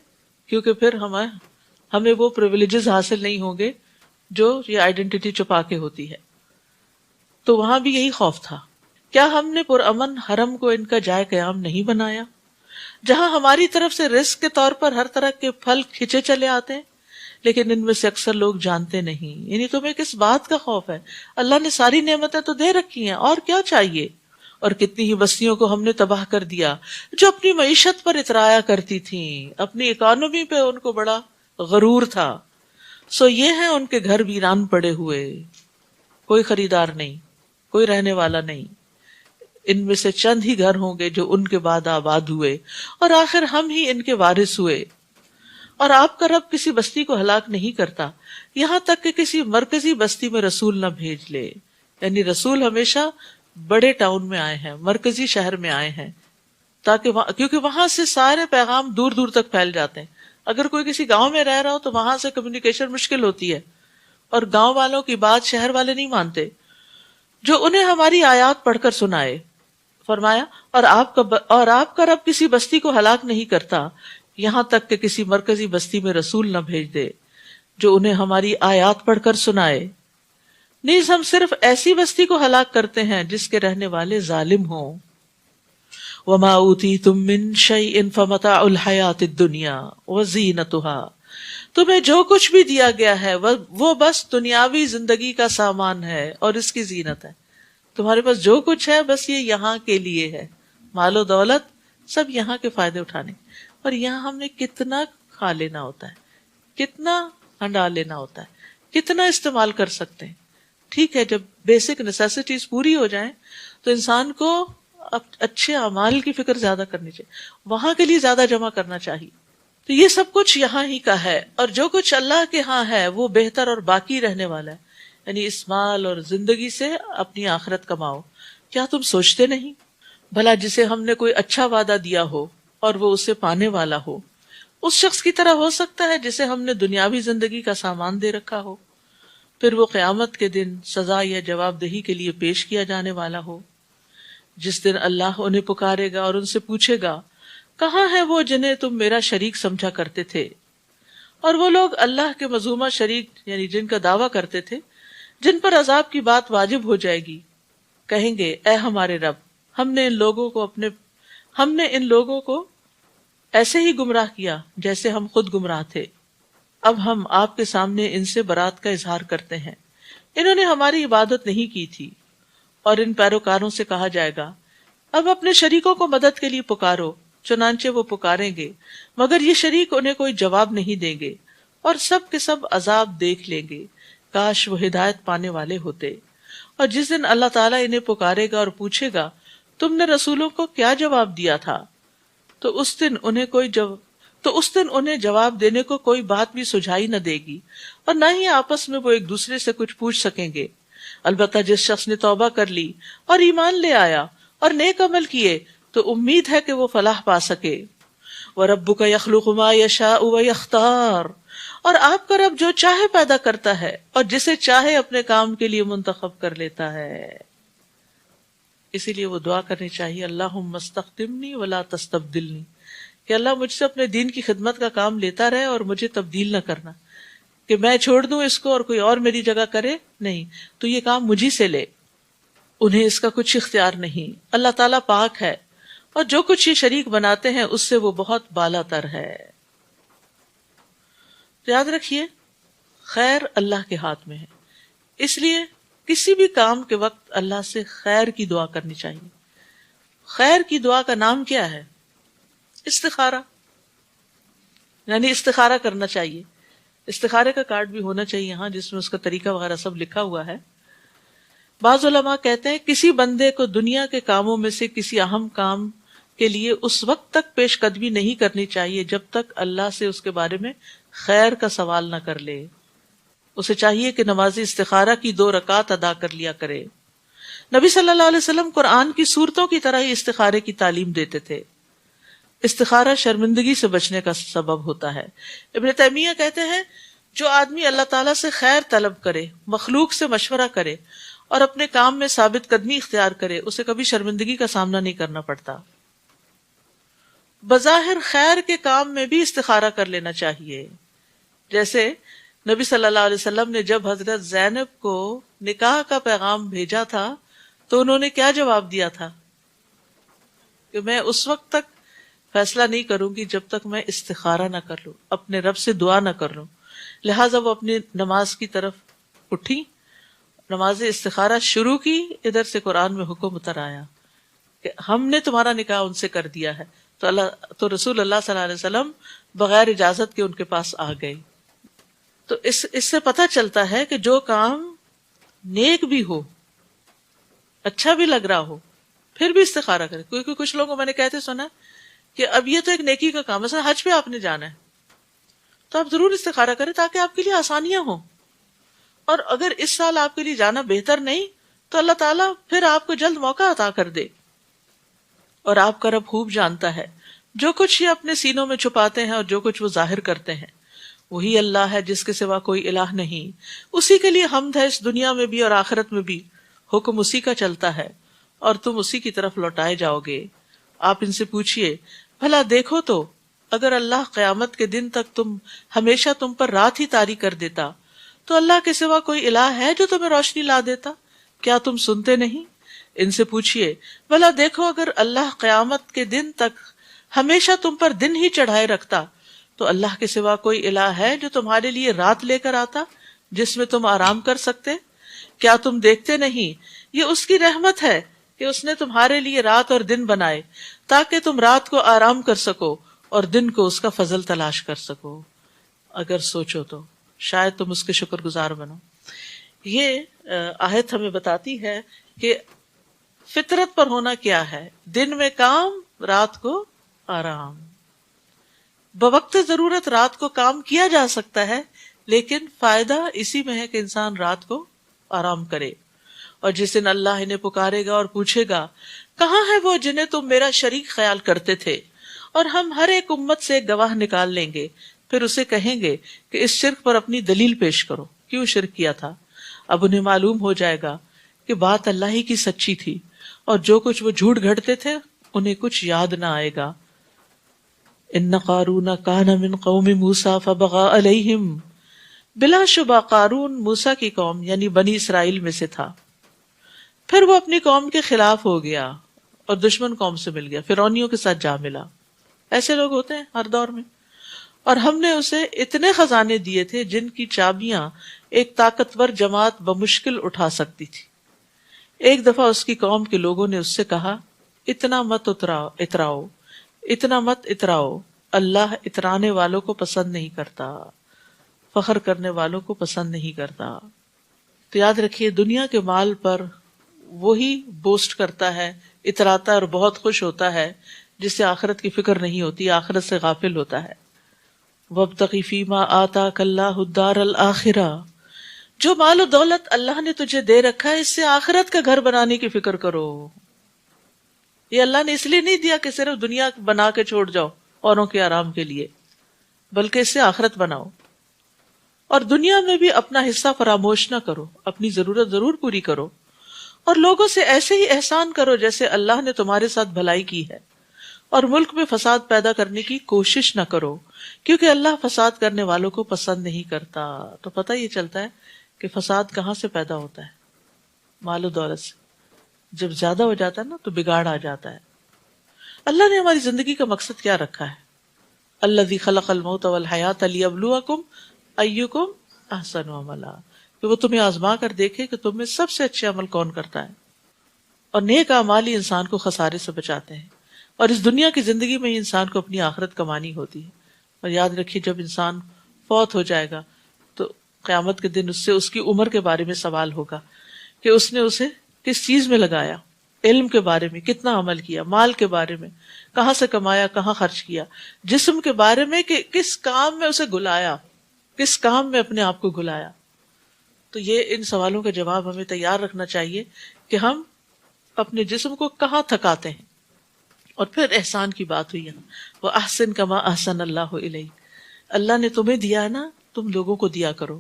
کیونکہ پھر ہمیں وہ پریویلیجز حاصل نہیں ہوں گے جو یہ آئیڈینٹی چھپا کے ہوتی ہے. تو وہاں بھی یہی خوف تھا. کیا ہم نے پرامن حرم کو ان کا جائے قیام نہیں بنایا جہاں ہماری طرف سے رزق کے طور پر ہر طرح کے پھل کھچے چلے آتے ہیں؟ لیکن ان میں سے اکثر لوگ جانتے نہیں. یعنی تمہیں کس بات کا خوف ہے؟ اللہ نے ساری نعمتیں تو دے رکھی ہیں، اور کیا چاہیے؟ اور کتنی ہی بستیوں کو ہم نے تباہ کر دیا جو اپنی معیشت پر اترایا کرتی تھیں، اپنی اکانومی پہ ان کو بڑا غرور تھا. سو یہ ہیں ان کے گھر ویران پڑے ہوئے، کوئی خریدار نہیں، کوئی رہنے والا نہیں. ان میں سے چند ہی گھر ہوں گے جو ان کے بعد آباد ہوئے اور آخر ہم ہی ان کے وارث ہوئے. اور آپ کا رب کسی بستی کو ہلاک نہیں کرتا یہاں تک کہ کسی مرکزی بستی میں رسول نہ بھیج لے. یعنی رسول ہمیشہ بڑے ٹاؤن میں آئے ہیں، مرکزی شہر میں آئے ہیں، تاکہ کیونکہ وہاں سے سارے پیغام دور دور تک پھیل جاتے ہیں. اگر کوئی کسی گاؤں میں رہ رہا ہو تو وہاں سے کمیونیکیشن مشکل ہوتی ہے، اور گاؤں والوں کی بات شہر والے نہیں مانتے. جو انہیں ہماری آیات پڑھ کر سنائے. فرمایا اور آپ کا رب کسی بستی کو ہلاک نہیں کرتا یہاں تک کہ کسی مرکزی بستی میں رسول نہ بھیج دے جو انہیں ہماری آیات پڑھ کر سنائے. نیز ہم صرف ایسی بستی کو ہلاک کرتے ہیں جس کے رہنے والے ظالم ہوں. وما اوتیتم من شیء فمتاع الحیات الدنیا وزینتها. تمہیں جو کچھ بھی دیا گیا ہے وہ بس دنیاوی زندگی کا سامان ہے اور اس کی زینت ہے. تمہارے پاس جو کچھ ہے بس یہ یہاں کے لیے ہے، مال و دولت سب یہاں کے فائدے اٹھانے. اور یہاں ہم نے کتنا کھا لینا ہوتا ہے، کتنا ہنڈا لینا ہوتا ہے، کتنا استعمال کر سکتے ہیں. ٹھیک ہے، جب بیسک نیسیسٹیز پوری ہو جائیں تو انسان کو اچھے اعمال کی فکر زیادہ کرنی چاہیے، وہاں کے لیے زیادہ جمع کرنا چاہیے. تو یہ سب کچھ یہاں ہی کا ہے، اور جو کچھ اللہ کے ہاں ہے وہ بہتر اور باقی رہنے والا ہے. یعنی اس مال اور زندگی سے اپنی آخرت کماؤ. کیا تم سوچتے نہیں؟ بھلا جسے ہم نے کوئی اچھا وعدہ دیا ہو اور وہ اسے پانے والا ہو، اس شخص کی طرح ہو سکتا ہے جسے ہم نے دنیاوی زندگی کا سامان دے رکھا ہو، پھر وہ قیامت کے دن سزا یا جواب دہی کے لیے پیش کیا جانے والا ہو، جس دن اللہ انہیں پکارے گا اور ان سے پوچھے گا کہاں ہے وہ جنہیں تم میرا شریک سمجھا کرتے تھے؟ اور وہ لوگ اللہ کے مذمومہ شریک یعنی جن کا دعویٰ کرتے تھے، جن پر عذاب کی بات واجب ہو جائے گی، کہیں گے اے ہمارے رب، ہم نے ان لوگوں کو ایسے ہی گمراہ کیا جیسے ہم خود گمراہ تھے. اب ہم آپ کے سامنے ان سے برات کا اظہار کرتے ہیں، انہوں نے ہماری عبادت نہیں کی تھی. اور ان پیروکاروں سے کہا جائے گا اب اپنے شریکوں کو مدد کے لیے پکارو، چنانچہ وہ پکاریں گے مگر یہ شریک انہیں کوئی جواب نہیں دیں گے اور سب کے سب عذاب دیکھ لیں گے. کاش وہ ہدایت پانے والے ہوتے. اور جس دن اللہ تعالیٰ انہیں پکارے گا اور پوچھے گا تم نے رسولوں کو کیا جواب دیا تھا، تو اس دن انہیں جواب دینے کو کوئی بات بھی سجھائی نہ دے گی، اور نہ ہی آپس میں وہ ایک دوسرے سے کچھ پوچھ سکیں گے. البتہ جس شخص نے توبہ کر لی اور ایمان لے آیا اور نیک عمل کیے تو امید ہے کہ وہ فلاح پا سکے. وَرَبُّكَ يَخْلُقُ مَا يَشَاءُ وَيَخْتَارُ. اور آپ کا رب جو چاہے پیدا کرتا ہے اور جسے چاہے اپنے کام کے لیے منتخب کر لیتا ہے. اسی لیے وہ دعا کرنی چاہیے اللہم استخدمنی ولا تستبدلنی، کہ اللہ مجھ سے اپنے دین کی خدمت کا کام لیتا رہے اور مجھے تبدیل نہ کرنا، کہ میں چھوڑ دوں اس کو اور کوئی اور میری جگہ کرے، نہیں، تو یہ کام مجھی سے لے. انہیں اس کا کچھ اختیار نہیں، اللہ تعالیٰ پاک ہے، اور جو کچھ یہ شریک بناتے ہیں اس سے وہ بہت بالا تر ہے۔ تو یاد رکھیے خیر اللہ کے ہاتھ میں ہے، اس لیے کسی بھی کام کے وقت اللہ سے خیر کی دعا کرنی چاہیے۔ خیر کی دعا کا نام کیا ہے؟ استخارہ، یعنی استخارہ کرنا چاہیے۔ استخارے کا کارڈ بھی ہونا چاہیے ہاں، جس میں اس کا طریقہ وغیرہ سب لکھا ہوا ہے۔ بعض علماء کہتے ہیں کسی بندے کو دنیا کے کاموں میں سے کسی اہم کام کے لیے اس وقت تک پیش قدمی نہیں کرنی چاہیے جب تک اللہ سے اس کے بارے میں خیر کا سوال نہ کر لے۔ اسے چاہیے کہ نماز استخارہ کی 2 رکعت ادا کر لیا کرے۔ نبی صلی اللہ علیہ وسلم قرآن کی سورتوں کی طرح ہی استخارے کی تعلیم دیتے تھے۔ استخارہ شرمندگی سے بچنے کا سبب ہوتا ہے۔ ابن تیمیہ کہتے ہیں جو آدمی اللہ تعالیٰ سے خیر طلب کرے، مخلوق سے مشورہ کرے اور اپنے کام میں ثابت قدمی اختیار کرے، اسے کبھی شرمندگی کا سامنا نہیں کرنا پڑتا۔ بظاہر خیر کے کام میں بھی استخارہ کر لینا چاہیے، جیسے نبی صلی اللہ علیہ وسلم نے جب حضرت زینب کو نکاح کا پیغام بھیجا تھا تو انہوں نے کیا جواب دیا تھا کہ میں اس وقت تک فیصلہ نہیں کروں گی جب تک میں استخارہ نہ کر لوں، اپنے رب سے دعا نہ کر لوں۔ لہٰذا وہ اپنی نماز کی طرف اٹھی، نماز استخارہ شروع کی، ادھر سے قرآن میں حکم اتر آیا کہ ہم نے تمہارا نکاح ان سے کر دیا ہے، تو رسول اللہ صلی اللہ علیہ وسلم بغیر اجازت کے ان کے پاس آ گئے۔ تو اس سے پتہ چلتا ہے کہ جو کام نیک بھی ہو، اچھا بھی لگ رہا ہو، پھر بھی استخارہ کرے۔ کیونکہ کچھ لوگوں کو میں نے کہتے سنا کہ اب یہ تو ایک نیکی کا کام ہے، مثلا حج پہ آپ نے جانا ہے تو آپ ضرور استخارہ کریں تاکہ آپ کے لیے آسانیاں ہوں، اور اگر اس سال آپ کے لیے جانا بہتر نہیں تو اللہ تعالیٰ پھر آپ کو جلد موقع عطا کر دے۔ اور آپ کا رب خوب جانتا ہے جو کچھ یہ اپنے سینوں میں چھپاتے ہیں اور جو کچھ وہ ظاہر کرتے ہیں، وہی اللہ ہے جس کے سوا کوئی الہ نہیں، اسی کے لیے حمد ہے اس دنیا میں بھی اور آخرت میں بھی، حکم اسی کا چلتا ہے اور تم اسی کی طرف لوٹائے جاؤ گے۔ آپ ان سے پوچھئے بھلا دیکھو تو اگر اللہ قیامت کے دن تک ہمیشہ تم پر رات ہی طاری کر دیتا تو اللہ کے سوا کوئی الہ ہے جو تمہیں روشنی لا دیتا؟ کیا تم سنتے نہیں؟ ان سے پوچھئے بھلا دیکھو اگر اللہ قیامت کے دن تک ہمیشہ تم پر دن ہی چڑھائے رکھتا تو اللہ کے سوا کوئی الہ ہے جو تمہارے لیے رات لے کر آتا جس میں تم آرام کر سکتے؟ کیا تم دیکھتے نہیں یہ اس کی رحمت ہے کہ اس نے تمہارے لیے رات اور دن بنائے تاکہ تم رات کو آرام کر سکو اور دن کو اس کا فضل تلاش کر سکو۔ اگر سوچو تو شاید تم اس کے شکر گزار بنو۔ یہ آیت ہمیں بتاتی ہے کہ فطرت پر ہونا کیا ہے، دن میں کام، رات کو آرام۔ بوقت ضرورت رات کو کام کیا جا سکتا ہے، لیکن فائدہ اسی میں ہے کہ انسان رات کو آرام کرے۔ اور جس دن اللہ انہیں پکارے گا اور پوچھے گا کہاں ہے وہ جنہیں تم میرا شریک خیال کرتے تھے، اور ہم ہر ایک امت سے ایک گواہ نکال لیں گے، پھر اسے کہیں گے کہ اس شرک پر اپنی دلیل پیش کرو، کیوں شرک کیا تھا؟ اب انہیں معلوم ہو جائے گا کہ بات اللہ ہی کی سچی تھی، اور جو کچھ وہ جھوٹ گھڑتے تھے انہیں کچھ یاد نہ آئے گا۔ ان قارون کان من قوم موسیٰ فبغى علیہم، بلا شبہ قارون موسیٰ کی قوم یعنی بنی اسرائیل میں سے تھا، پھر وہ اپنی قوم کے خلاف ہو گیا اور دشمن قوم سے مل گیا، فرعونیوں کے ساتھ جا ملا۔ ایسے لوگ ہوتے ہیں ہر دور میں۔ اور ہم نے اسے اتنے خزانے دیے تھے جن کی چابیاں ایک طاقتور جماعت بمشکل اٹھا سکتی تھی۔ ایک دفعہ اس کی قوم کے لوگوں نے اس سے کہا اتنا مت اتراؤ، اتنا مت اتراؤ، اللہ اترانے والوں کو پسند نہیں کرتا، فخر کرنے والوں کو پسند نہیں کرتا۔ تو یاد رکھیے دنیا کے مال پر وہی بوسٹ کرتا ہے، اتراتا ہے اور بہت خوش ہوتا ہے جس سے آخرت کی فکر نہیں ہوتی، آخرت سے غافل ہوتا ہے۔ وَابْتَغِ فِيمَا آتَاكَ اللَّهُ الدَّارَ الْآخِرَةَ، جو مال و دولت اللہ نے تجھے دے رکھا ہے اس سے آخرت کا گھر بنانے کی فکر کرو۔ یہ اللہ نے اس لیے نہیں دیا کہ صرف دنیا بنا کے چھوڑ جاؤ اوروں کے آرام کے لیے، بلکہ اس سے آخرت بناؤ۔ اور دنیا میں بھی اپنا حصہ فراموش نہ کرو، اپنی ضرورت ضرور پوری کرو، اور لوگوں سے ایسے ہی احسان کرو جیسے اللہ نے تمہارے ساتھ بھلائی کی ہے، اور ملک میں فساد پیدا کرنے کی کوشش نہ کرو، کیونکہ اللہ فساد کرنے والوں کو پسند نہیں کرتا۔ تو پتہ یہ چلتا ہے کہ فساد کہاں سے پیدا ہوتا ہے؟ مال و دولت سے۔ جب زیادہ ہو جاتا ہے نا تو بگاڑ آ جاتا ہے. اللہ نے ہماری زندگی کا مقصد کیا رکھا ہے؟ الذی خلق الموت والحیات لیبلوکم ایکم احسن عملا، کہ وہ تمہیں آزما کر دیکھے کہ تم میں سب سے اچھے عمل کون کرتا ہے. اور نیک اعمال ہی انسان کو خسارے سے بچاتے ہیں، اور اس دنیا کی زندگی میں ہی انسان کو اپنی آخرت کمانی ہوتی ہے. اور یاد رکھیے جب انسان فوت ہو جائے گا تو قیامت کے دن اس سے اس کی عمر کے بارے میں سوال ہوگا کہ اس نے اسے کس چیز میں لگایا، علم کے بارے میں کتنا عمل کیا، مال کے بارے میں کہاں سے کمایا کہاں خرچ کیا، جسم کے بارے میں کہ کس کام میں اسے گلایا، کس کام میں اپنے آپ کو گلایا. تو یہ ان سوالوں کا جواب ہمیں تیار رکھنا چاہیے کہ ہم اپنے جسم کو کہاں تھکاتے ہیں. اور پھر احسان کی بات ہوئی یہاں، وہ احسن کما احسن اللہ الیک، اللہ نے تمہیں دیا ہے نا، تم لوگوں کو دیا کرو.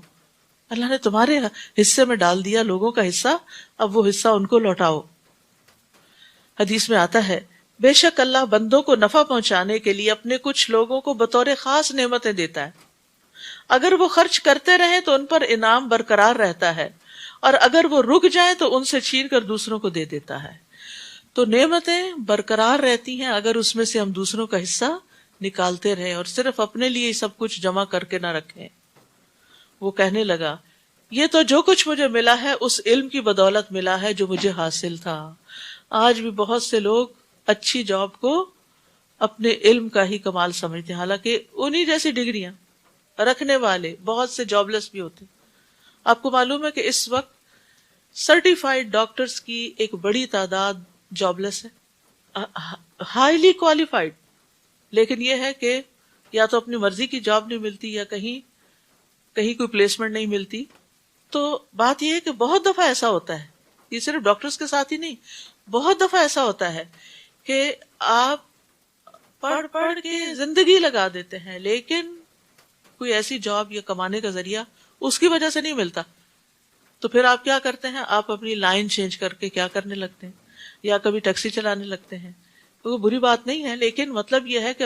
اللہ نے تمہارے حصے میں ڈال دیا لوگوں کا حصہ، اب وہ حصہ ان کو لوٹاؤ. حدیث میں آتا ہے بے شک اللہ بندوں کو نفع پہنچانے کے لیے اپنے کچھ لوگوں کو بطور خاص نعمتیں دیتا ہے. اگر وہ خرچ کرتے رہیں تو ان پر انعام برقرار رہتا ہے، اور اگر وہ رک جائیں تو ان سے چھین کر دوسروں کو دے دیتا ہے. تو نعمتیں برقرار رہتی ہیں اگر اس میں سے ہم دوسروں کا حصہ نکالتے رہیں اور صرف اپنے لیے سب کچھ جمع کر کے نہ رکھیں. وہ کہنے لگا یہ تو جو کچھ مجھے ملا ہے اس علم کی بدولت ملا ہے جو مجھے حاصل تھا. آج بھی بہت سے لوگ اچھی جاب کو اپنے علم کا ہی کمال سمجھتے ہیں، حالانکہ انہی جیسی ڈگریاں رکھنے والے بہت سے جاب لیس بھی ہوتے. آپ کو معلوم ہے کہ اس وقت سرٹیفائیڈ ڈاکٹرز کی ایک بڑی تعداد جاب لیس ہے، ہائیلی کوالیفائڈ، لیکن یہ ہے کہ یا تو اپنی مرضی کی جاب نہیں ملتی یا کہیں کوئی پلیسمنٹ نہیں ملتی. تو بات یہ ہے کہ بہت دفعہ ایسا ہوتا ہے، یہ صرف ڈاکٹرز کے ساتھ ہی نہیں، بہت دفعہ ایسا ہوتا ہے کہ آپ پڑھ کے زندگی لگا دیتے ہیں لیکن کوئی ایسی جاب یا کمانے کا ذریعہ اس کی وجہ سے نہیں ملتا. تو پھر آپ کیا کرتے ہیں؟ آپ اپنی لائن چینج کر کے کیا کرنے لگتے ہیں، یا کبھی ٹیکسی چلانے لگتے ہیں. وہ بری بات نہیں ہے، لیکن مطلب یہ ہے کہ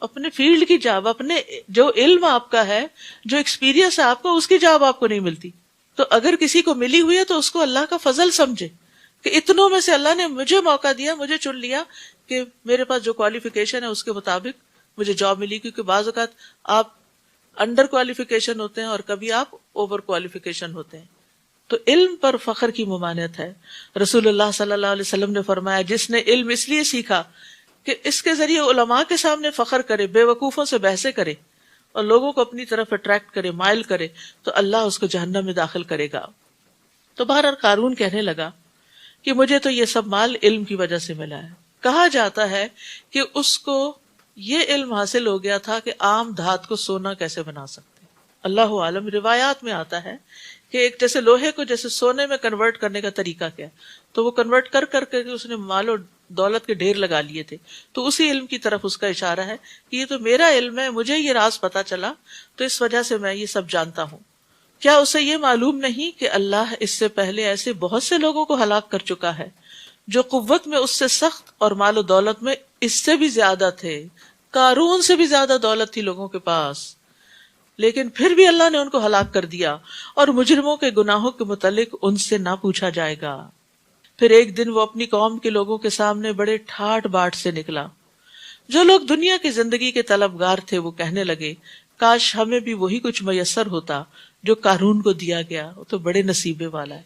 اپنے فیلڈ کی جاب، اپنے جو علم آپ کا ہے، جو ایکسپیرینس ہے آپ کو، اس کی جاب آپ کو نہیں ملتی. تو اگر کسی کو ملی ہوئی ہے تو اس کو اللہ کا فضل سمجھے کہ اتنوں میں سے اللہ نے مجھے موقع دیا، مجھے چن لیا کہ میرے پاس جو کوالیفیکیشن ہے اس کے مطابق مجھے جاب ملی. کیونکہ بعض اوقات آپ انڈر کوالیفیکیشن ہوتے ہیں اور کبھی آپ اوور کوالیفیکیشن ہوتے ہیں. تو علم پر فخر کی ممانعت ہے. رسول اللہ صلی اللہ علیہ وسلم نے فرمایا جس نے علم اس لیے سیکھا کہ اس کے ذریعے علماء کے سامنے فخر کرے، بے وقوفوں سے بحثیں کرے اور لوگوں کو اپنی طرف اٹریکٹ کرے، مائل کرے، تو اللہ اس کو جہنم میں داخل کرے گا. تو بہرحال قارون کہنے لگا کہ مجھے تو یہ سب مال علم کی وجہ سے ملا ہے. کہا جاتا ہے کہ اس کو یہ علم حاصل ہو گیا تھا کہ عام دھات کو سونا کیسے بنا سکتے. اللہ عالم، روایات میں آتا ہے کہ ایک جیسے لوہے کو جیسے سونے میں کنورٹ کرنے کا طریقہ کیا، تو وہ کنورٹ کر کے اس نے مال و دولت کے ڈھیر لگا لیے تھے. تو اسی علم کی طرف اس کا اشارہ ہے کہ یہ تو میرا علم ہے، مجھے یہ راز پتا چلا تو اس وجہ سے میں یہ سب جانتا ہوں. کیا اسے یہ معلوم نہیں کہ اللہ اس سے پہلے ایسے بہت سے لوگوں کو ہلاک کر چکا ہے جو قوت میں اس سے سخت اور مال و دولت میں اس سے بھی زیادہ تھے. قارون سے بھی زیادہ دولت تھی لوگوں کے پاس، لیکن پھر بھی اللہ نے ان کو ہلاک کر دیا اور مجرموں کے گناہوں کے متعلق ان سے نہ پوچھا جائے گا. پھر ایک دن وہ اپنی قوم کے لوگوں کے سامنے بڑے ٹھاٹ باٹ سے نکلا. جو لوگ دنیا کی زندگی کے طلبگار تھے وہ کہنے لگے کاش ہمیں بھی وہی کچھ میسر ہوتا جو قارون کو دیا گیا، وہ تو بڑے نصیبے والا ہے.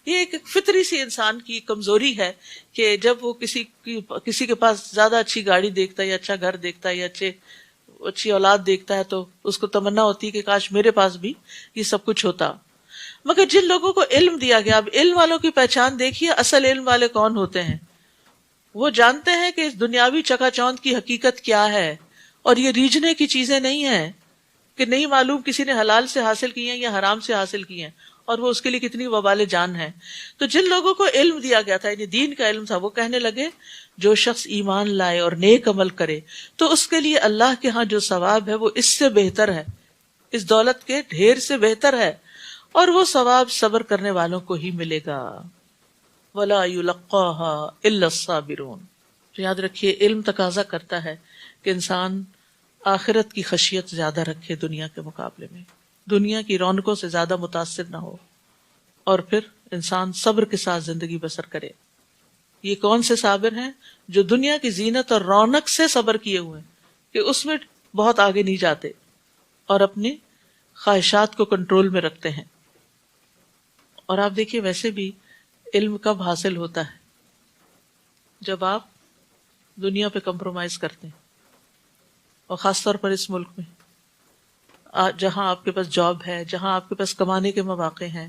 یہ ایک فطری سی انسان کی کمزوری ہے کہ جب وہ کسی کے پاس زیادہ اچھی گاڑی دیکھتا ہے یا اچھا گھر دیکھتا ہے یا اچھی اولاد دیکھتا ہے تو اس کو تمنا ہوتی ہے کہ کاش میرے پاس بھی یہ سب کچھ ہوتا. مگر جن لوگوں کو علم دیا گیا، اب علم والوں کی پہچان دیکھیے، اصل علم والے کون ہوتے ہیں. وہ جانتے ہیں کہ اس دنیاوی چکا چوند کی حقیقت کیا ہے، اور یہ ریجھنے کی چیزیں نہیں ہیں کہ نہیں معلوم کسی نے حلال سے حاصل کی ہیں یا حرام سے حاصل کی ہیں اور وہ اس کے لیے کتنی وبال جان ہے. تو جن لوگوں کو علم دیا گیا تھا، یعنی دین کا علم تھا، وہ کہنے لگے جو شخص ایمان لائے اور نیک عمل کرے تو اس کے لیے اللہ کے ہاں جو ثواب ہے وہ اس سے بہتر ہے، اس دولت کے ڈھیر سے بہتر ہے، اور وہ ثواب صبر کرنے والوں کو ہی ملے گا. وَلَا يُلَقَّاهَا إِلَّا الصَّابِرُونَ. تو یاد رکھیے علم تقاضا کرتا ہے کہ انسان آخرت کی خشیت زیادہ رکھے دنیا کے مقابلے میں، دنیا کی رونقوں سے زیادہ متاثر نہ ہو، اور پھر انسان صبر کے ساتھ زندگی بسر کرے. یہ کون سے صابر ہیں؟ جو دنیا کی زینت اور رونق سے صبر کیے ہوئے ہیں کہ اس میں بہت آگے نہیں جاتے اور اپنی خواہشات کو کنٹرول میں رکھتے ہیں. اور آپ دیکھیے ویسے بھی علم کب حاصل ہوتا ہے؟ جب آپ دنیا پہ کمپرومائز کرتے ہیں، اور خاص طور پر اس ملک میں جہاں آپ کے پاس جاب ہے، جہاں آپ کے پاس کمانے کے مواقع ہیں،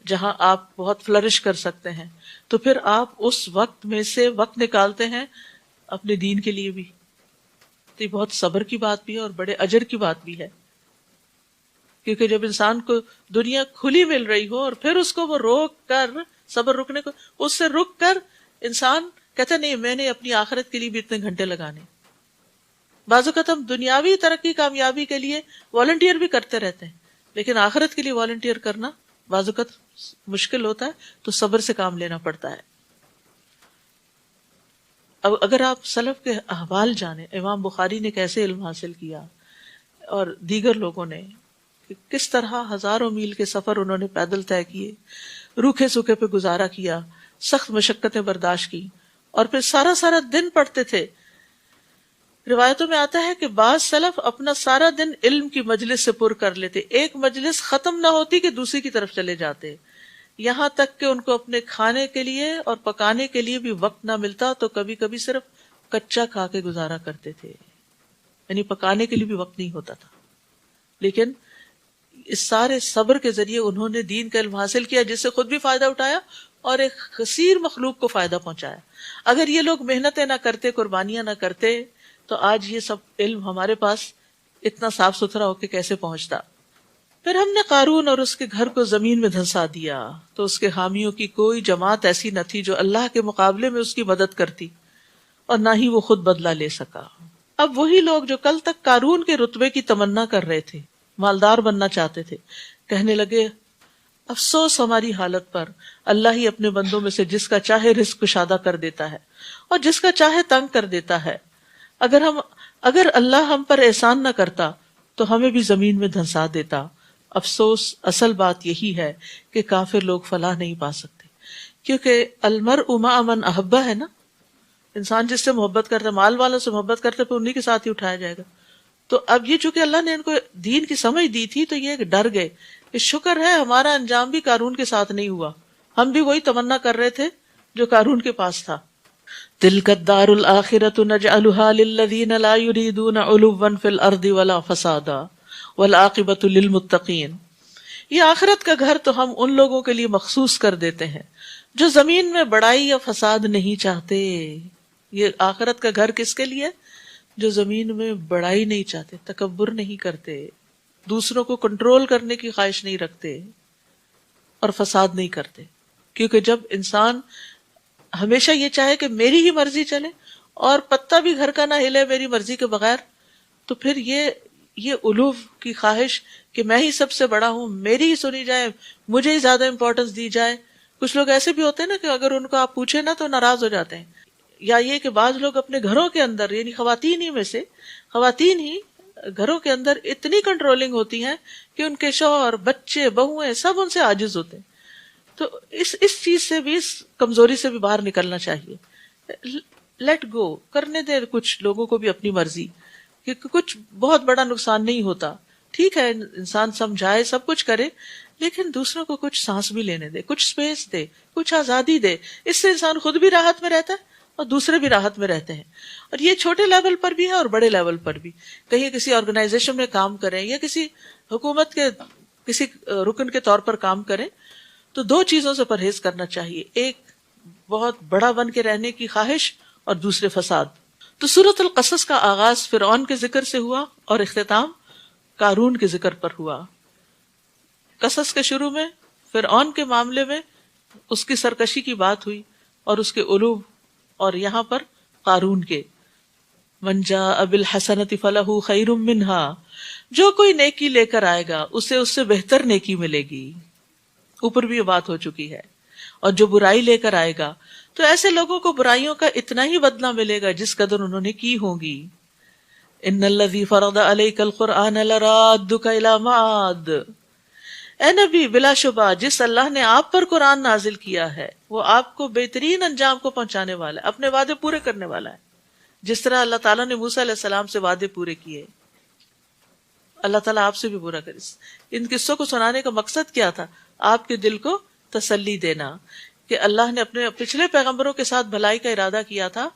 جہاں آپ بہت فلرش کر سکتے ہیں، تو پھر آپ اس وقت میں سے وقت نکالتے ہیں اپنے دین کے لیے بھی. تو یہ بہت صبر کی بات بھی ہے اور بڑے اجر کی بات بھی ہے، کیونکہ جب انسان کو دنیا کھلی مل رہی ہو اور پھر اس کو وہ روک کر، صبر رکنے کو، اس سے رک کر انسان کہتا نہیں میں نے اپنی آخرت کے لیے بھی اتنے گھنٹے لگانے. بعض اوقات ہم دنیاوی ترقی کامیابی کے لیے والنٹیئر بھی کرتے رہتے ہیں، لیکن آخرت کے لیے والنٹیئر کرنا بعض اوقات مشکل ہوتا ہے، تو صبر سے کام لینا پڑتا ہے. اب اگر آپ سلف کے احوال جانیں، امام بخاری نے کیسے علم حاصل کیا اور دیگر لوگوں نے کس طرح ہزاروں میل کے سفر انہوں نے پیدل طے کیے، روکھے سوکھے پہ گزارا کیا، سخت مشقتیں برداشت کی، اور پھر سارا سارا دن پڑھتے تھے. روایتوں میں آتا ہے کہ بعض سلف اپنا سارا دن علم کی مجلس سے پر کر لیتے، ایک مجلس ختم نہ ہوتی کہ دوسری کی طرف چلے جاتے، یہاں تک کہ ان کو اپنے کھانے کے لیے اور پکانے کے لیے بھی وقت نہ ملتا تو کبھی کبھی صرف کچا کھا کے گزارا کرتے تھے، یعنی پکانے کے لیے بھی وقت نہیں ہوتا تھا. لیکن اس سارے صبر کے ذریعے انہوں نے دین کا علم حاصل کیا، جس سے خود بھی فائدہ اٹھایا اور ایک کثیر مخلوق کو فائدہ پہنچایا. اگر یہ لوگ محنتیں نہ کرتے، قربانیاں نہ کرتے، تو آج یہ سب علم ہمارے پاس اتنا صاف ستھرا ہو کے کیسے پہنچتا. پھر ہم نے قارون اور اس کے گھر کو زمین میں دھنسا دیا تو اس کے حامیوں کی کوئی جماعت ایسی نہ تھی جو اللہ کے مقابلے میں اس کی مدد کرتی، اور نہ ہی وہ خود بدلہ لے سکا. اب وہی لوگ جو کل تک قارون کے رتبے کی تمنا کر رہے تھے، مالدار بننا چاہتے تھے، کہنے لگے افسوس ہماری حالت پر، اللہ ہی اپنے بندوں میں سے جس کا چاہے رزق کشادہ کر دیتا ہے اور جس کا چاہے تنگ کر دیتا ہے. اگر اللہ ہم پر احسان نہ کرتا تو ہمیں بھی زمین میں دھنسا دیتا. افسوس اصل بات یہی ہے کہ کافر لوگ فلاح نہیں پا سکتے، کیونکہ المرء مع من احبہ ہے نا، انسان جس سے محبت کرتا ہے، مال والوں سے محبت کرتا ہے، پھر انہی کے ساتھ ہی اٹھایا جائے گا. تو اب یہ چونکہ اللہ نے ان کو دین کی سمجھ دی تھی تو یہ ڈر گئے کہ شکر ہے ہمارا انجام بھی قارون کے ساتھ نہیں ہوا، ہم بھی وہی تمنا کر رہے تھے جو قارون کے پاس تھا. تلک الدار الآخرۃ نجعلها للذین لا یریدون علوا فی الارض ولا فسادا والعاقبۃ للمتقین. یہ آخرت کا گھر تو ہم ان لوگوں کے لیے مخصوص کر دیتے ہیں جو زمین میں بڑائی یا فساد نہیں چاہتے. یہ آخرت کا گھر کس کے لیے؟ جو زمین میں بڑائی نہیں چاہتے، تکبر نہیں کرتے، دوسروں کو کنٹرول کرنے کی خواہش نہیں رکھتے اور فساد نہیں کرتے. کیونکہ جب انسان ہمیشہ یہ چاہے کہ میری ہی مرضی چلے اور پتہ بھی گھر کا نہ ہلے میری مرضی کے بغیر، تو پھر یہ علو کی خواہش کہ میں ہی سب سے بڑا ہوں، میری ہی سنی جائے، مجھے ہی زیادہ امپورٹنس دی جائے. کچھ لوگ ایسے بھی ہوتے ہیں نا کہ اگر ان کو آپ پوچھیں نا تو ناراض ہو جاتے ہیں. یا یہ کہ بعض لوگ اپنے گھروں کے اندر، یعنی خواتین ہی گھروں کے اندر اتنی کنٹرولنگ ہوتی ہیں کہ ان کے شوہر، بچے، بہویں سب ان سے عاجز ہوتے ہیں. تو اس چیز سے بھی، اس کمزوری سے بھی باہر نکلنا چاہیے. لیٹ گو، کرنے دے کچھ لوگوں کو بھی اپنی مرضی، کیونکہ کچھ بہت بڑا نقصان نہیں ہوتا. ٹھیک ہے انسان سمجھائے، سب کچھ کرے، لیکن دوسروں کو کچھ سانس بھی لینے دے، کچھ سپیس دے، کچھ آزادی دے. اس سے انسان خود بھی راحت میں رہتا ہے اور دوسرے بھی راحت میں رہتے ہیں. اور یہ چھوٹے لیول پر بھی ہے اور بڑے لیول پر بھی. کہیں کسی آرگنائزیشن میں کام کریں یا کسی حکومت کے کسی رکن کے طور پر کام کریں، تو دو چیزوں سے پرہیز کرنا چاہیے، ایک بہت بڑا بن کے رہنے کی خواہش اور دوسرے فساد. تو سورۃ القصص کا آغاز فرعون کے ذکر سے ہوا اور اختتام قارون کے ذکر پر ہوا. قصص کے شروع میں فرعون کے معاملے میں اس کی سرکشی کی بات ہوئی اور اس کے علو، اور یہاں پر قارون کے من جاء بالحسنۃ فلہ خیر منہا، جو کوئی نیکی لے کر آئے گا اسے اس سے بہتر نیکی ملے گی. اوپر بھی یہ بات ہو چکی ہے. اور جو برائی لے کر آئے گا تو ایسے لوگوں کو برائیوں کا اتنا ہی بدلہ ملے گا جس قدر انہوں نے کی ہوگی. ان الذی فرض علیک القرآن لرادک الی معاد، اے نبی بلا شبہ جس اللہ نے آپ پر قرآن نازل کیا ہے وہ آپ کو بہترین انجام کو پہنچانے والا ہے، اپنے وعدے پورے کرنے والا ہے. جس طرح اللہ تعالیٰ نے موسیٰ علیہ السلام سے وعدے پورے کیے، اللہ تعالیٰ آپ سے بھی پورا کرے. ان قصوں کو سنانے کا مقصد کیا تھا؟ آپ کے دل کو تسلی دینا کہ اللہ نے اپنے پچھلے پیغمبروں کے ساتھ بھلائی کا ارادہ کیا تھا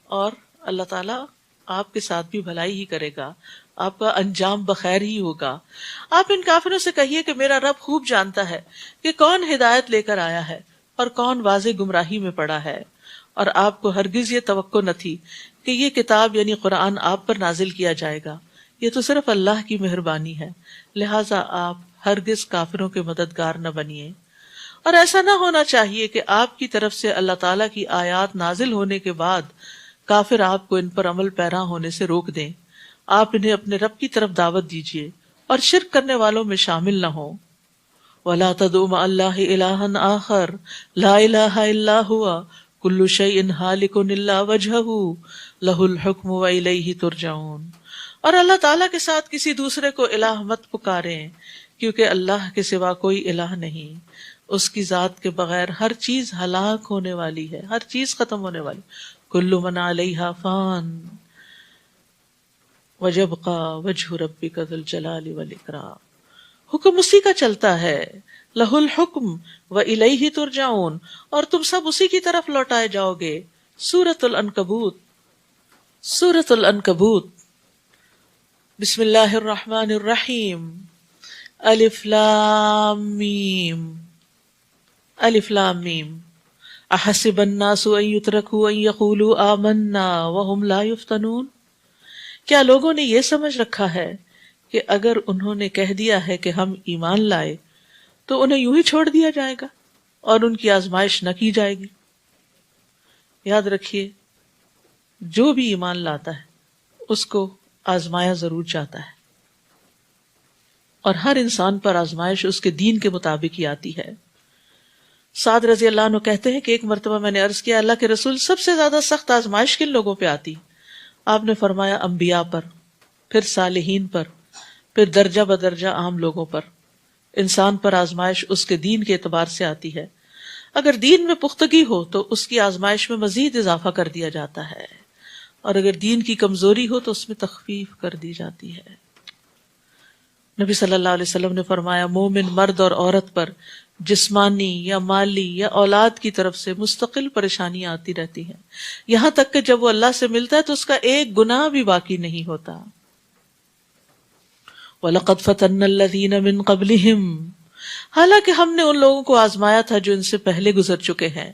اور اللہ تعالیٰ آپ کے ساتھ بھی بھلائی ہی کرے گا، آپ کا انجام بخیر ہی ہوگا. آپ ان کافروں سے کہیے کہ میرا رب خوب جانتا ہے کہ کون ہدایت لے کر آیا ہے اور کون واضح گمراہی میں پڑا ہے، اور آپ کو ہرگز یہ توقع نہ تھی کہ یہ کتاب یعنی قرآن آپ پر نازل کیا جائے گا. یہ تو صرف اللہ کی مہربانی ہے، لہٰذا آپ ہرگز کافروں کے مددگار نہ بنیے. اور ایسا نہ ہونا چاہیے کہ آپ کی طرف سے اللہ تعالیٰ کی آیات نازل ہونے کے بعد کافر آپ کو ان پر عمل پیرا ہونے سے روک دیں. آپ انہیں اپنے رب کی طرف دعوت دیجیے اور شرک کرنے والوں میں شامل نہ ہوں. وَلَا تَدْعُ مَعَ اللَّهِ إِلَٰهًا آخَرَ لَا إِلَٰهَ إِلَّا هُوَ كُلُّ شَيْءٍ هَالِكٌ إِلَّا وَجْهَهُ لَهُ الْحُكْمُ وَإِلَيْهِ تُرْجَعُونَ. اور اللہ تعالیٰ کے ساتھ کسی دوسرے کو الہ مت پکاریں، کیونکہ اللہ کے سوا کوئی الہ نہیں. اس کی ذات کے بغیر ہر چیز ہلاک ہونے والی ہے، ہر چیز ختم ہونے والی. كُلُّ مَنْ عَلَيْهَا فَانٍ وَيَبْقَى وَجْهُ رَبِّكَ ذُو الْجَلَالِ وَالْإِكْرَامِ. حکم اسی کا چلتا ہے، لہ الحکم وإلیہ ترجعون، اور تم سب اسی کی طرف لوٹائے جاؤ گے. سورۃ العنکبوت. سورۃ العنکبوت. بسم اللہ الرحمن الرحیم. الف لام میم. الف لام میم. احسب الناس ان یترکوا ان یقولوا آمنا وهم لا یفتنون. کیا لوگوں نے یہ سمجھ رکھا ہے کہ اگر انہوں نے کہہ دیا ہے کہ ہم ایمان لائے تو انہیں یوں ہی چھوڑ دیا جائے گا اور ان کی آزمائش نہ کی جائے گی؟ یاد رکھیے، جو بھی ایمان لاتا ہے اس کو آزمایا ضرور جاتا ہے، اور ہر انسان پر آزمائش اس کے دین کے مطابق ہی آتی ہے. سعد رضی اللہ عنہ کہتے ہیں کہ ایک مرتبہ میں نے عرض کیا، اللہ کے رسول سب سے زیادہ سخت آزمائش کن لوگوں پہ آتی؟ آپ نے فرمایا انبیاء پر، پھر صالحین پر، پھر درجہ بدرجہ عام لوگوں پر. انسان پر آزمائش اس کے دین کے اعتبار سے آتی ہے. اگر دین میں پختگی ہو تو اس کی آزمائش میں مزید اضافہ کر دیا جاتا ہے، اور اگر دین کی کمزوری ہو تو اس میں تخفیف کر دی جاتی ہے. نبی صلی اللہ علیہ وسلم نے فرمایا، مومن مرد اور عورت پر جسمانی یا مالی یا اولاد کی طرف سے مستقل پریشانیاں آتی رہتی ہیں، یہاں تک کہ جب وہ اللہ سے ملتا ہے تو اس کا ایک گناہ بھی باقی نہیں ہوتا. وَلَقَدْ فَتَنَّا الَّذِينَ مِن قَبْلِهِمْ. حالانکہ ہم نے ان لوگوں کو آزمایا تھا جو ان سے پہلے گزر چکے ہیں.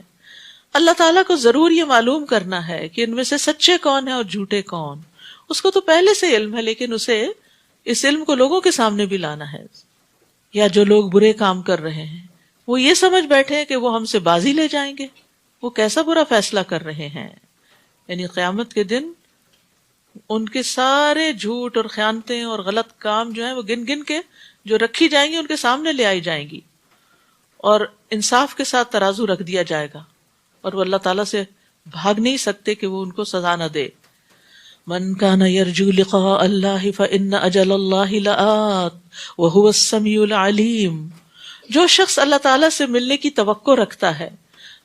اللہ تعالیٰ کو ضرور یہ معلوم کرنا ہے کہ ان میں سے سچے کون ہیں اور جھوٹے کون. اس کو تو پہلے سے علم ہے، لیکن اسے اس علم کو لوگوں کے سامنے بھی لانا ہے. یا جو لوگ برے کام کر رہے ہیں وہ یہ سمجھ بیٹھے ہیں کہ وہ ہم سے بازی لے جائیں گے، وہ کیسا برا فیصلہ کر رہے ہیں. یعنی قیامت کے دن ان کے سارے جھوٹ اور خیانتیں اور غلط کام جو ہیں وہ گن گن کے جو رکھی جائیں گی ان کے سامنے لے آئی جائیں گی، اور انصاف کے ساتھ ترازو رکھ دیا جائے گا، اور وہ اللہ تعالیٰ سے بھاگ نہیں سکتے کہ وہ ان کو سزا نہ دے. من کان یرجو لقاء اللہ فإن اجل اللہ لآت وہو السمیع العلیم. جو شخص اللہ تعالیٰ سے ملنے کی توقع رکھتا ہے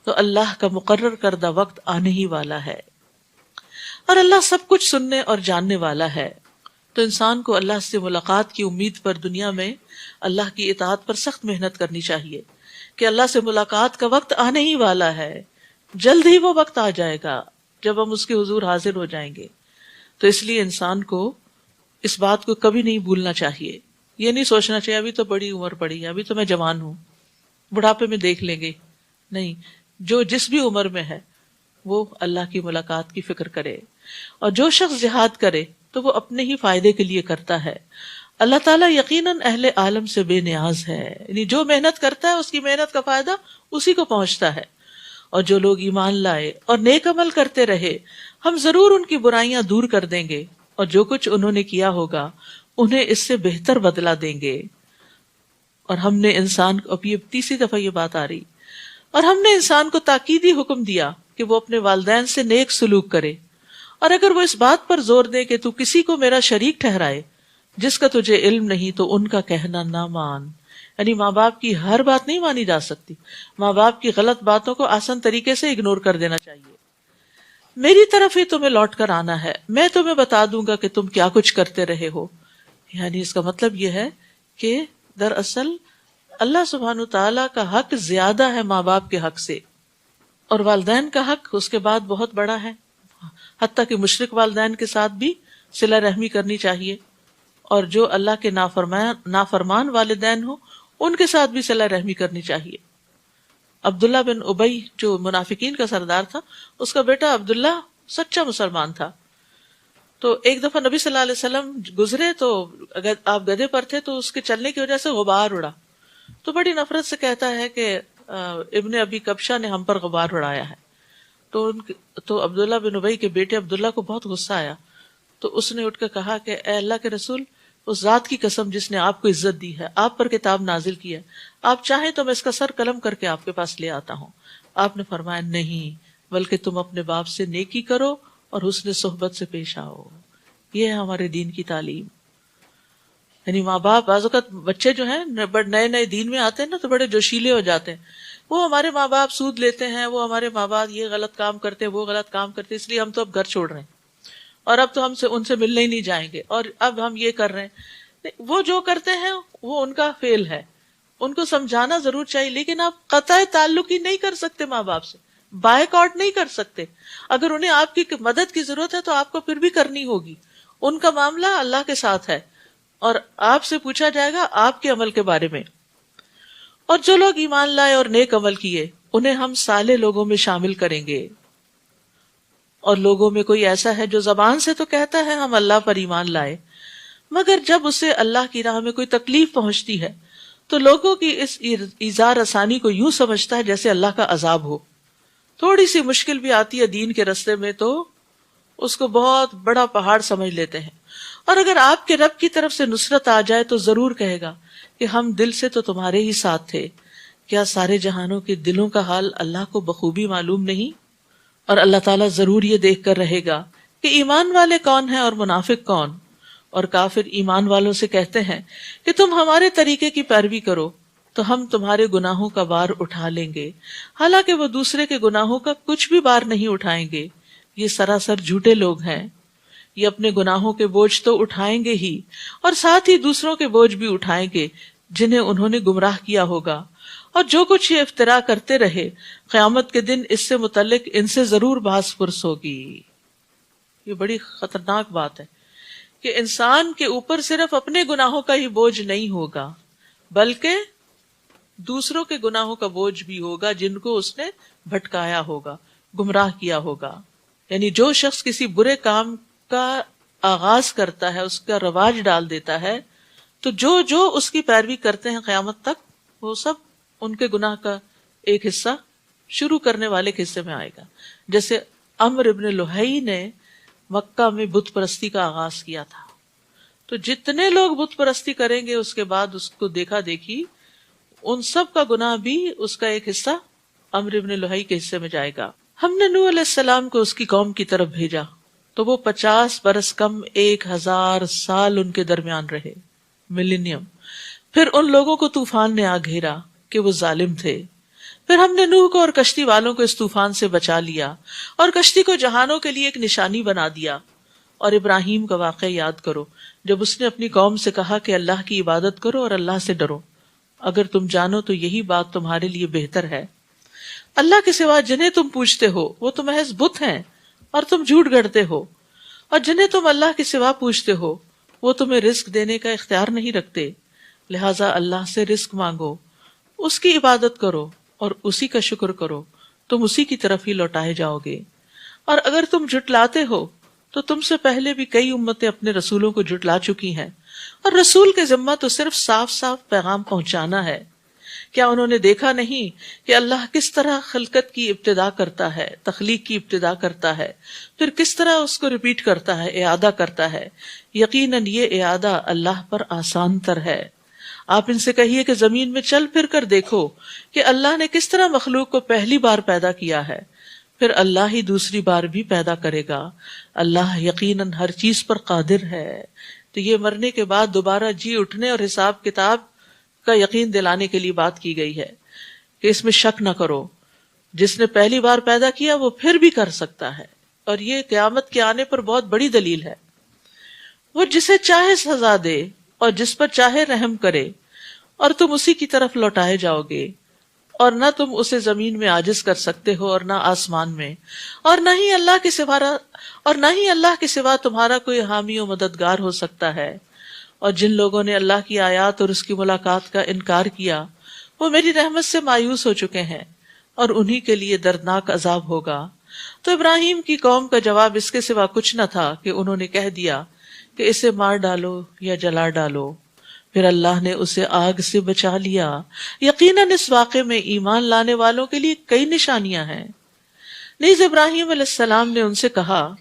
تو اللہ کا مقرر کردہ وقت آنے ہی والا ہے، اور اللہ سب کچھ سننے اور جاننے والا ہے. تو انسان کو اللہ سے ملاقات کی امید پر دنیا میں اللہ کی اطاعت پر سخت محنت کرنی چاہیے کہ اللہ سے ملاقات کا وقت آنے ہی والا ہے. جلد ہی وہ وقت آ جائے گا جب ہم اس کے حضور حاضر ہو جائیں گے. تو اس لیے انسان کو اس بات کو کبھی نہیں بھولنا چاہیے. یہ نہیں سوچنا چاہیے ابھی تو بڑی عمر پڑی ہے، ابھی تو میں جوان ہوں، بڑھاپے میں دیکھ لیں گے. نہیں، جو جس بھی عمر میں ہے وہ اللہ کی ملاقات کی فکر کرے. اور جو شخص جہاد کرے تو وہ اپنے ہی فائدے کے لیے کرتا ہے. اللہ تعالیٰ یقیناً اہل عالم سے بے نیاز ہے، یعنی جو محنت کرتا ہے اس کی محنت کا فائدہ اسی کو پہنچتا ہے. اور جو لوگ ایمان لائے اور نیک عمل کرتے رہے ہم ضرور ان کی برائیاں دور کر دیں گے، اور جو کچھ انہوں نے کیا ہوگا انہیں اس سے بہتر بدلہ دیں گے. اور ہم نے انسان کو، اب یہ تیسری دفعہ یہ بات آ رہی، اور ہم نے انسان کو تاکیدی حکم دیا کہ وہ اپنے والدین سے نیک سلوک کرے، اور اگر وہ اس بات پر زور دے کہ تو کسی کو میرا شریک ٹھہرائے جس کا تجھے علم نہیں تو ان کا کہنا نہ مان. یعنی ماں باپ کی ہر بات نہیں مانی جا سکتی، ماں باپ کی غلط باتوں کو آسان طریقے سے اگنور کر دینا چاہیے۔ میری طرف ہی تمہیں لوٹ کر آنا ہے، میں تمہیں بتا دوں گا کہ تم کیا کچھ کرتے رہے ہو۔ یعنی اس کا مطلب یہ ہے کہ دراصل اللہ سبحانہ تعالیٰ کا حق زیادہ ہے ماں باپ کے حق سے، اور والدین کا حق اس کے بعد بہت بڑا ہے، حتیٰ کہ مشرک والدین کے ساتھ بھی صلہ رحمی کرنی چاہیے، اور جو اللہ کے نافرمان والدین ہوں ان کے ساتھ بھی صلہ رحمی کرنی چاہیے۔ عبداللہ بن ابی جو منافقین کا سردار تھا، اس کا بیٹا عبداللہ سچا مسلمان تھا۔ تو ایک دفعہ نبی صلی اللہ علیہ وسلم گزرے تو اگر آپ گدھے پر تھے تو اس کے چلنے کی وجہ سے غبار اڑا، تو بڑی نفرت سے کہتا ہے کہ ابن ابی کبشہ نے ہم پر غبار اڑایا ہے۔ تو عبداللہ بن ابی کے بیٹے عبداللہ کو بہت غصہ آیا، تو اس نے اٹھ کر کہا کہ اے اللہ کے رسول، اس ذات کی قسم جس نے آپ کو عزت دی ہے، آپ پر کتاب نازل کی ہے، آپ چاہیں تو میں اس کا سر قلم کر کے آپ کے پاس لے آتا ہوں۔ آپ نے فرمایا نہیں، بلکہ تم اپنے باپ سے نیکی کرو اور حسن صحبت سے پیش آؤ۔ یہ ہے ہمارے دین کی تعلیم۔ یعنی ماں باپ، بعض اوقات بچے جو ہیں نئے نئے دین میں آتے ہیں نا تو بڑے جوشیلے ہو جاتے ہیں، وہ ہمارے ماں باپ سود لیتے ہیں، وہ ہمارے ماں باپ یہ غلط کام کرتے ہیں، وہ غلط کام کرتے ہیں، اس لیے ہم تو اب گھر چھوڑ رہے ہیں، اور اب تو ہم سے ان سے ملنے ہی نہیں جائیں گے، اور اب ہم یہ کر رہے ہیں۔ وہ جو کرتے ہیں وہ ان کا فیل ہے، ان کو سمجھانا ضرور چاہیے، لیکن آپ قطع تعلق ہی نہیں کر سکتے ماں باپ سے، بائیک آؤٹ نہیں کر سکتے۔ اگر انہیں آپ کی مدد کی ضرورت ہے تو آپ کو پھر بھی کرنی ہوگی، ان کا معاملہ اللہ کے ساتھ ہے، اور آپ سے پوچھا جائے گا آپ کے عمل کے بارے میں۔ اور جو لوگ ایمان لائے اور نیک عمل کیے انہیں ہم صالح لوگوں میں شامل کریں گے۔ اور لوگوں میں کوئی ایسا ہے جو زبان سے تو کہتا ہے ہم اللہ پر ایمان لائے، مگر جب اسے اللہ کی راہ میں کوئی تکلیف پہنچتی ہے تو لوگوں کی اس ایذا رسانی کو یوں سمجھتا ہے جیسے اللہ کا عذاب ہو۔ تھوڑی سی مشکل بھی آتی ہے دین کے راستے میں تو اس کو بہت بڑا پہاڑ سمجھ لیتے ہیں، اور اگر آپ کے رب کی طرف سے نصرت آ جائے تو ضرور کہے گا کہ ہم دل سے تو تمہارے ہی ساتھ تھے۔ کیا سارے جہانوں کے دلوں کا حال اللہ کو بخوبی معلوم نہیں؟ اور اللہ تعالیٰ ضرور یہ دیکھ کر رہے گا کہ ایمان والے کون ہیں اور منافق کون۔ اور کافر ایمان والوں سے کہتے ہیں کہ تم ہمارے طریقے کی پیروی کرو تو ہم تمہارے گناہوں کا بار اٹھا لیں گے، حالانکہ وہ دوسرے کے گناہوں کا کچھ بھی بار نہیں اٹھائیں گے۔ یہ سراسر جھوٹے لوگ ہیں، یہ اپنے گناہوں کے بوجھ تو اٹھائیں گے ہی، اور ساتھ ہی دوسروں کے بوجھ بھی اٹھائیں گے جنہیں انہوں نے گمراہ کیا ہوگا۔ اور جو کچھ یہ افترا کرتے رہے، قیامت کے دن اس سے متعلق ان سے ضرور بحث پرس ہوگی۔ یہ بڑی خطرناک بات ہے کہ انسان کے اوپر صرف اپنے گناہوں کا ہی بوجھ نہیں ہوگا، بلکہ دوسروں کے گناہوں کا بوجھ بھی ہوگا جن کو اس نے بھٹکایا ہوگا، گمراہ کیا ہوگا۔ یعنی جو شخص کسی برے کام کا آغاز کرتا ہے، اس کا رواج ڈال دیتا ہے، تو جو اس کی پیروی کرتے ہیں قیامت تک وہ سب ان کے گناہ کا ایک حصہ شروع کرنے والے کے حصے میں آئے گا۔ جیسے عمرو ابن لوہی نے مکہ میں بت پرستی کا آغاز کیا تھا، تو جتنے لوگ بت پرستی کریں گے اس کے بعد اس کو دیکھا دیکھی ان سب کا گناہ بھی اس کا ایک حصہ عمرو ابن لوہی کے حصے میں جائے گا۔ ہم نے نوح علیہ السلام کو اس کی قوم کی طرف بھیجا تو وہ 50 برس کم 1000 سال ان کے درمیان رہے، ملینیم۔ پھر ان لوگوں کو طوفان نے آ گھیرا کہ وہ ظالم تھے۔ پھر ہم نے نوح کو اور کشتی والوں کو اس طوفان سے بچا لیا اور کشتی کو جہانوں کے لیے ایک نشانی بنا دیا۔ اور ابراہیم کا واقعہ یاد کرو جب اس نے اپنی قوم سے کہا کہ اللہ کی عبادت کرو اور اللہ سے ڈرو، اگر تم جانو تو یہی بات تمہارے لیے بہتر ہے۔ اللہ کے سوا جنہیں تم پوچھتے ہو وہ تو محض بت ہیں اور تم جھوٹ گڑھتے ہو، اور جنہیں تم اللہ کے سوا پوچھتے ہو وہ تمہیں رزق دینے کا اختیار نہیں رکھتے، لہٰذا اللہ سے رزق مانگو، اس کی عبادت کرو اور اسی کا شکر کرو، تم اسی کی طرف ہی لوٹائے جاؤ گے۔ اور اگر تم جھٹلاتے ہو تو تم سے پہلے بھی کئی امتیں اپنے رسولوں کو جھٹلا چکی ہیں، اور رسول کے ذمہ تو صرف صاف صاف پیغام پہنچانا ہے۔ کیا انہوں نے دیکھا نہیں کہ اللہ کس طرح خلقت کی ابتدا کرتا ہے، تخلیق کی ابتدا کرتا ہے، پھر کس طرح اس کو ریپیٹ کرتا ہے، اعادہ کرتا ہے۔ یقیناً یہ اعادہ اللہ پر آسان تر ہے۔ آپ ان سے کہیے کہ زمین میں چل پھر کر دیکھو کہ اللہ نے کس طرح مخلوق کو پہلی بار پیدا کیا ہے، پھر اللہ ہی دوسری بار بھی پیدا کرے گا۔ اللہ یقیناً ہر چیز پر قادر ہے۔ تو یہ مرنے کے بعد دوبارہ جی اٹھنے اور حساب کتاب کا یقین دلانے کے لیے بات کی گئی ہے کہ اس میں شک نہ کرو، جس نے پہلی بار پیدا کیا وہ پھر بھی کر سکتا ہے، اور یہ قیامت کے آنے پر بہت بڑی دلیل ہے۔ وہ جسے چاہے سزا دے اور جس پر چاہے رحم کرے، اور تم اسی کی طرف لوٹائے جاؤ گے، اور نہ تم اسے زمین میں عاجز کر سکتے ہو اور نہ آسمان میں، اور نہ ہی اللہ کے سوا تمہارا کوئی حامی و مددگار ہو سکتا ہے۔ اور جن لوگوں نے اللہ کی آیات اور اس کی ملاقات کا انکار کیا وہ میری رحمت سے مایوس ہو چکے ہیں، اور انہی کے لیے دردناک عذاب ہوگا۔ تو ابراہیم کی قوم کا جواب اس کے سوا کچھ نہ تھا کہ انہوں نے کہہ دیا کہ اسے مار ڈالو یا جلا ڈالو۔ پھر اللہ نے اسے آگ سے بچا لیا۔ یقیناً اس واقعے میں ایمان لانے والوں کے لیے کئی نشانیاں ہیں۔ نیز ابراہیم علیہ السلام نے ان سے کہا،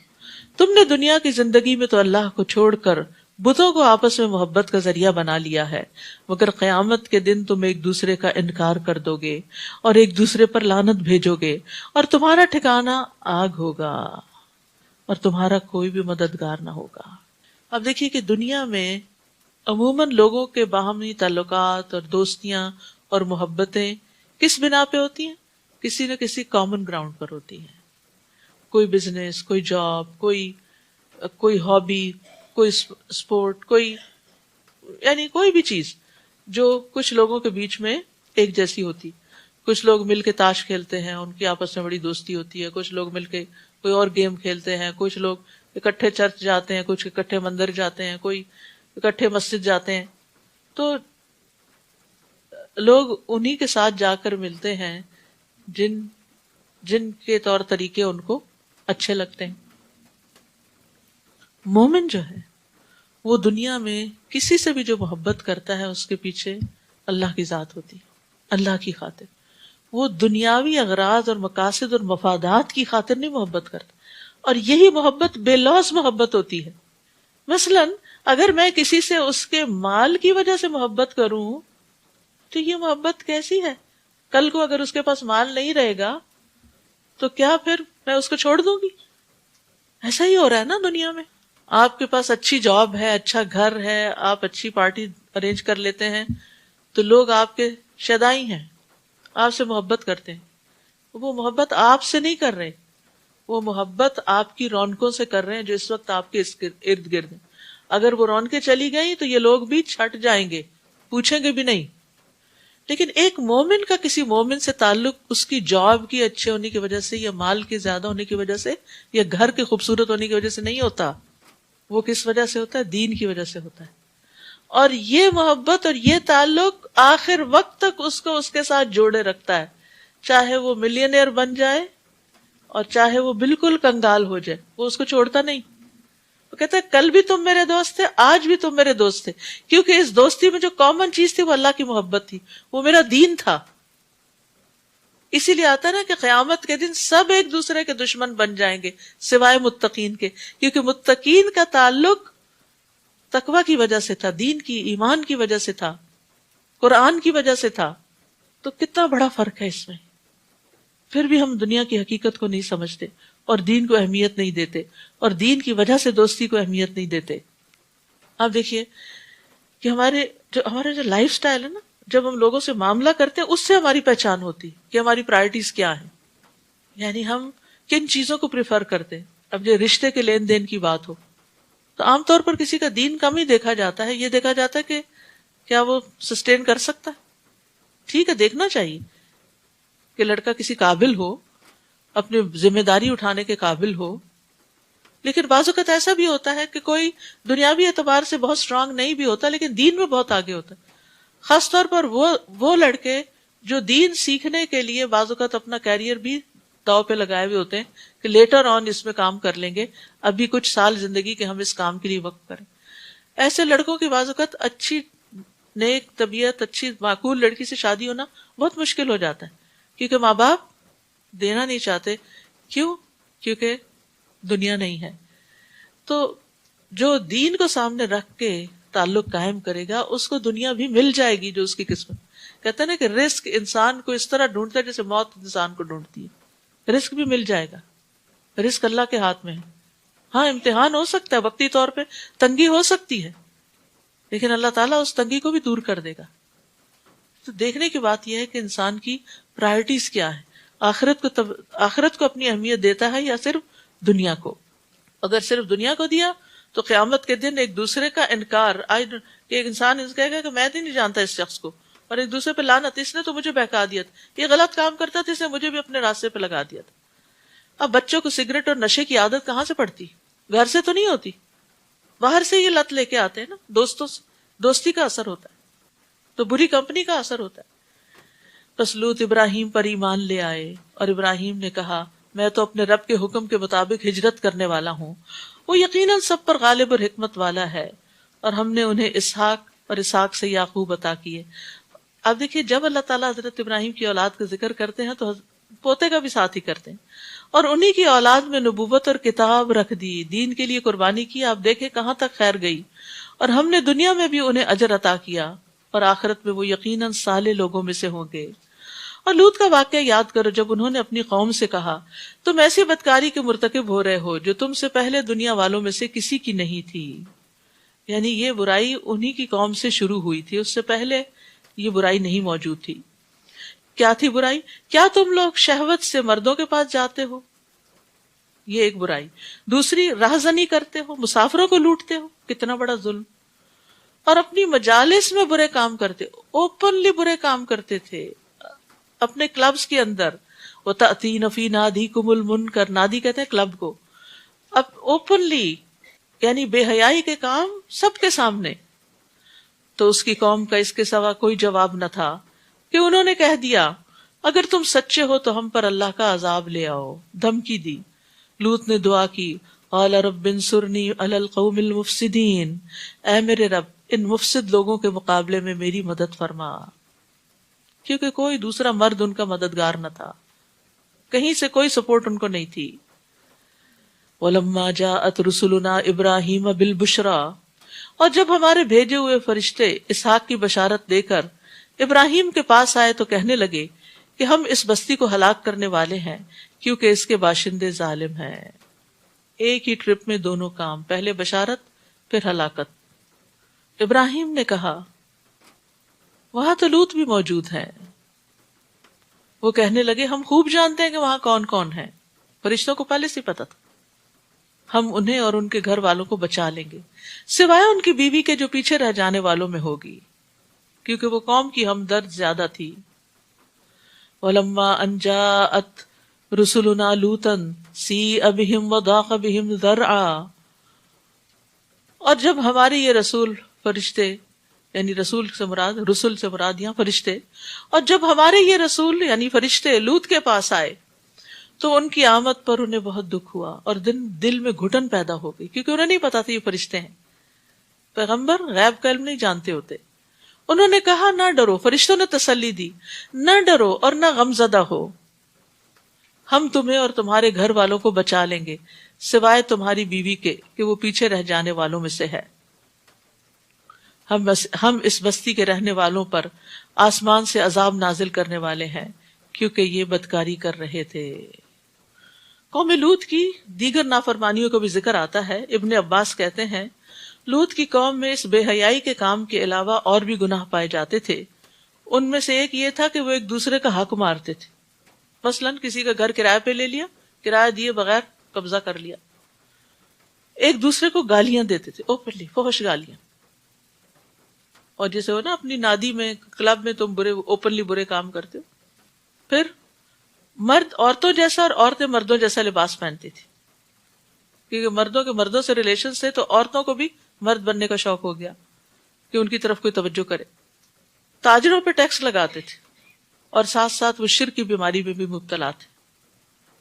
تم نے دنیا کی زندگی میں تو اللہ کو چھوڑ کر بتوں کو آپس میں محبت کا ذریعہ بنا لیا ہے، مگر قیامت کے دن تم ایک دوسرے کا انکار کر دو گے اور ایک دوسرے پر لعنت بھیجو گے، اور تمہارا ٹھکانہ آگ ہوگا اور تمہارا کوئی بھی مددگار نہ ہوگا۔ اب دیکھیے کہ دنیا میں عموماً لوگوں کے باہمی تعلقات اور دوستیاں اور محبتیں کس بنا پہ ہوتی ہیں؟ کسی نہ کسی کامن گراؤنڈ پر ہوتی ہیں۔ کوئی بزنس، کوئی جاب، کوئی ہابی، کوئی اسپورٹ، یعنی کوئی بھی چیز جو کچھ لوگوں کے بیچ میں ایک جیسی ہوتی۔ کچھ لوگ مل کے تاش کھیلتے ہیں، ان کی آپس میں بڑی دوستی ہوتی ہے۔ کچھ لوگ مل کے کوئی اور گیم کھیلتے ہیں، کچھ لوگ اکٹھے چرچ جاتے ہیں، کچھ اکٹھے مندر جاتے ہیں، کوئی اکٹھے مسجد جاتے ہیں۔ تو لوگ انہی کے ساتھ جا کر ملتے ہیں جن کے طور طریقے ان کو اچھے لگتے ہیں۔ مومن جو ہے وہ دنیا میں کسی سے بھی جو محبت کرتا ہے اس کے پیچھے اللہ کی ذات ہوتی ہے، اللہ کی خاطر۔ وہ دنیاوی اغراض اور مقاصد اور مفادات کی خاطر نہیں محبت کرتا، اور یہی محبت بے لوث محبت ہوتی ہے۔ مثلاً اگر میں کسی سے اس کے مال کی وجہ سے محبت کروں تو یہ محبت کیسی ہے؟ کل کو اگر اس کے پاس مال نہیں رہے گا تو کیا پھر میں اس کو چھوڑ دوں گی؟ ایسا ہی ہو رہا ہے نا دنیا میں۔ آپ کے پاس اچھی جاب ہے، اچھا گھر ہے، آپ اچھی پارٹی ارینج کر لیتے ہیں تو لوگ آپ کے شیدائی ہیں، آپ سے محبت کرتے ہیں۔ وہ محبت آپ سے نہیں کر رہے، وہ محبت آپ کی رونقوں سے کر رہے ہیں جو اس وقت آپ کے ارد گرد ہیں۔ اگر وہ رونقیں چلی گئی تو یہ لوگ بھی چھٹ جائیں گے، پوچھیں گے بھی نہیں۔ لیکن ایک مومن کا کسی مومن سے تعلق اس کی جاب کی اچھے ہونے کی وجہ سے یا مال کے زیادہ ہونے کی وجہ سے یا گھر کے خوبصورت ہونے کی وجہ سے نہیں ہوتا۔ وہ کس وجہ سے ہوتا ہے؟ دین کی وجہ سے ہوتا ہے۔ اور یہ محبت اور یہ تعلق آخر وقت تک اس کو اس کے ساتھ جوڑے رکھتا ہے، چاہے وہ ملینئر بن جائے اور چاہے وہ بالکل کنگال ہو جائے، وہ اس کو چھوڑتا نہیں۔ وہ کہتا ہے کل بھی تم میرے دوست تھے، آج بھی تم میرے دوست تھے، کیونکہ اس دوستی میں جو کامن چیز تھی وہ اللہ کی محبت تھی، وہ میرا دین تھا۔ اسی لیے آتا ہے نا کہ قیامت کے دن سب ایک دوسرے کے دشمن بن جائیں گے سوائے متقین کے، کیونکہ متقین کا تعلق تقوی کی وجہ سے تھا، دین کی، ایمان کی وجہ سے تھا، قرآن کی وجہ سے تھا۔ تو کتنا بڑا فرق ہے اس میں۔ پھر بھی ہم دنیا کی حقیقت کو نہیں سمجھتے اور دین کو اہمیت نہیں دیتے، اور دین کی وجہ سے دوستی کو اہمیت نہیں دیتے۔ آپ دیکھیے کہ ہمارا جو لائف سٹائل ہے نا، جب ہم لوگوں سے معاملہ کرتے ہیں اس سے ہماری پہچان ہوتی کہ ہماری پرائرٹیز کیا ہیں، یعنی ہم کن چیزوں کو پریفر کرتے ہیں۔ اب جو رشتے کے لین دین کی بات ہو تو عام طور پر کسی کا دین کم ہی دیکھا جاتا ہے، یہ دیکھا جاتا ہے کہ کیا وہ سسٹین کر سکتا ہے۔ ٹھیک ہے، دیکھنا چاہیے کہ لڑکا کسی قابل ہو، اپنی ذمہ داری اٹھانے کے قابل ہو، لیکن بعض اوقات ایسا بھی ہوتا ہے کہ کوئی دنیاوی اعتبار سے بہت اسٹرانگ نہیں بھی ہوتا لیکن دین میں بہت آگے ہوتا ہے۔ خاص طور پر وہ لڑکے جو دین سیکھنے کے لیے بعض اوقات اپنا کیریئر بھی داؤ پہ لگائے ہوئے ہوتے ہیں کہ لیٹر آن اس میں کام کر لیں گے، ابھی کچھ سال زندگی کے ہم اس کام کے لیے وقف کریں۔ ایسے لڑکوں کی بعض اوقات اچھی نیک طبیعت، اچھی معقول لڑکی سے شادی ہونا بہت مشکل ہو جاتا ہے، کیونکہ ماں باپ دینا نہیں چاہتے۔ کیوں؟ کیونکہ دنیا نہیں ہے۔ تو جو دین کو سامنے رکھ کے تعلق قائم کرے گا اس کو دنیا بھی مل جائے گی جو اس کی قسمت۔ کہتے ہیں نا کہ رزق انسان کو اس طرح ڈھونڈتا ہے جیسے موت انسان کو ڈھونڈتی ہے، رزق بھی مل جائے گا، رزق اللہ کے ہاتھ میں ہے۔ ہاں امتحان ہو سکتا ہے، وقتی طور پہ تنگی ہو سکتی ہے، لیکن اللہ تعالیٰ اس تنگی کو بھی دور کر دے گا۔ تو دیکھنے کی بات یہ ہے کہ انسان کی پرائرٹیز کیا ہے، آخرت کو اپنی اہمیت دیتا ہے یا صرف دنیا کو؟ اگر صرف دنیا کو دیا تو قیامت کے دن ایک دوسرے کا انکار، کہ ایک انسان کہے گا کہ میں نہیں جانتا اس شخص کو، اور ایک دوسرے پہ لعنت، اس نے تو مجھے بہکا دیا تھا، یہ غلط کام کرتا تھا، اس نے مجھے بھی اپنے راستے پہ لگا دیا تھا۔ اب بچوں کو سگریٹ اور نشے کی عادت کہاں سے پڑتی؟ گھر سے تو نہیں ہوتی، باہر سے یہ لت لے کے آتے ہیں نا، دوستوں سے، دوستی کا اثر ہوتا ہے، تو بری کمپنی کا اثر ہوتا ہے۔ بس لوط ابراہیم پر ایمان لے آئے، اور ابراہیم نے کہا میں تو اپنے رب کے حکم کے مطابق ہجرت کرنے والا ہوں، وہ یقیناً سب پر غالب اور حکمت والا ہے، اور ہم نے انہیں اسحاق اور اسحاق سے یعقوب عطا کیے۔ اب دیکھیے، جب اللہ تعالیٰ حضرت ابراہیم کی اولاد کا ذکر کرتے ہیں تو پوتے کا بھی ساتھ ہی کرتے ہیں، اور انہی کی اولاد میں نبوت اور کتاب رکھ دی، دین کے لیے قربانی کی۔ آپ دیکھیں کہاں تک خیر گئی، اور ہم نے دنیا میں بھی انہیں اجر عطا کیا، اور آخرت میں وہ یقیناً صالح لوگوں میں سے ہوں گے۔ اور لوط کا واقعہ یاد کرو، جب انہوں نے اپنی قوم سے کہا تم ایسی بدکاری کے مرتکب ہو رہے ہو جو تم سے پہلے دنیا والوں میں سے کسی کی نہیں تھی، یعنی یہ برائی انہی کی قوم سے شروع ہوئی تھی، اس سے پہلے یہ برائی نہیں موجود تھی۔ کیا تھی برائی؟ کیا تم لوگ شہوت سے مردوں کے پاس جاتے ہو، یہ ایک برائی۔ دوسری، راہزنی کرتے ہو، مسافروں کو لوٹتے ہو، کتنا بڑا ظلم۔ اور اپنی مجالس میں برے کام کرتے، اوپنلی برے کام کرتے تھے اپنے کلبز کے اندر۔ وَتَأْتِينَ فِي نَادِيكُمُ الْمُنْكَرَ، نادی کہتے ہیں کلب کو، اب اوپنلی یعنی بے حیائی کے کام سب کے سامنے۔ تو اس کی قوم کا اس کے سوا کوئی جواب نہ تھا کہ انہوں نے کہہ دیا اگر تم سچے ہو تو ہم پر اللہ کا عذاب لے آؤ، دھمکی دی۔ لوط نے دعا کی، قال رب انصرنی علی القوم المفسدین، اے میرے رب ان مفسد لوگوں کے مقابلے میں میری مدد فرما، کیونکہ کوئی دوسرا مرد ان کا مددگار نہ تھا، کہیں سے کوئی سپورٹ ان کو نہیں تھی۔ وَلَمَّا جَاءَتْ رُسُلُنَا إِبْرَاهِيمَ بِالْبُشْرَى، اور جب ہمارے بھیجے ہوئے فرشتے اسحاق کی بشارت دے کر ابراہیم کے پاس آئے تو کہنے لگے کہ ہم اس بستی کو ہلاک کرنے والے ہیں کیونکہ اس کے باشندے ظالم ہیں۔ ایک ہی ٹرپ میں دونوں کام، پہلے بشارت پھر ہلاکت۔ ابراہیم نے کہا وہاں تو لوط بھی موجود ہے۔ وہ کہنے لگے ہم خوب جانتے ہیں کہ وہاں کون کون ہے، فرشتوں کو پہلے سے پتا تھا، ہم انہیں اور ان کے گھر والوں کو بچا لیں گے، سوائے ان کی بیوی کے جو پیچھے رہ جانے والوں میں ہوگی، کیونکہ وہ قوم کی ہمدرد زیادہ تھی۔ وَلَمَّا أَن جَاءَتْ رُسُلُنَا لُوطًا سِیءَ بِهِمْ وَضَاقَ بِهِمْ ذَرْعًا، اور جب ہمارے یہ رسول فرشتے، یعنی رسول سے مراد یہاں فرشتے، اور جب ہمارے یہ رسول یعنی فرشتے لوط کے پاس آئے تو ان کی آمد پر انہیں بہت دکھ ہوا اور دل میں گھٹن پیدا ہو گئی، کیونکہ انہیں نہیں پتا تھا یہ فرشتے ہیں، پیغمبر غیب کا علم نہیں جانتے ہوتے۔ انہوں نے کہا نہ ڈرو، فرشتوں نے تسلی دی، نہ ڈرو اور نہ غمزدہ ہو، ہم تمہیں اور تمہارے گھر والوں کو بچا لیں گے سوائے تمہاری بیوی کے کہ وہ پیچھے رہ جانے والوں میں سے ہے۔ ہم اس بستی کے رہنے والوں پر آسمان سے عذاب نازل کرنے والے ہیں کیونکہ یہ بدکاری کر رہے تھے۔ قوم لوط کی دیگر نافرمانیوں کا بھی ذکر آتا ہے۔ ابن عباس کہتے ہیں لوط کی قوم میں اس بے حیائی کے کام کے علاوہ اور بھی گناہ پائے جاتے تھے۔ ان میں سے ایک یہ تھا کہ وہ ایک دوسرے کا حق مارتے تھے، مثلاً کسی کا گھر کرایہ پہ لے لیا، کرایہ دیے بغیر قبضہ کر لیا۔ ایک دوسرے کو گالیاں دیتے تھے، اوپنلی فحش گالیاں، اور جیسے ہو نا اپنی نادی میں کلب میں تم اوپنلی برے کام کرتے ہو۔ پھر مرد عورتوں جیسا اور عورتیں مردوں جیسا لباس پہنتی تھی، کیونکہ مردوں کے مردوں سے ریلیشن سے تو عورتوں کو بھی مرد بننے کا شوق ہو گیا کہ ان کی طرف کوئی توجہ کرے۔ تاجروں پہ ٹیکس لگاتے تھے اور ساتھ ساتھ وہ شرک کی بیماری میں بھی مبتلا تھے،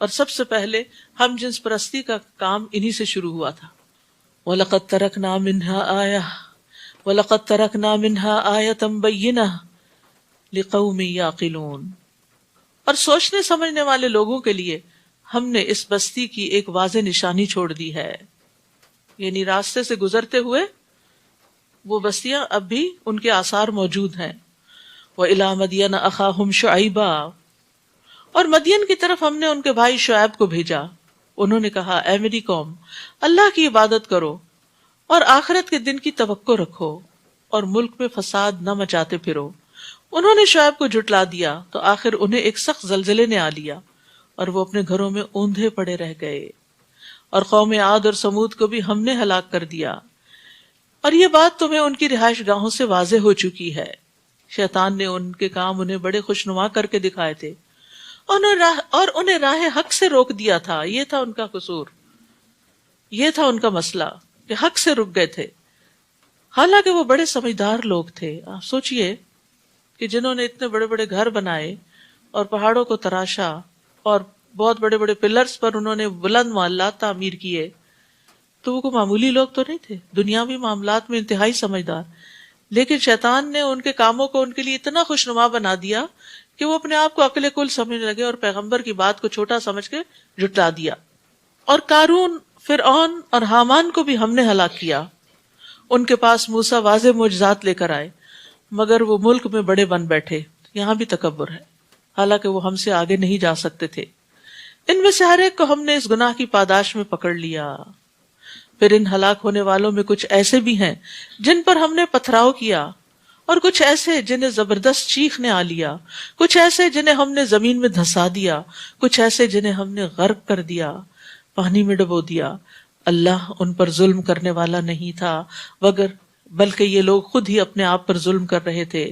اور سب سے پہلے ہم جنس پرستی کا کام انہی سے شروع ہوا تھا۔ وَلَقَدْ تَرَكْنَا مِنْهَا آيَةً وَلَقَدْ تَرَكْنَا مِنْهَا آيَةً بَيِّنَةً لِقَوْمٍ يَعْقِلُونَ، اور سوچنے سمجھنے والے لوگوں کے لیے ہم نے اس بستی کی ایک واضح نشانی چھوڑ دی ہے، یعنی راستے سے گزرتے ہوئے وہ بستیاں اب بھی ان کے آثار موجود ہیں۔ وَإِلَىٰ مَدْيَنَ أَخَاهُمْ شُعَيْبًا، اور مدین کی طرف ہم نے ان کے بھائی شعیب کو بھیجا۔ انہوں نے کہا اے میری قوم، اللہ کی عبادت کرو اور آخرت کے دن کی توقع رکھو اور ملک میں فساد نہ مچاتے پھرو، انہوں نے شعیب کو جھٹلا دیا تو آخر انہیں ایک سخت زلزلے نے آ لیا اور وہ اپنے گھروں میں اوندھے پڑے رہ گئے، اور قوم عاد اور سمود کو بھی ہم نے ہلاک کر دیا، اور یہ بات تمہیں ان کی رہائش گاہوں سے واضح ہو چکی ہے۔ شیطان نے ان کے کام انہیں بڑے خوشنما کر کے دکھائے تھے اور انہیں راہ حق سے روک دیا تھا، یہ تھا ان کا قصور، یہ تھا ان کا مسئلہ کہ حق سے رک گئے تھے، حالانکہ وہ بڑے سمجھدار لوگ تھے۔ آپ سوچئے کہ جنہوں نے اتنے بڑے بڑے گھر بنائے اور پہاڑوں کو تراشا اور بہت بڑے بڑے پلرز پر انہوں نے بلند محلات تعمیر کیے، تو وہ کوئی معمولی لوگ تو نہیں تھے، دنیاوی معاملات میں انتہائی سمجھدار، لیکن شیطان نے ان کے کاموں کو ان کے لیے اتنا خوشنما بنا دیا کہ وہ اپنے آپ کو عقل کل سمجھنے لگے اور پیغمبر کی بات کو چھوٹا سمجھ کے جھٹلا دیا۔ اور قارون، فرعون اور حامان کو بھی ہم نے ہلاک کیا۔ ان کے پاس موسیٰ واضح معجزات لے کر آئے، مگر وہ ملک میں بڑے بن بیٹھے، یہاں بھی تکبر ہے، حالانکہ وہ ہم سے آگے نہیں جا سکتے تھے۔ ان میں سے ہر ایک کو ہم نے اس گناہ کی پاداش میں پکڑ لیا۔ پھر ان ہلاک ہونے والوں میں کچھ ایسے بھی ہیں جن پر ہم نے پتھراؤ کیا، اور کچھ ایسے جنہیں زبردست چیخ نے آ لیا، کچھ ایسے جنہیں ہم نے زمین میں دھسا دیا، کچھ ایسے جنہیں ہم نے غرق کر دیا، پانی میں ڈبو دیا۔ اللہ ان پر ظلم کرنے والا نہیں تھا، بلکہ یہ لوگ خود ہی اپنے آپ پر ظلم کر رہے تھے۔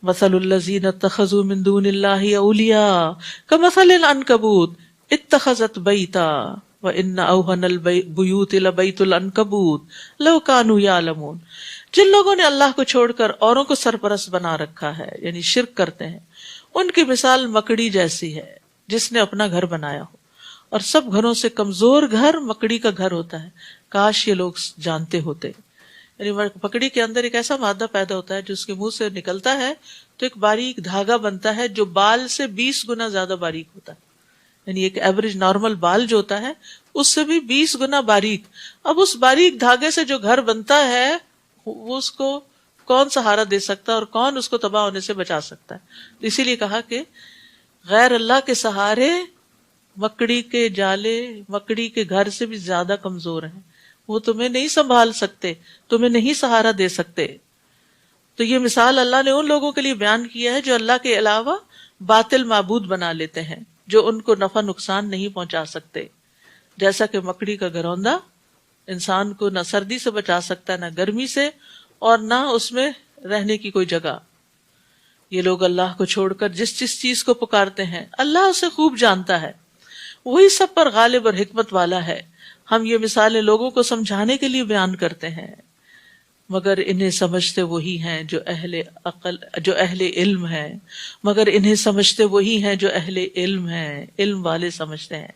مثل الذین اتخذوا من دون اللہ اولیاء کمثل العنکبوت اتخذت بیتا وان اوہن البیوت لبیت العنکبوت لو کانوا یعلمون۔ جن لوگوں نے اللہ کو چھوڑ کر اوروں کو سرپرست بنا رکھا ہے، یعنی شرک کرتے ہیں، ان کی مثال مکڑی جیسی ہے جس نے اپنا گھر بنایا ہو، اور سب گھروں سے کمزور گھر مکڑی کا گھر ہوتا ہے، کاش یہ لوگ جانتے ہوتے۔ یعنی مکڑی کے اندر ایک ایسا مادہ پیدا ہوتا ہے جو اس کے منہ سے نکلتا ہے تو ایک باریک دھاگا بنتا ہے جو بال سے 20 گنا زیادہ باریک ہوتا ہے، یعنی ایک ایوریج نارمل بال جو ہوتا ہے اس سے بھی 20 گنا باریک۔ اب اس باریک دھاگے سے جو گھر بنتا ہے وہ اس کو کون سہارا دے سکتا ہے اور کون اس کو تباہ ہونے سے بچا سکتا ہے؟ اسی لیے کہا کہ غیر اللہ کے سہارے مکڑی کے جالے مکڑی کے گھر سے بھی زیادہ کمزور ہیں، وہ تمہیں نہیں سنبھال سکتے، تمہیں نہیں سہارا دے سکتے۔ تو یہ مثال اللہ نے ان لوگوں کے لیے بیان کیا ہے جو اللہ کے علاوہ باطل معبود بنا لیتے ہیں، جو ان کو نفع نقصان نہیں پہنچا سکتے، جیسا کہ مکڑی کا گھروندا انسان کو نہ سردی سے بچا سکتا ہے، نہ گرمی سے، اور نہ اس میں رہنے کی کوئی جگہ۔ یہ لوگ اللہ کو چھوڑ کر جس چیز کو پکارتے ہیں اللہ اسے خوب جانتا ہے، وہی سب پر غالب اور حکمت والا ہے۔ ہم یہ مثالیں لوگوں کو سمجھانے کے لیے بیان کرتے ہیں، مگر انہیں سمجھتے وہی ہیں جو اہل علم ہیں، مگر انہیں سمجھتے وہی ہیں جو اہل علم ہیں، علم والے سمجھتے ہیں۔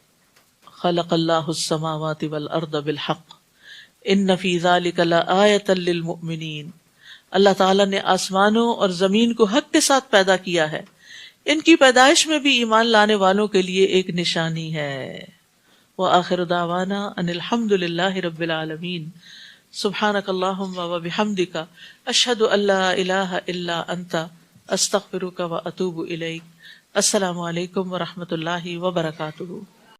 خلق اللہ السماوات والارض بالحق ان فی ذلک لآیۃ للمؤمنین۔ اللہ تعالیٰ نے آسمانوں اور زمین کو حق کے ساتھ پیدا کیا ہے، ان کی پیدائش میں بھی ایمان لانے والوں کے لیے ایک نشانی ہے۔ وآخر دعوانا ان الحمد للہ رب العالمین۔ سبحانک اللہم وبحمدک اشہد ان لا الہ الا انت استغفرک واتوب الیک۔ السلام علیکم ورحمۃ اللہ وبرکاتہ۔